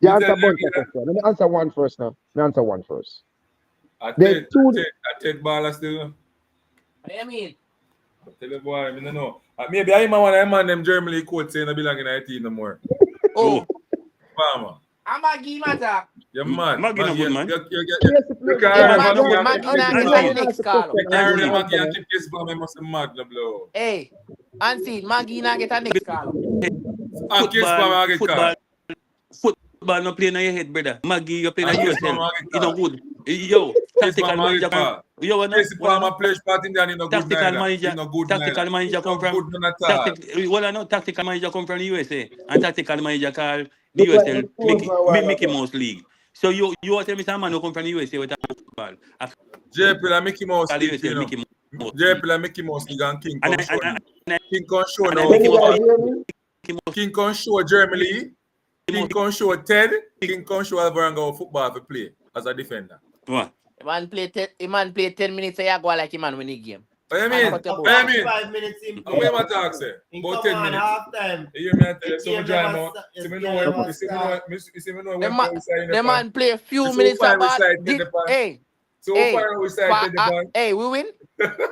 You You answer tell bunch me of that. questions. Let me answer one first now. Let me answer one first. I There's take ball still. What you mean? Tell the boy, I don't know. Maybe I want to man them Germany coach saying I belong in the team no more. Oh, Palmer. I'm a game attack. You're mad. Maggie no good, man. Yes, You can't Yeah, remember Maggie, Maggie Maggie and not keep get Palmer. the next call. You can't remember Unseen. Maggie and keep Casey Palmer must be mad, no blow. Hey, Unseen, Maggie not get a next call. And Casey Palmer get called. Football no playing in your head, brother. Maggie, you playing in And the Casey Palmer USL. get You know called. good. Yo, Casey tactical Palmer manager get called. Yo, what Casey Palmer plays part in there and he no good tactical neither. He manager, no good tactical neither. manager He come no from good none at all. tactical manager come from the USA and tactical manager called the look like USL the phone for a while Mickey ago. Mouse League. So you want to tell me some man who come from the USA with a football? I JP la Mickey Mouse call League, the you USL know. Mickey Mouse JP League. la Mickey Mouse League and King And come show and now. King come show and now. Can you Mickey guys Mouse hear me? King come show Germany. King come show Ted. King come show Alvaranga football to play as a defender. what? The man play 10 minutes and you go like him man win the game. What you And mean? cut your What ball. you mean? 5 minutes in What you want to talk, say? About 10 minutes. halftime. You hear me? I tell you, The so game much time never out. start. See me The know game what never you see me know start. you see me know The when man, we sign the the man play a few so minutes far we about. side take the pan. Hey, So hey, far we side take the pan. hey, we win.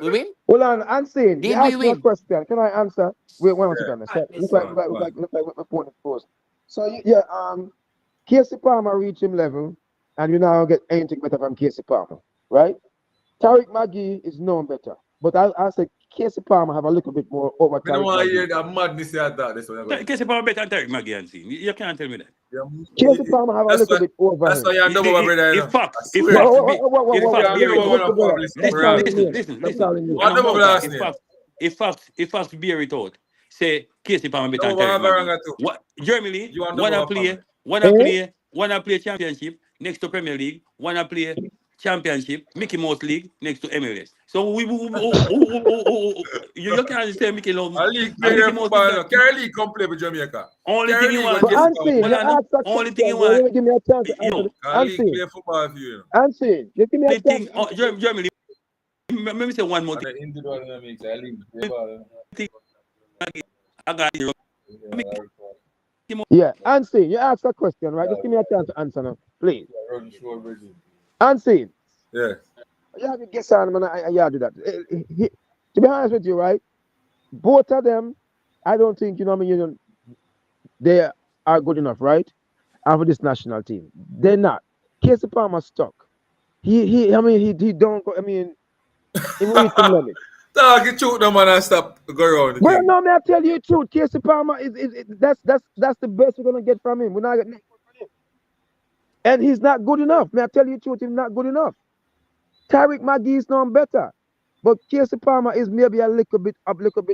We win. Hold on, Unseen. You Did we asked me a win? question. Can I answer? Wait one Yeah. second. Look Go on. like my phone is closed. So yeah, Casey Palmer reached him level, and you now get anything better from Casey Palmer, right? Tariq Magui is known better, but I say Casey Palmer have a little bit more over I don't Tariq want to Magui. hear that madness here that. That's what I'm going to Case about better than Tariq Maggie and see. You can't tell me that. Casey Palmer have a That's little why bit over that's why him. you're double my brother, you If know. facts, I if swear. facts, You if facts can't be do retort. one public Listen, wrong. listen. Let's call him I What know double about last that. name? If facts be retort. say Casey Palmer better No, than Tariq Magee. Varanga too. What Germany You want to go up, man. wanna play championship next to Premier League, wanna play championship, Mickey Mouse League next to MLS. So you can't say Mickey Mouse A league and play their Mickey Mouse League football. No. that Kerry League come play with Jamaica. only thing Kerry you League want. when But Casey Unseen, Palmer you Well, I play. know ask a only thing you question, bro. want. You give me a chance to answer. Yo, Can league Unseen, play football for you. Unseen, you give me a only chance thing to answer. Germany. Let me say one more And thing. the individual dynamics, I league play ball. I got you. Yeah, Unseen, you ask a question, right? Just give me a chance to answer now, please. Run show Virgin. Unseen, Yes. you have to guess on, man. I do that. To be honest with you, right? Both of them, I don't think, you know what I mean, they are good enough, right? And for this national team. They're not. Casey Palmer stuck. He don't go, I mean, he reached the limit. Talk it truth, no man, and stop go around the Well, thing. no, man, I tell you the truth. Casey Palmer that's the best we're gonna get from him. We're not getting from him. And he's not good enough. May I tell you the truth, he's not good enough. Tariq Magee is known better. But Casey Palmer is maybe a little bit above him.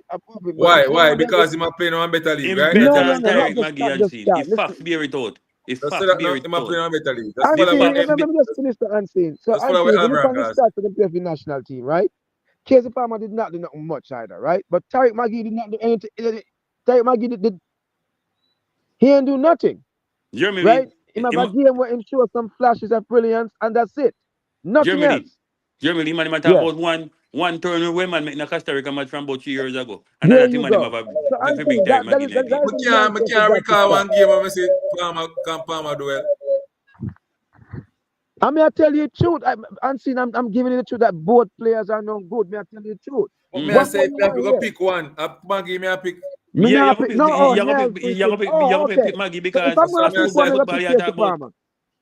But Why? you know, Because he might play in one better league, Him right? better That's no, what no, than no, you're not Tariq saying. just Magee that, and just seen. that. If facts Listen, bear it out. If Just say facts that bear no, it he might play out. in one better league. That's full of If with Unseen, facts let be me just finish the Unseen. So that's full of with Unseen, when you look on the Avrangas. stats for the play for the national team, right? Casey Palmer did not do nothing much either, right? But Tariq Magee did not do anything. Tariq Magee he didn't do nothing, right? Germany, Him have a game where him show some flashes of brilliance, and that's it. Nothing Germany, else. Germany, man, man talk Yeah, about one turn where man make a Costa Rica match from about 3 years ago. And there another thing you man him go. have a So big Unseen, Tariq Magee in the that game. is the I answer for can't that to recall start. one game where I say Palmer do well. I mean, I tell you the truth. Unseen, I'm giving you the truth that both players are not good. May I tell you the truth? But me I What Mm-hmm. say more if you you have to want go here? pick one, Maggie me I pick. Me Yeah, not pick no hell freaking. Oh, okay. pick Maggie So if because I'm That's gonna what me I pick football one, say. I'm gonna football pick you Casey talk about. Palmer.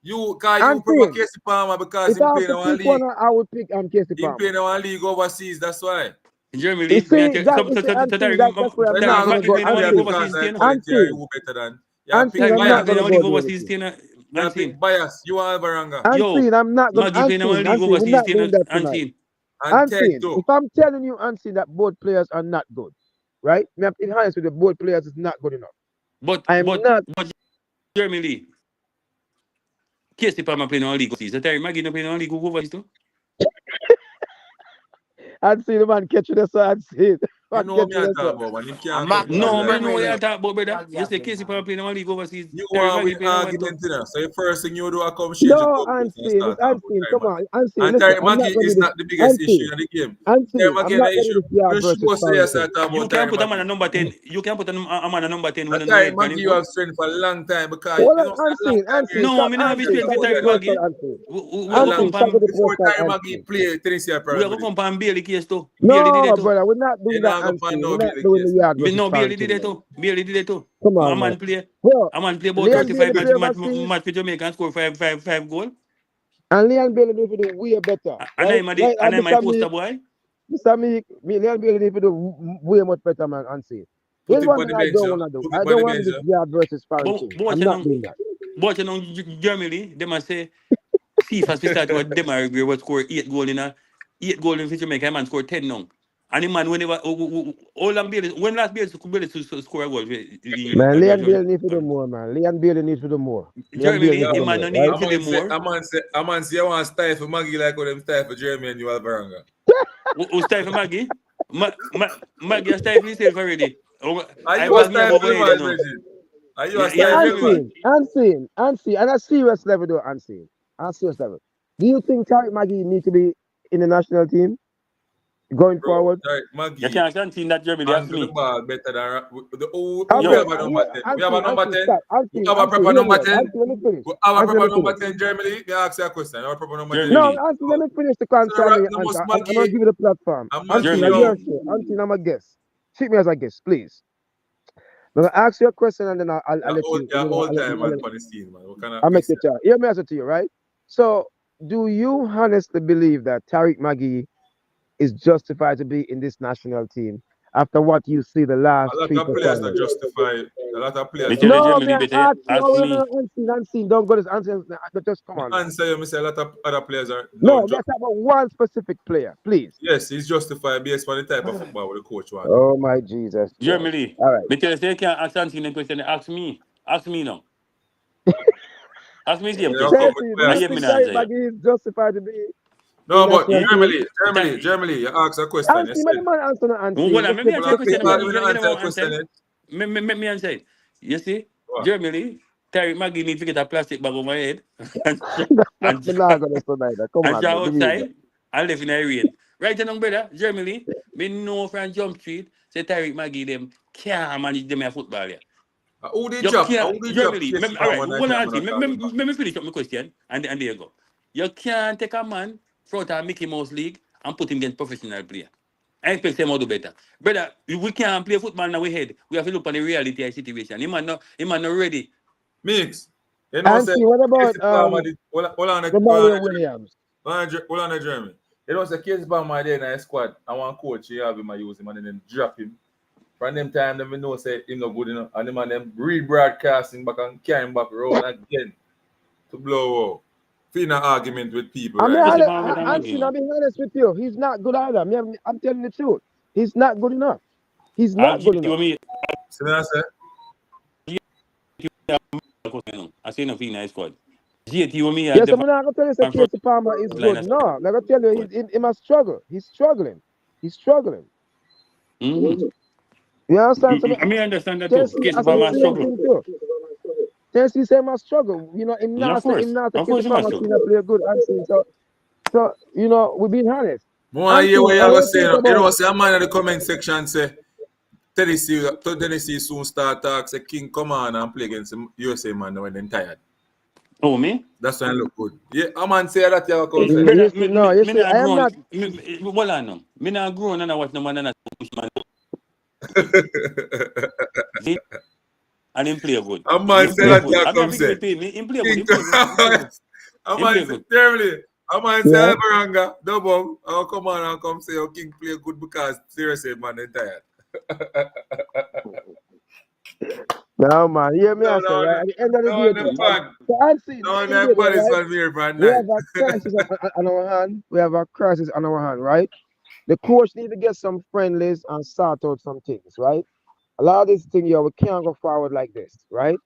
You prefer Unseen. Casey Palmer because If him I have playing to in one pick one, league. I would pick Casey Him Palmer. playing in one league overseas, that's why. In You Germany, see that? You see, Unseen. That's where So I'm you're not not gonna gonna Maggie pick go. playing a in one player league Unseen. because overseas, I you know. tell it here Unseen. who better than. You Unseen. pick Tariq I'm Maggie not bias. playing gonna in one league go there with overseas, you. you know. You pick Unseen. bias. You want Alvaranga. Yo, Unseen. I'm not gonna. Maggie playing in one league Unseen. We're overseas, not you know. doing that tonight. Unseen. And Ted Unseen. too. If I'm telling you, Unseen, that both players are not good, right? Me have to be honest with you, both players is not good enough. But I am but not. but Germany. Casey Palmer playing in one league overseas. So Tariq Maggie no playing in one league overseas too. Unseen the man catch you this one. Unseen. You Man know catch me you I this talk one. about, man. Him And can't come to Maggie No, Ireland. me have know what you Premier talk about, brother. Maggie You have say Premier Casey Palmer playing in one league overseas. You Tariq want Maggie win playing in one too. argument, you know. So the first thing you do, I come change the No, goalpost and Unseen. start It's talking about Unseen. Terry Come Maggie. on, Unseen. And Listen, Terry I'm not Maggie gonna do is this. not the biggest issue Unseen. in the game. Terry Unseen. I'm Maggie is not the gonna do issue. this yard You versus should say foul yes, thing. I talk You about can Terry put a man Maggie. at number 10. You can put a man at number 10 And with no Terry head, can Maggie, him you good? have strength for a long time because Hold you on, know it's a long Unseen. time here. Unseen. No, Stop, me not have Unseen. straight Stop with with the Tariq personal Maggie. Unseen. We are A going Unseen. to Stop come with the before personal Terry Maggie Unseen. play Tennessee we Premier are going to League. come and Bailey case too. Bailey did No, it too. brother, we're not You doing that, not gonna find Unseen. We're no not Billy doing the case. yard Me versus no foul Bailey thing, did it man. too. Bailey did it too. Come A on, man. man play. Well, A man play about Leon 35 Bailey play match overseas, for Jamaica and score five goal. and Leon Bailey need to do way better, And right? Right, and I'm my Mr. poster Meek, boy. Leon Bailey need to do way much better, man, Unseen. Put Here's him one on thing the I bench, don't yeah. want to do. Put him I on don't the want to bench, do yeah. this yard versus foul But thing. watch I'm not doing that. Germany, they must say FIFA we start with them are will score 8 goal in Jamaica, man score 10 now. And the man whenever all I'm Bailey when last Bailey to score a goal Man, Leon Bailey needs to do more, man. Leon Bailey needs to do more. Leon Bailey Germany, needs to the do man more, no right? need to do more. A man say I want to stifle Maggie like how them stifle Jeremy and you Alvaranga. Who style for Maggie? Maggie has style for himself already. Are I you a Maggie stifle over the here man, now. Reggie? Are you a Yeah, So stifle the Germany. man? unseen, and a serious level though, unseen. On a serious level. Do you think Tariq Magee need to be in the national team going Bro, forward? right, You Maggie can't see that Germany, that's handle the me. ball better than who we Okay, Yo, have a and number here, 10. We have a unseen, number 10. stop. We have a Unseen, proper hear me number out. 10. Unseen, let me finish. We have a Unseen, let proper me number finish. 10 Germany. They ask you a question. You have a proper number 10 No, Germany. Germany. Unseen, let me finish the So concern with the your most answer. I'm gonna Maggie give you the platform. and Unseen, Maggie are Germany. you young. sure? Unseen, I'm a guest. Treat me as a guest, please. I'm gonna ask you a question and then I'll let you, You're all time man on the scene, man. What kind of I'll make question? it tell. Hear me answer to you, right? So, do you honestly believe that Tariq Magee is justified to be in this national team after what you see the A last lot three of players performances? that justify A lot of Me players. tell you, Don't No, Germany, man, better ask you. ask Oh, me. no, unseen. Don't go this unseen. Just come me on now. answer you. Me say a lot of other players are No, don't let's talk about one specific player, please. Yes, he's justified based on the type of football the coach want. Oh my Jesus Christ! Germany. All right. Me tell you, say you can't ask Anthony the question. Ask me. Ask me now. Ask me the same They don't come question. with Chelsea, do I you players. hear me think now Tariq answer you. Maggie is justified to be in No, but national team? Germany, you ask a question. You Answer, but the said, man answer not Hold unseen. on, Just let me give, answer well, your I just think question. give you them. don't You answer know a what question answer? yet. Me answer it. You see, What? Germany, Terry Maggie need to get a plastic bag over my head That's and, the lag on this tonight. Come and on, man. shout Give me that. outside and live in the rain. Right now, brother, Germany, me know from Jump Street, say Terry Maggie them can't manage them in football. Yeah. Who did You job? can't, Who did job? Germany, Yes, all Palmer right, and one German answer. are talking about. Let me finish up my question and there you go. You can't take a man front of Mickey Mouse League and put him against professional player. I expect him to do better. Brother, we can't play football now we head. We have to look on the reality of the situation. He man not ready. Mix. You know, say Auntie, what Casey about Palmer did. Hold on, the Mario Williams? hold on, Jeremy. You know, say Casey Palmer there in the squad. I want coach. He have him, I use him, and then drop him. From them time, them know say him not good enough, and them and them rebroadcasting back and carrying back around again to blow out. Feel an argument with people I mean, right Yes, now. if I'm with him Auntie, again. I'm being honest with you. He's not good either. I'm telling the truth. He's not good enough. He's I'll not good give you enough. me. See what I say? I say no in high squad. GT with me at Yes, the I'm not gonna tell you that front Casey Palmer is line good. of No, I'm not gonna tell you he must struggle. He's struggling. He's struggling. mm-hmm. You understand? So, I mean, I understand that too. Chelsea, Case I of say the my same struggle. thing too. Chelsea say must struggle. You know, him Yeah, not say of Casey course, he must Palmer struggle. seen play good and see. So you know, we're being honest. More I hear Anthony, what you I are don't saying. think You about know, say a man in the comment section say Tennessee soon start talk. Say King come on and play against the USA man when they're tired. Oh, me? That's why I look good. Yeah, a man say that you come say. Brother, you see, no, you me see, not I am grown. not. Hold on now. Me not grown and I watch no man and I push man. See? And him play good. A man Him say play that good. you I don't come think he say. pay me. Him play good. King Him play good. Him play good. a Him play man say good. terribly. A man say Yeah. Alvaranga, double. I'll come on and come say your King play good because seriously man they're tired. No, man, hear me No, I say, no, right? At the end of the no, day, no, though, man. so Anthony, at the No, end of the no, day, though, body right? man here for a We night. have a crisis on our hand. We have a crisis on our hand, right? The coach need to get some friendlies and sort out some things, right? A lot of these things here, we can't go forward like this, right?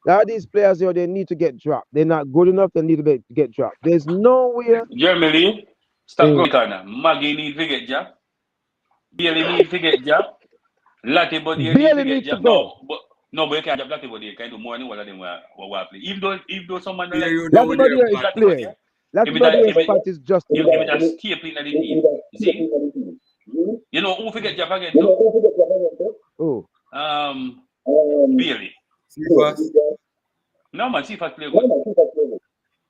A lot of these players here, they need to get dropped. They're not good enough. They need to get dropped. There's nowhere. Germany, stop going corner. Maggie need to get job. Bailey need to get job. Latte body need to Barely get need to job. go. No, but you can't job Latte body. You can do more than what of them will play. Even though someone don't Yeah, like you know Latin with body your is back. Latte body, playing. Latin body spot is if it justified. just stay playing at the team. You see? You know who forget job again too? Oh, Bailey. See fast. No man, see if I play good.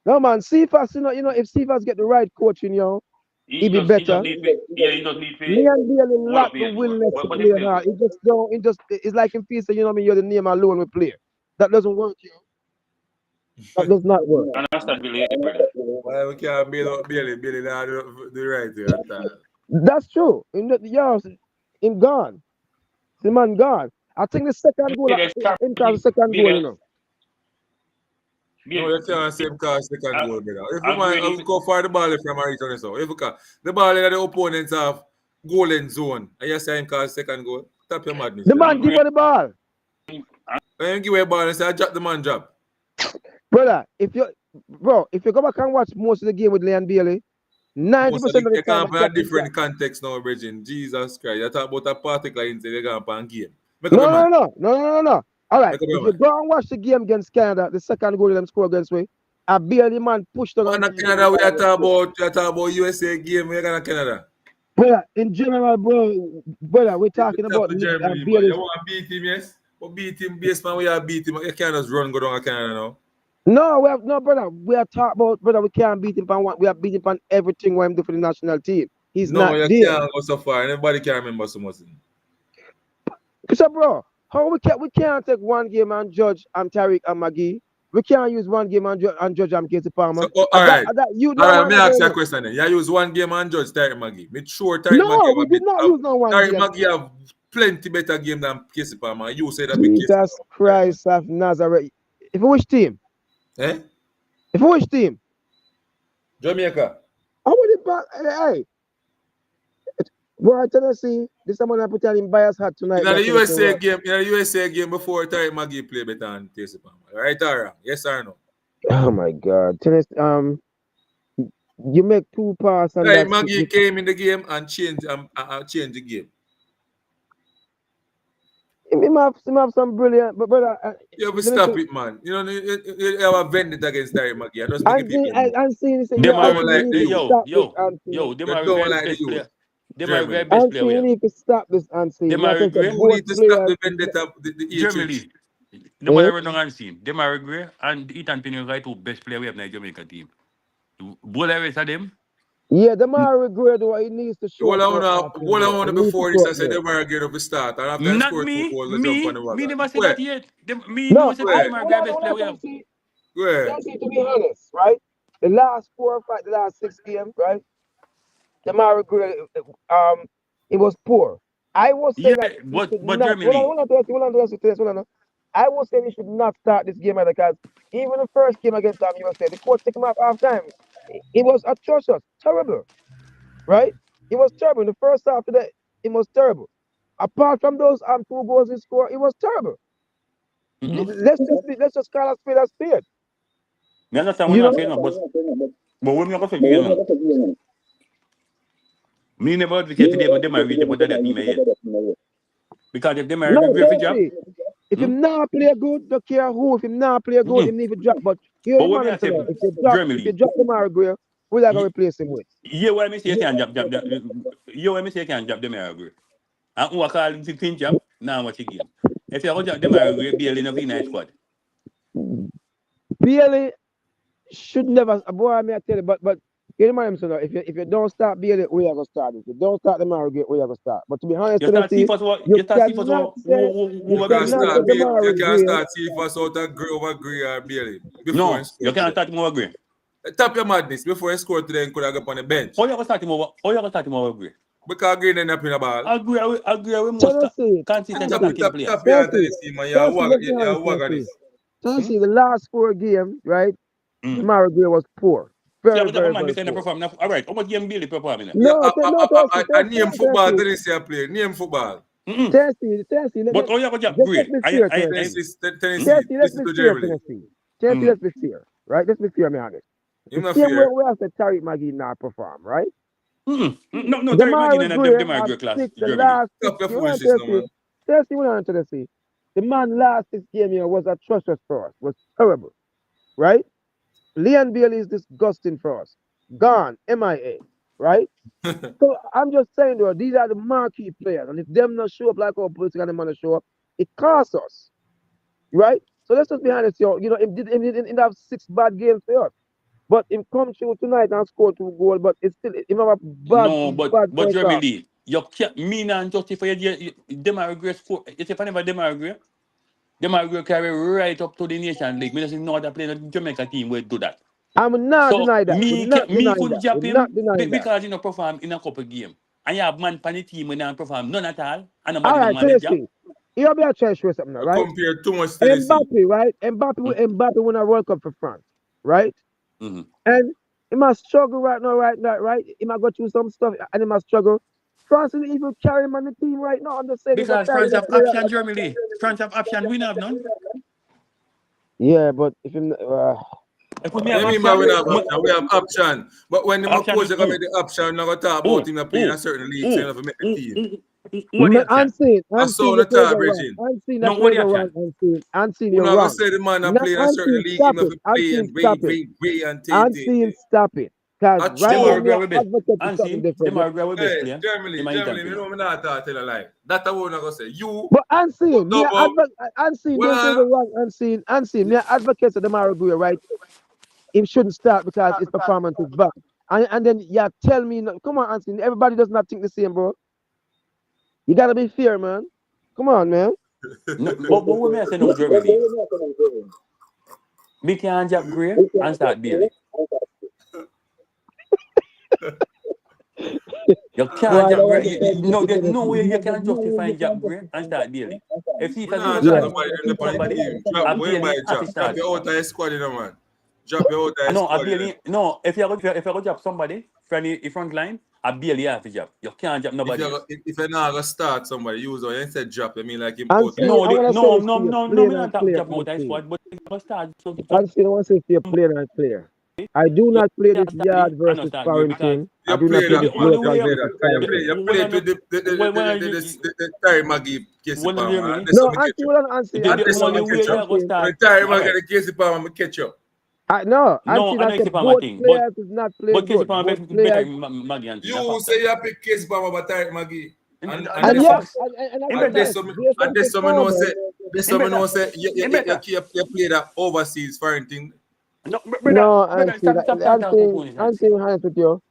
no, man. Cephas, if Cephas get the right coaching, he be He just better. need to, yeah, he just need to Leon Bailey hold lack up the here more. willingness to But play him play hard. good. It just don't. It's like in peace. You know what I mean? You're the name alone we play. That doesn't work. That does not work. And I start Bailey, brother. Why we can't bail out Bailey? Bailey now the right here at time. That's true. Him gone. The man gone. I think the second goal, Bailey is sharp. him cause the second goal, Bailey, No, Bailey, you can't say because second goal, brother. If you I'm might ready. go for the ball from a return, so if you can, the ball in the opponents have goal in zone, and you say him cause second goal, tap your madness. the There. man give her the ball. When you give away a ball and say, I drop the man drop. Brother, if you go back and watch most of the game with Leon Bailey, 90% Most of of the, the you time can't I play a catch him. different context now, Bridging. Jesus Christ. You talk about a particular incident, you can't play a game. Make up No, your mind. no. All right. Make up If your you mind. go and watch the game against Canada, the second goal them score against me, a Bailey man pushed on But and in Canada, we are talking about USA game, we're going to Canada. Brother, in general, brother, we're talking Tap about to Germany, but Bailey's. you want to beat him, yes? But beat him based on where you beat him. You can't just run go down to Canada now. No, brother. We are talking about, brother. We can't beat him on what we are beating on everything what him do for the national team. He's No, not you there. can't go so far. Nobody can remember so much. So, bro, how we can't take one game and judge Tariq and Maggie. We can't use one game and judge Casey Palmer. So, all right. You All know right, one me of ask you a them. question then. You use one game and judge Tariq Maggie. Me sure Tariq Maggie No, have we a bit did not of use no one Tariq game. Maggie have plenty better game than KC man. You say that be KC Jesus Christ of Nazareth. If you which team? Eh? If you which team? Jamaica. How would it back? Hey. Boy, Tennessee, this someone I put on in bias hat tonight. In the USA game, before Tariq Maggie play better than KC man. Right or wrong? Yes or no? Oh my God. Tennessee, you make 2 passes and Tariq that's Maggie it. came in the game and changed the game. He might have some brilliant, but brother, You have to let me stop see. it, man. You know, you have a vendetta against Tariq Maggie. I just make it And people know. see, Them yeah, are Don't Anthony, like you the need to youth. stop this, Anthony. them You are don't the like the best player. youth. Them are the Germany. best player Anthony, we you have. need to stop this, Anthony. Them Me, I are tell you, regret. You both need to stop players. the vendetta, the Germany. HH. Them are run on scene. Them are regret. And Ethan Pinion right to best player we have in the Jamaica team. Both the rest of them. Yeah, the man regret what he needs to show up more often, bro. He needs to Before show this, I up said they more. were getting up the start. And after I Not scored 2 me. goals, they jump on the Me wagon. never said Where? that yet. Me No, never said that I them are hold the on, best hold player on, we have. Tennessee. Where? Tennessee, to be honest, right? The last 4 or 5, the last 6 games, right? The man regret, it was poor. I was saying Yeah, that he should but not. Hold on, Germany. hold on. I was saying he should not start this game either because even the first game against USA, the coach took him off half time. It was atrocious, terrible, right? It was terrible. In the first half of it was terrible. Apart from those 2 goals he scored, it was terrible. Mm-mm. Let's just call a spade a spade. Me understand what You you're know? saying, but when me go for game, me never advocate for them are reach about that team yet. Because if them are No, regret for job, seriously. If him not play good, don't care who. If him not play good, mm-mm. him need to drop. But hear But the when man me him I say say now. If you Germany, drop the Mario, who are gonna replace him with? yeah, what I say can jump. You what I say can jump them are regret. And who I call him to pinch jump, now watch the game. If you go jump them are regret, be in a V9 squad. Bailey should never. Boy, I may tell you, but hear the man him say now. If you don't start Bailey, we are gonna start it. If you don't start the Mario, we are gonna start. But to be honest, You start see Tennessee, first what you you start see first cannot what say You who can't agree. the you Mario can't Gray. start Tifas out of Gray or Bailey before he No, you scored can't today. start him over agree. Tap your madness before he scored today and could have got on the bench. How you gonna start him over agree? Because Green ended up in the ball. Agree with most Tennessee, consistent Tap attacking player. your hand, Tennessee, Tennessee, man. let's be You're honest, wagonist. Tennessee, the last 4 games, right? The Mm. Mario Gray was poor. See, I Very, was a very, man very this poor. perform now. All right, how much game Billy perform now? Yeah, No, I name football, Tennessee play. Name football. Mm-mm. Tennessee, But how you gonna let's grade? be fair, Tennessee. Tennessee, Let's listen be to fair, Germany. Tennessee. Tennessee, Mm. let's be fair, right? Let's be fair, me honest. You're The not same way fair. we have to Tariq Magee not perform, right? Mm-mm. No, The Terry Magin Mario and Gray them are have great class, 6, the Germany. last 6, Stop your you want foolishness, no, man. Tennessee, we want Tennessee. The man last 6 game here was atrocious for us, was terrible, right? Leon Bailey is disgusting for us. Gone, MIA, right? So I'm just saying, though, these are the marquee players, and if them not show up like our political and to show up, it costs us, right? So let's just be honest, yo. You know, he didn't have 6 bad games for us, but him come through tonight and score 2 goals, but it's still him have a No, bad but first half. Germany, you can't mean and justify them are great score. If you never them are great carry right up to the Nation League. Me doesn't know that play the Jamaica team will do that. I'm not So denying that. We're not me denying could that. jump We're not him denying that. because he not perform in a couple game. And you have man pan the team when they don't perform none at all. And All nobody no right, want that job. Tennessee. You'll be a try to show something, now, right? Compare too much Tennessee. Mbappe, right? Mm. Mbappe won a World Cup for France, right? Mm-hmm. And he must struggle right now, right? He might go through some stuff and he must struggle. France is even carry him on the team right now. I'm just saying he's a Because France talented have player. option Germany. France have option, we have none. Yeah, but if him, If we What have do you mean by option, we have option? We have option. But when the option coach is are going to make the option, we're not going to talk about him not playing a certain league, so you have to make the team. what the option? I I'm seeing saw the the players talk, are wrong. Bridging. I'm seeing the No, what players the are wrong. option? I'm seeing We're you're not going to wrong. say the man not Not, playing a I'm certain seeing league, stop him have it. to I'm play seeing and stop it. way and I'm seeing stop it. Because I right Them now, are true. me agree are with best. advocate to And something see, them different. are agree with best Hey, player. In my Germany, Ethan you Pino. know me not tell a lie. That's what we're not going to say. You, But unseen, me are double, unseen, don't say well, the wrong unseen. Me are advocate of the Mario, right? Him shouldn't start because his performance is bad. And then you tell me, come on, unseen. Everybody does not think the same, bro. You gotta be fair, man. Come on, man. No, but what may I say now, Germany? Me can jab Gray and start Bailey. You Well, can't I jab, don't bro. want to say No, this there's no way you to can justify jab, bro, and start daily. If We FIFA not don't drop start nobody them on the somebody, team. Drop I when by barely have to drop. Drop start. your out of your squad, you know, man. Drop your out of your No, I squad, you know. barely. No, if you go jab somebody from the front line, I barely have to jab. You can't jab If nobody you're else. if you're not gonna start somebody, use or you said drop, I mean like him And out of see, No, I want to say no, this to no, you, no, no. plain Me and not clear, jab out of Anthony. squad, but if you start something, And see, I want to say to you, plain and clear. I do you not play this can't start yard daily and not versus start great foreign because thing. I you do not play play that, the this man. only local You way play versus that. Cause foreign thing. you when play I it with the Terry Maggie Casey when you hear Palmer. And me, there's No, some catch Anthony, up. hold on, Anthony, the And there's some only Anthony, way catch you up. go Anthony. start. When Terry All Maggie right. the Casey Palmer, me catch up. No, No, Anthony, I I know said Casey Palmer both thing, players is not playing but Casey good. Palmer Both better players. Maggie and King. A You fact say that. you pick Casey Palmer but Terry Maggie. And And And the there's some facts, yes, and I in and better, there's confess, some based and on there's some know performance. say there's in some know better, say in better. you play that overseas foreign thing. No, No, brother, Anthony, stop talking foolishness. Anthony, honest with you.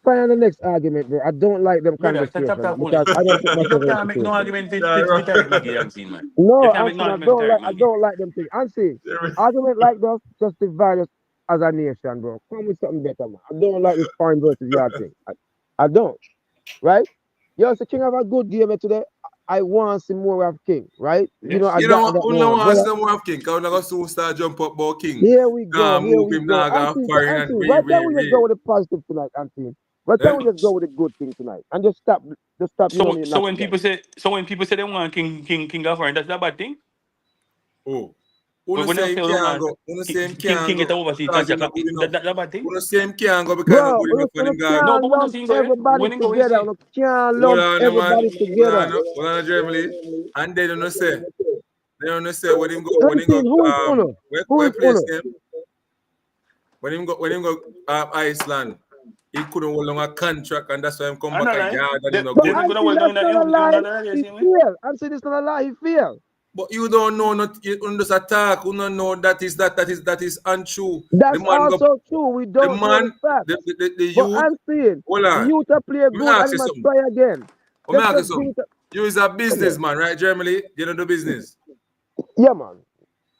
Find the next argument, bro. I don't like them Brother, stop conversations talking because I foolishness. don't put You myself in a can't make no situation. argument Nah, with Tarek Maggie, I'm saying, man. You No, can't make no Anthony, argument with Tarek I Maggie. don't like them things. Anthony, argument like that just divide us as a nation, bro. Come with something better, man. I don't like this foreign versus yard thing. I don't, right? You know, the King have a good game today. I want to see more of King, right? You know, Yes. I You know got what? that We don't more. want to Brother, see more of King. Because we're not going to soon start jump up about King. here we go, Nah, here move we him, go. nah, go Anthony, foreign and why can't we just go we. with the positive tonight, Anthony? Why Eh? can't we just go with the good thing tonight and just stop, So me so knocking when them? people say they want King of Foreign, that's a bad thing. Oh. But Uno when they say him say they can't want go. Uno say him can't King get go a overseas because him contract, not good enough. that's a bad thing. Uno say him can't go because him not Bro, good we enough for him God. No, can't but when you lump see him go, everybody when him go, we together. see. We can't Hold lump on, man. everybody together. Hold on, Germany. And they don't say. They don't say when him go Anthony, who is Uno? Who where is place Uno? him? When him go Iceland, he couldn't hold on a contract and that's why him come I back know, a right? yard and him not But good. They're gonna Anthony, hold down that's not a lie. in He the way. failed. Anthony, that's not a lie. He failed. But you don't know not you just attack, you don't know that is untrue. The That's man go also true. We the don't know the man, facts. the But youth, Anthony, hold the on. youth are play Let me good and ask he you must something. try again. Let me ask you Just give something. it a... You is a Come on. businessman, right, Germany? You don't do business. Yeah, man.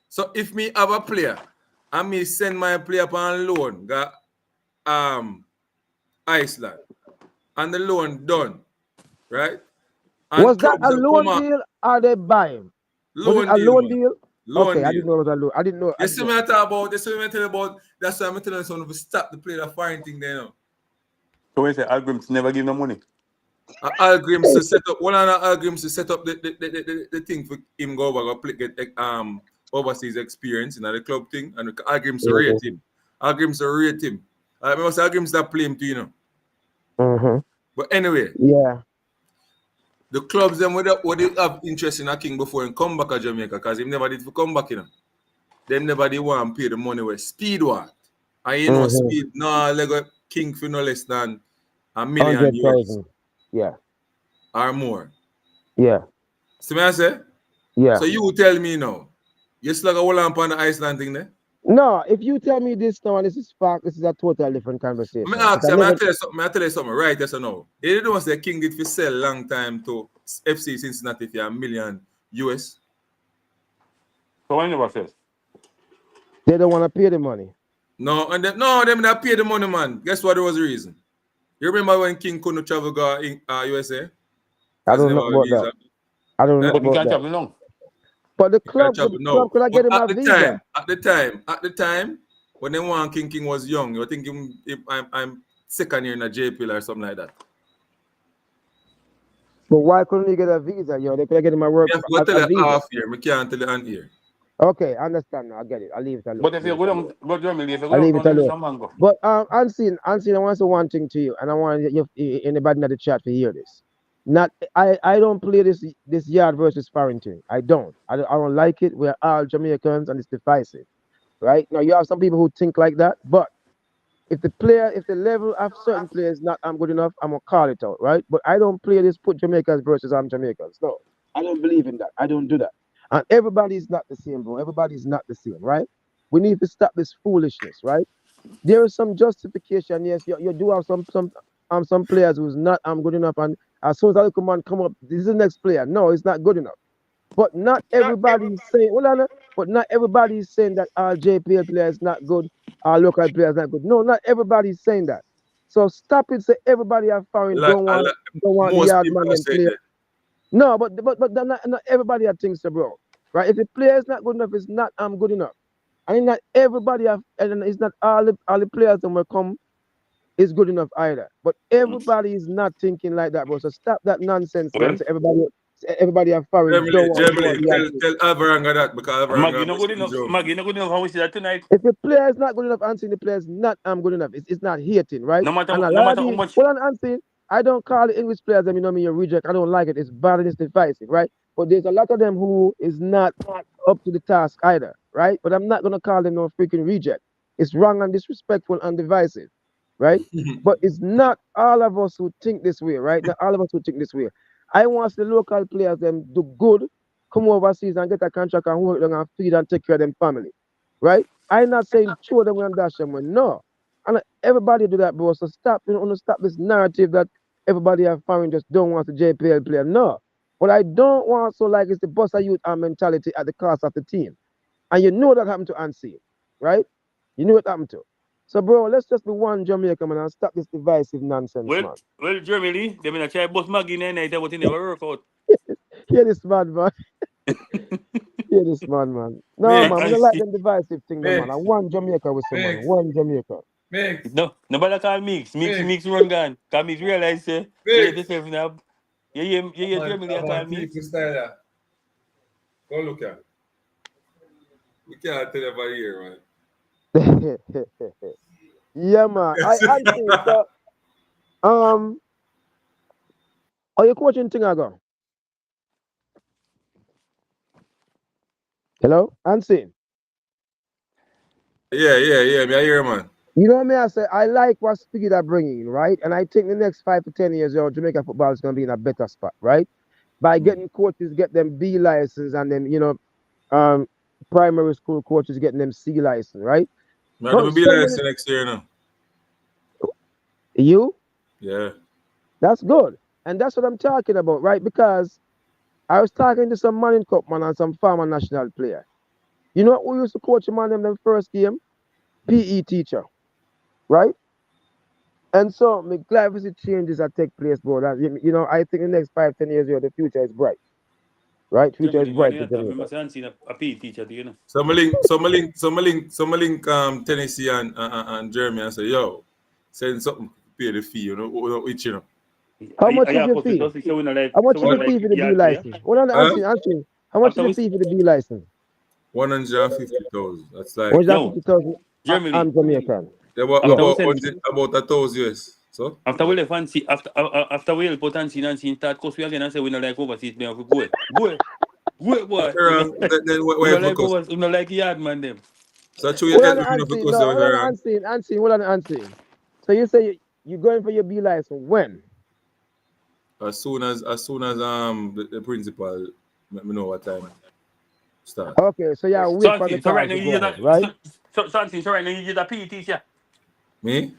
So if me have a player and me send my player upon loan, got Iceland, and the loan done, right? And Was that clubs a them come loan out, deal or they buy him? Was it loan a deal, loan man. deal? Loan Okay, I deal. didn't know it was a loan. I didn't know. You see me I talk about, you see me I tell you about, that's why I'm telling you something to stop the player foreign thing there now. So when say Algrim's never give no money. Algrims to set up one of the Algrims to set up the thing for him go over go play, get overseas experience in the club thing and Algrims to rate him. Algrims to rate him. I remember say Algrims that play him too, you know. Mm-hmm. But anyway, Yeah. the clubs them would they have interest in a king before and come back to Jamaica because him never did for come back, you know. Them never did want to pay the money where speed what. And you know Mm-hmm. speed no Lego king for no less than $1,000,000 100,000. Yeah. or more. Yeah. See what I say? Yeah. So you tell me now, you still got hold on upon the Iceland thing there? No, if you tell me this now and this is fact, this is a total different conversation. I Because ask you, I never... I tell you something, right? Yes or no? You don't say King did for sell long time to FC Cincinnati for $1,000,000 US. So what never says? They don't want to pay the money. No, and them that pay the money, man. Guess what? There was the reason. You remember when King couldn't travel go in USA? I Because don't never know have a about that. visa. I don't know But he about can't that. travel long. But the He can't club, travel now. could I But get him a visa? at the time, when they want King was young, you think I'm second year in a JPL or something like that. But why couldn't he get a visa? Yo, they could have get him a work You have to go tell a you visa. half year. I can't tell you an year. Okay, I understand now. I get it. I'll leave it alone. But if you go down, but Germany, if you go I'll down, leave it don't let alone. some man go. But Unseen, I want to say one thing to you, and I want anybody in the chat to hear this. Not I don't play this yard versus foreign thing. I don't like it. We're all Jamaicans and it's divisive. Right? Now you have some people who think like that, but if the level of certain players not good enough, I'm gonna call it out, right? But I don't play this put Jamaicans versus Jamaicans. No, I don't believe in that. I don't do that. And everybody's not the same, bro. Everybody's not the same, right? We need to stop this foolishness, right? There is some justification. Yes, you do have some players who's not good enough, and as soon as that come up, this is the next player. No, it's not good enough. But not everybody is saying. But not everybody is saying that our JPL player is not good, our local player is not good. No, not everybody is saying that. So stop it. Say everybody have foreign don't want the Most yard people man are them saying play. that. No, but not everybody have things to bro. Right? If the player is not good enough, it's not good enough. I mean not everybody have, and it's not all the players that will come is good enough either. But everybody is not thinking like that, bro. So stop that nonsense, man. Well, So everybody have foreign don't want the yard. Tell Alvaranga that because Maggie Alvaranga no must good be enough. joke. Maggie no good enough. How we see that tonight? If the player is not good enough, Anthony, the player is not good enough. It's not hating, right? No matter And a no lot of matter how the much. well, on Anthony, I don't call the English players them, you know me, a reject. I don't like it. It's bad and it's divisive, right? But there's a lot of them who is not up to the task either, right? But I'm not gonna call them no freaking reject. It's wrong and disrespectful and divisive, right? But it's not all of us who think this way, right? Not all of us who think this way. I want the local players them do good, come overseas and get a contract and work them and feed and take care of them family, right? I'm not saying throw them and dash them when no. And everybody do that, bro. So stop, stop this narrative that everybody have foreign just don't want the JPL player. No. What I don't want so like is the boss of youth and mentality at the cost of the team. And you know that happened to Ansi, right? You know what happened to. So bro, let's just be one Jamaica man and stop this divisive nonsense, man. Well, Jeremy Lee, they been try both Maggie in the night, but it never work out. Hear this man. Hear this man. No, man, we don't like them divisive thing, man. I one Jamaica with some man. One Jamaica. No, nobody call Mix run gun. Cause Mix realize this now. Yeah, Jeremy Lee call Mix. Go look at. We can't tell everybody here, man. Yeah, man. I answer. So, are you coaching thing I go? Hello, Ansi. Yeah. Me I hear, man. You know what I say? I like what Speedy are bringing, right? And I think the next 5 to 10 years, Jamaica football is going to be in a better spot, right? By getting coaches, get them B license, and then primary school coaches getting them C license, right? Me have to be license next year now. You? Yeah. That's good, and that's what I'm talking about, right? Because I was talking to some Manning Cup man and some former national player. You know who used to coach him on them first game? PE teacher, right? And so, me glad to see changes that take place, bro. That I think the next 5, 10 years, the future is bright, right? Future is bright for Jamaica. I seen a PE teacher, do you know? Some link Tennessee and Jeremy and say, yo, send something to pay the fee, which How much is your fee? How much is the fee for the B license? Answer. How much is the fee for the B license? 150,000. That's like 150,000. I'm Jamaican. About 1,000 US. So after we left and see after we put and see start course we again and say we not like overseas man we go boy. We not like yard man them. So you tell me because Answer. What are answering? So you say you're going for your B license when? As soon as the principal let me know what time start. Okay, so yeah, wait for the so right now you right? So right now you get a PE teacher. Me?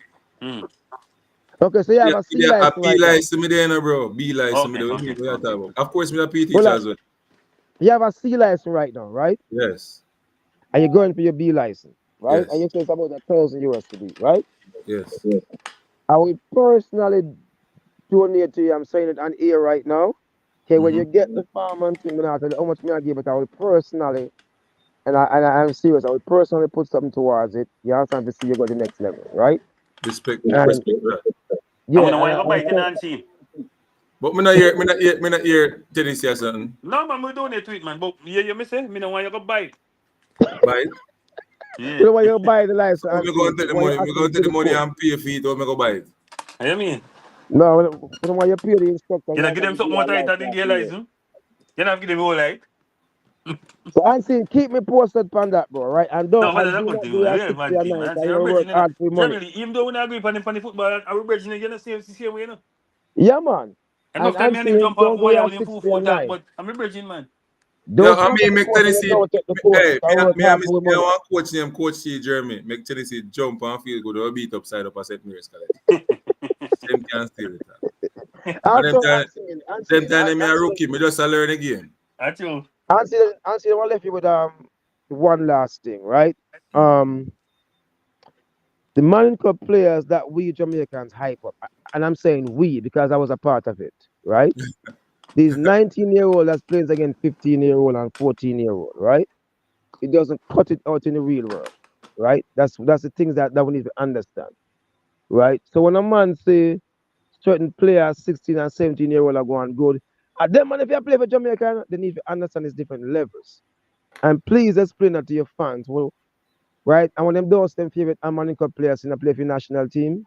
Okay, so you have a C license. A B license me there, bro. B license me there. Of course, me a PE teacher as well. You have a C license right now, right? Yes. And you're going for your B license, right? Yes. And you say it's about 1,000 euros to be, right? Yes. I will personally donate to you. I'm saying it on air right now. Okay, when you get the farm and thing, how much me I give, but I will personally, and I'm serious, I will personally put something towards it. You understand to see you go to the next level, right? Respect that. Yeah. I'm gonna want you to bite in and see. But me not hear Tennessee or something. No man, we donate to it, man. But you me say, me no want you to bite. Bite? Yeah. You know when you buy the license. So we go and take the money. We go take the money and pay for it, or we go buy it. What you mean? No, when you pay the instructor. You give them something more tight than the license. You not give them all right. So I'm saying keep me posted on that, bro, right? And don't no, that's a good thing, man. Yeah, man. Generally, even though we not agree on the football, I will bridge again the same way, you know. Yeah, man. Enough time me jump off wire with him full that, but I'm bridging, man. Don't I mean make Tennessee. Hey, me want coach name Coach C Jeremy. Make Tennessee jump and feel good or beat upside up at St. Mary's College. Same can steal it. Them time me a rookie, me just learn again. That's true. Answer, I want to left you with one last thing, right? The Marine Cup players that we Jamaicans hype up, and I'm saying we because I was a part of it, right? These 19-year-old that's playing against 15-year-old and 14-year-old, right? It doesn't cut it out in the real world, right? That's the things that we need to understand, right? So when a man say certain players, 16 and 17-year-old are going good, and them man if you play for Jamaica, they need to understand its different levels. And please explain that to your fans, well, right? And when them those them favorite Marine Cup players in a play for national team,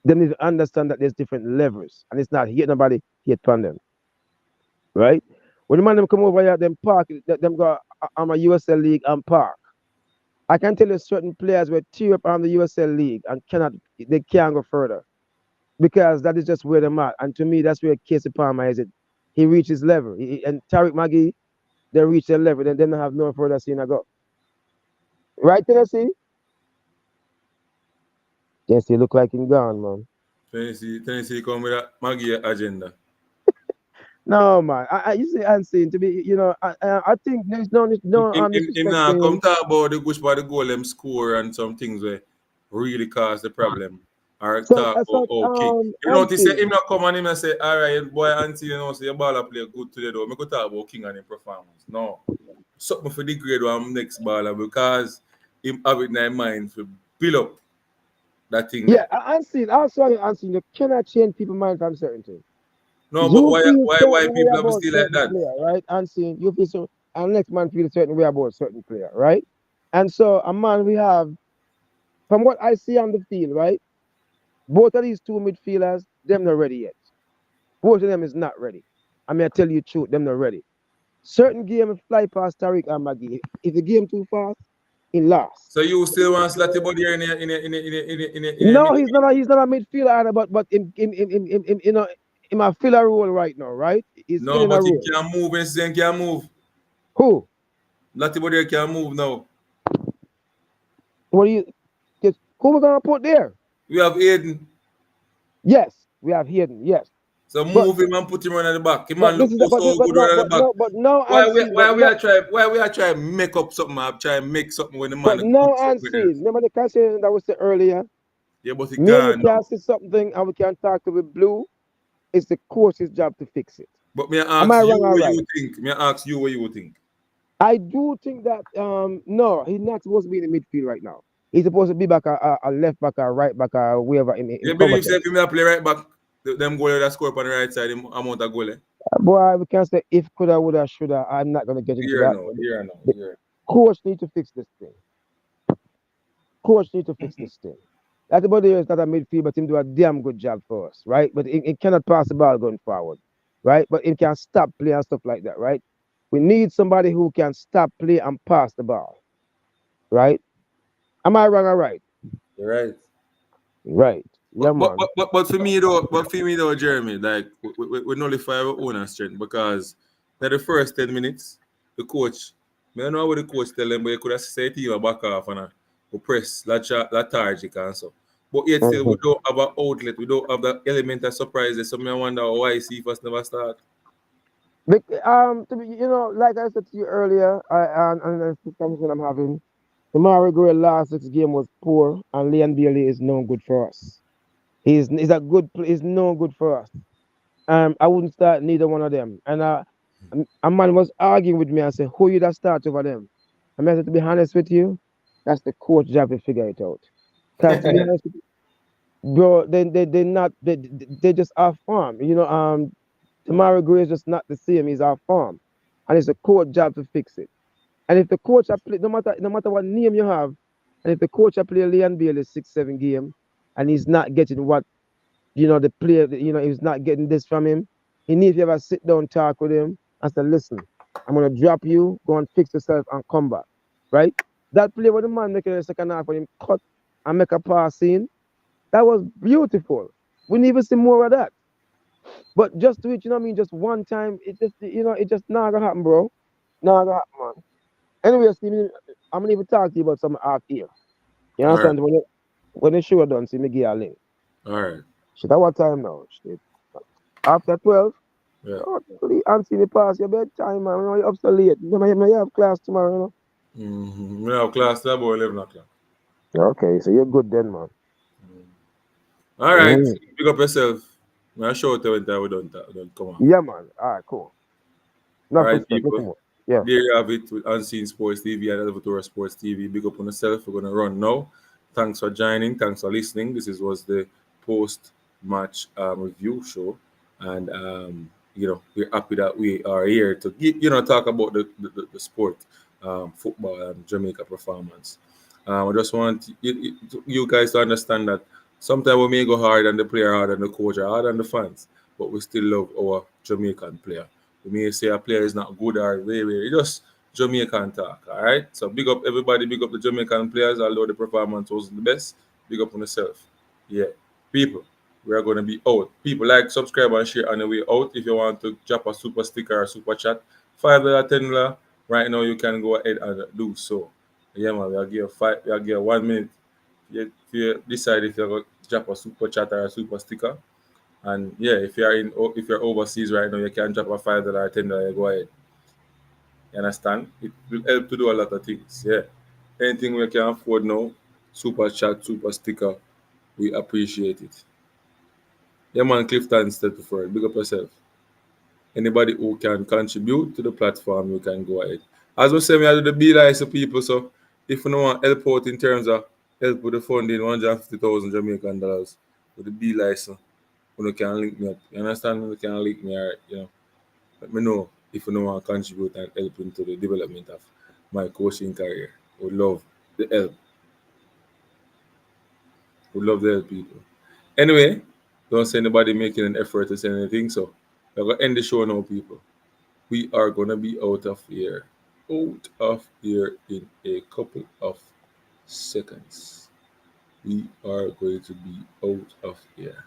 they need to understand that there's different levels, and it's not hate nobody, hate on them, right? When the man them come over here, them park, them go on a USL league and park. I can tell you certain players were tear up on the USL league and they can't go further because that is just where they're at. And to me, that's where Casey Palmer is. He reached his level. And Tariq Magee, they reach their level. Then they don't have no further scene to go. Right, Tennessee? Tennessee look like him gone, man. Tennessee come with a Maggie agenda. No, man. You see, unseen to be, I think there's no Him now come talk about the push by the goal them score and some things where really cause the problem. Or talk about okay. You notice say him not come and him and say, all right, boy, auntie, say your ball play good today though. I go talk about King and his performance. No. Something for the grade one next baller because him have it in his mind to build up that thing. Yeah, unseen. Also, unseen. You cannot change people's mind from certain things. No, but why people have to still like that? Player, right? Unseen. You feel so, and next man feel a certain way about a certain player, right? And so a man we have, from what I see on the field, right? Both of these two midfielders, them not ready yet. Both of them is not ready. I mean, I tell you the truth, them not ready. Certain game fly past Tariq and Magee. If the game too fast, he lost. So you still want Slatty Buddy in No, he's not a midfielder, but in a filler role right now, right? He's no, but a he role. can't move and he can't move. Who? Slatty Buddy can't move now. What do you? Who we gonna put there? We have Aiden. Yes, we have Hayden. Yes. So move him and put him on the back. Him man look so good on the back. Why we are trying to make up something? I'm trying to make something when the man. But no unseen. Remember the conversation that was said earlier? Yeah, but he can't. We can see something and we can talk to with Blue. It's the coach's job to fix it. But may I ask you what you think? May I ask you what you think? I do think that no, he's not supposed to be in the midfield right now. He's supposed to be back a left back or right back or wherever. You believe if he play right back, them goal that score on the right side, amount of goal. Boy, we can't say if coulda, woulda, shoulda. I'm not gonna get into that. Here. Coach need to fix this thing. Coach need to fix this thing. That body is not a midfield, but him do a damn good job for us, right? But it cannot pass the ball going forward, right? But it can stop play and stuff like that, right? We need somebody who can stop play and pass the ball, right? Am I wrong or right? You're right. Right. Yeah, but for me though, Jeremy, like we nullify our own strength because in the first 10 minutes, the coach, I don't know what the coach tell them, but you could have said to you back off and press lethargic and so. But yet still we don't have an outlet, we don't have that element of surprises. So I wonder why CFAS never start. Like I said to you earlier, and the conversation I'm having, the Gray last 6 game was poor, and Leon Bailey is no good for us. He's no good for us. I wouldn't start neither one of them. And a man was arguing with me and said, who you that start over them? I said, to be honest with you, that's the coach job to figure it out. Because to be honest with you, bro, they just off form. Tomorrow Gray is just not the same. He's off form. And it's a coach job to fix it. And if the coach play, no matter what name you have, and if the coach play Leon Bailey 6-7 game, and he's not getting what, the player, he's not getting this from him, he needs to ever sit down, talk with him, and say, listen, I'm going to drop you, go and fix yourself and come back, right? That play with the man making a second half when him cut and make a pass in, that was beautiful. We need to see more of that. But just do it, just one time, it just not going to happen, bro. Not going to happen, man. Anyway, Steve, I'm going to even talk to you about something out here. You understand? Right. When the show done, see me give you a link. All right. Shit, at what time now? Shit. After 12? Yeah. And see me pass your bedtime, man. You're up so late. You have class tomorrow, We have class about 11 o'clock. Okay, so you're good then, man. All right, Mm. pick up yourself. I'm show you when we don't come off. Yeah, man. All right, cool. All Enough right, respect. people. Listen more. Yeah. There you have it with Unseen Sports TV and Elevator Sports TV. Big up on yourself. We're gonna run now. Thanks for joining. Thanks for listening. Was the post-match review show, and we're happy that we are here to talk about the sport, football and Jamaica performance. I just want you guys to understand that sometimes we may go hard on the player, hard on the coach, or hard on the fans, but we still love our Jamaican player. We may say a player is not good or very, just Jamaican talk. All right. So big up everybody, big up the Jamaican players, although the performance wasn't the best. Big up on yourself. Yeah. People, we are gonna be out. People like, subscribe and share on the way out. If you want to drop a super sticker or super chat, $5, $10. Right now you can go ahead and do so. Yeah man, we'll give you 1 minute. If you decide if you're gonna drop a super chat or a super sticker. And yeah, if you're overseas right now, you can drop a $5, $10. Go ahead. You understand? It will help to do a lot of things. Yeah. Anything we can afford now, super chat, super sticker, we appreciate it. Yeah, man, Clifton step preferred. Big up yourself. Anybody who can contribute to the platform, you can go ahead. As we say, we do the B license people. So if you want help out in terms of help with the funding, 150,000 Jamaican dollars with the B license, you can link me up. You understand? You can link me, let me know if you know want to contribute and help into the development of my coaching career. Would love the help. Would love to help people. Anyway, don't say anybody making an effort to say anything. So we're gonna end the show now, people. We are gonna be out of here. Out of here in a couple of seconds. We are going to be out of here.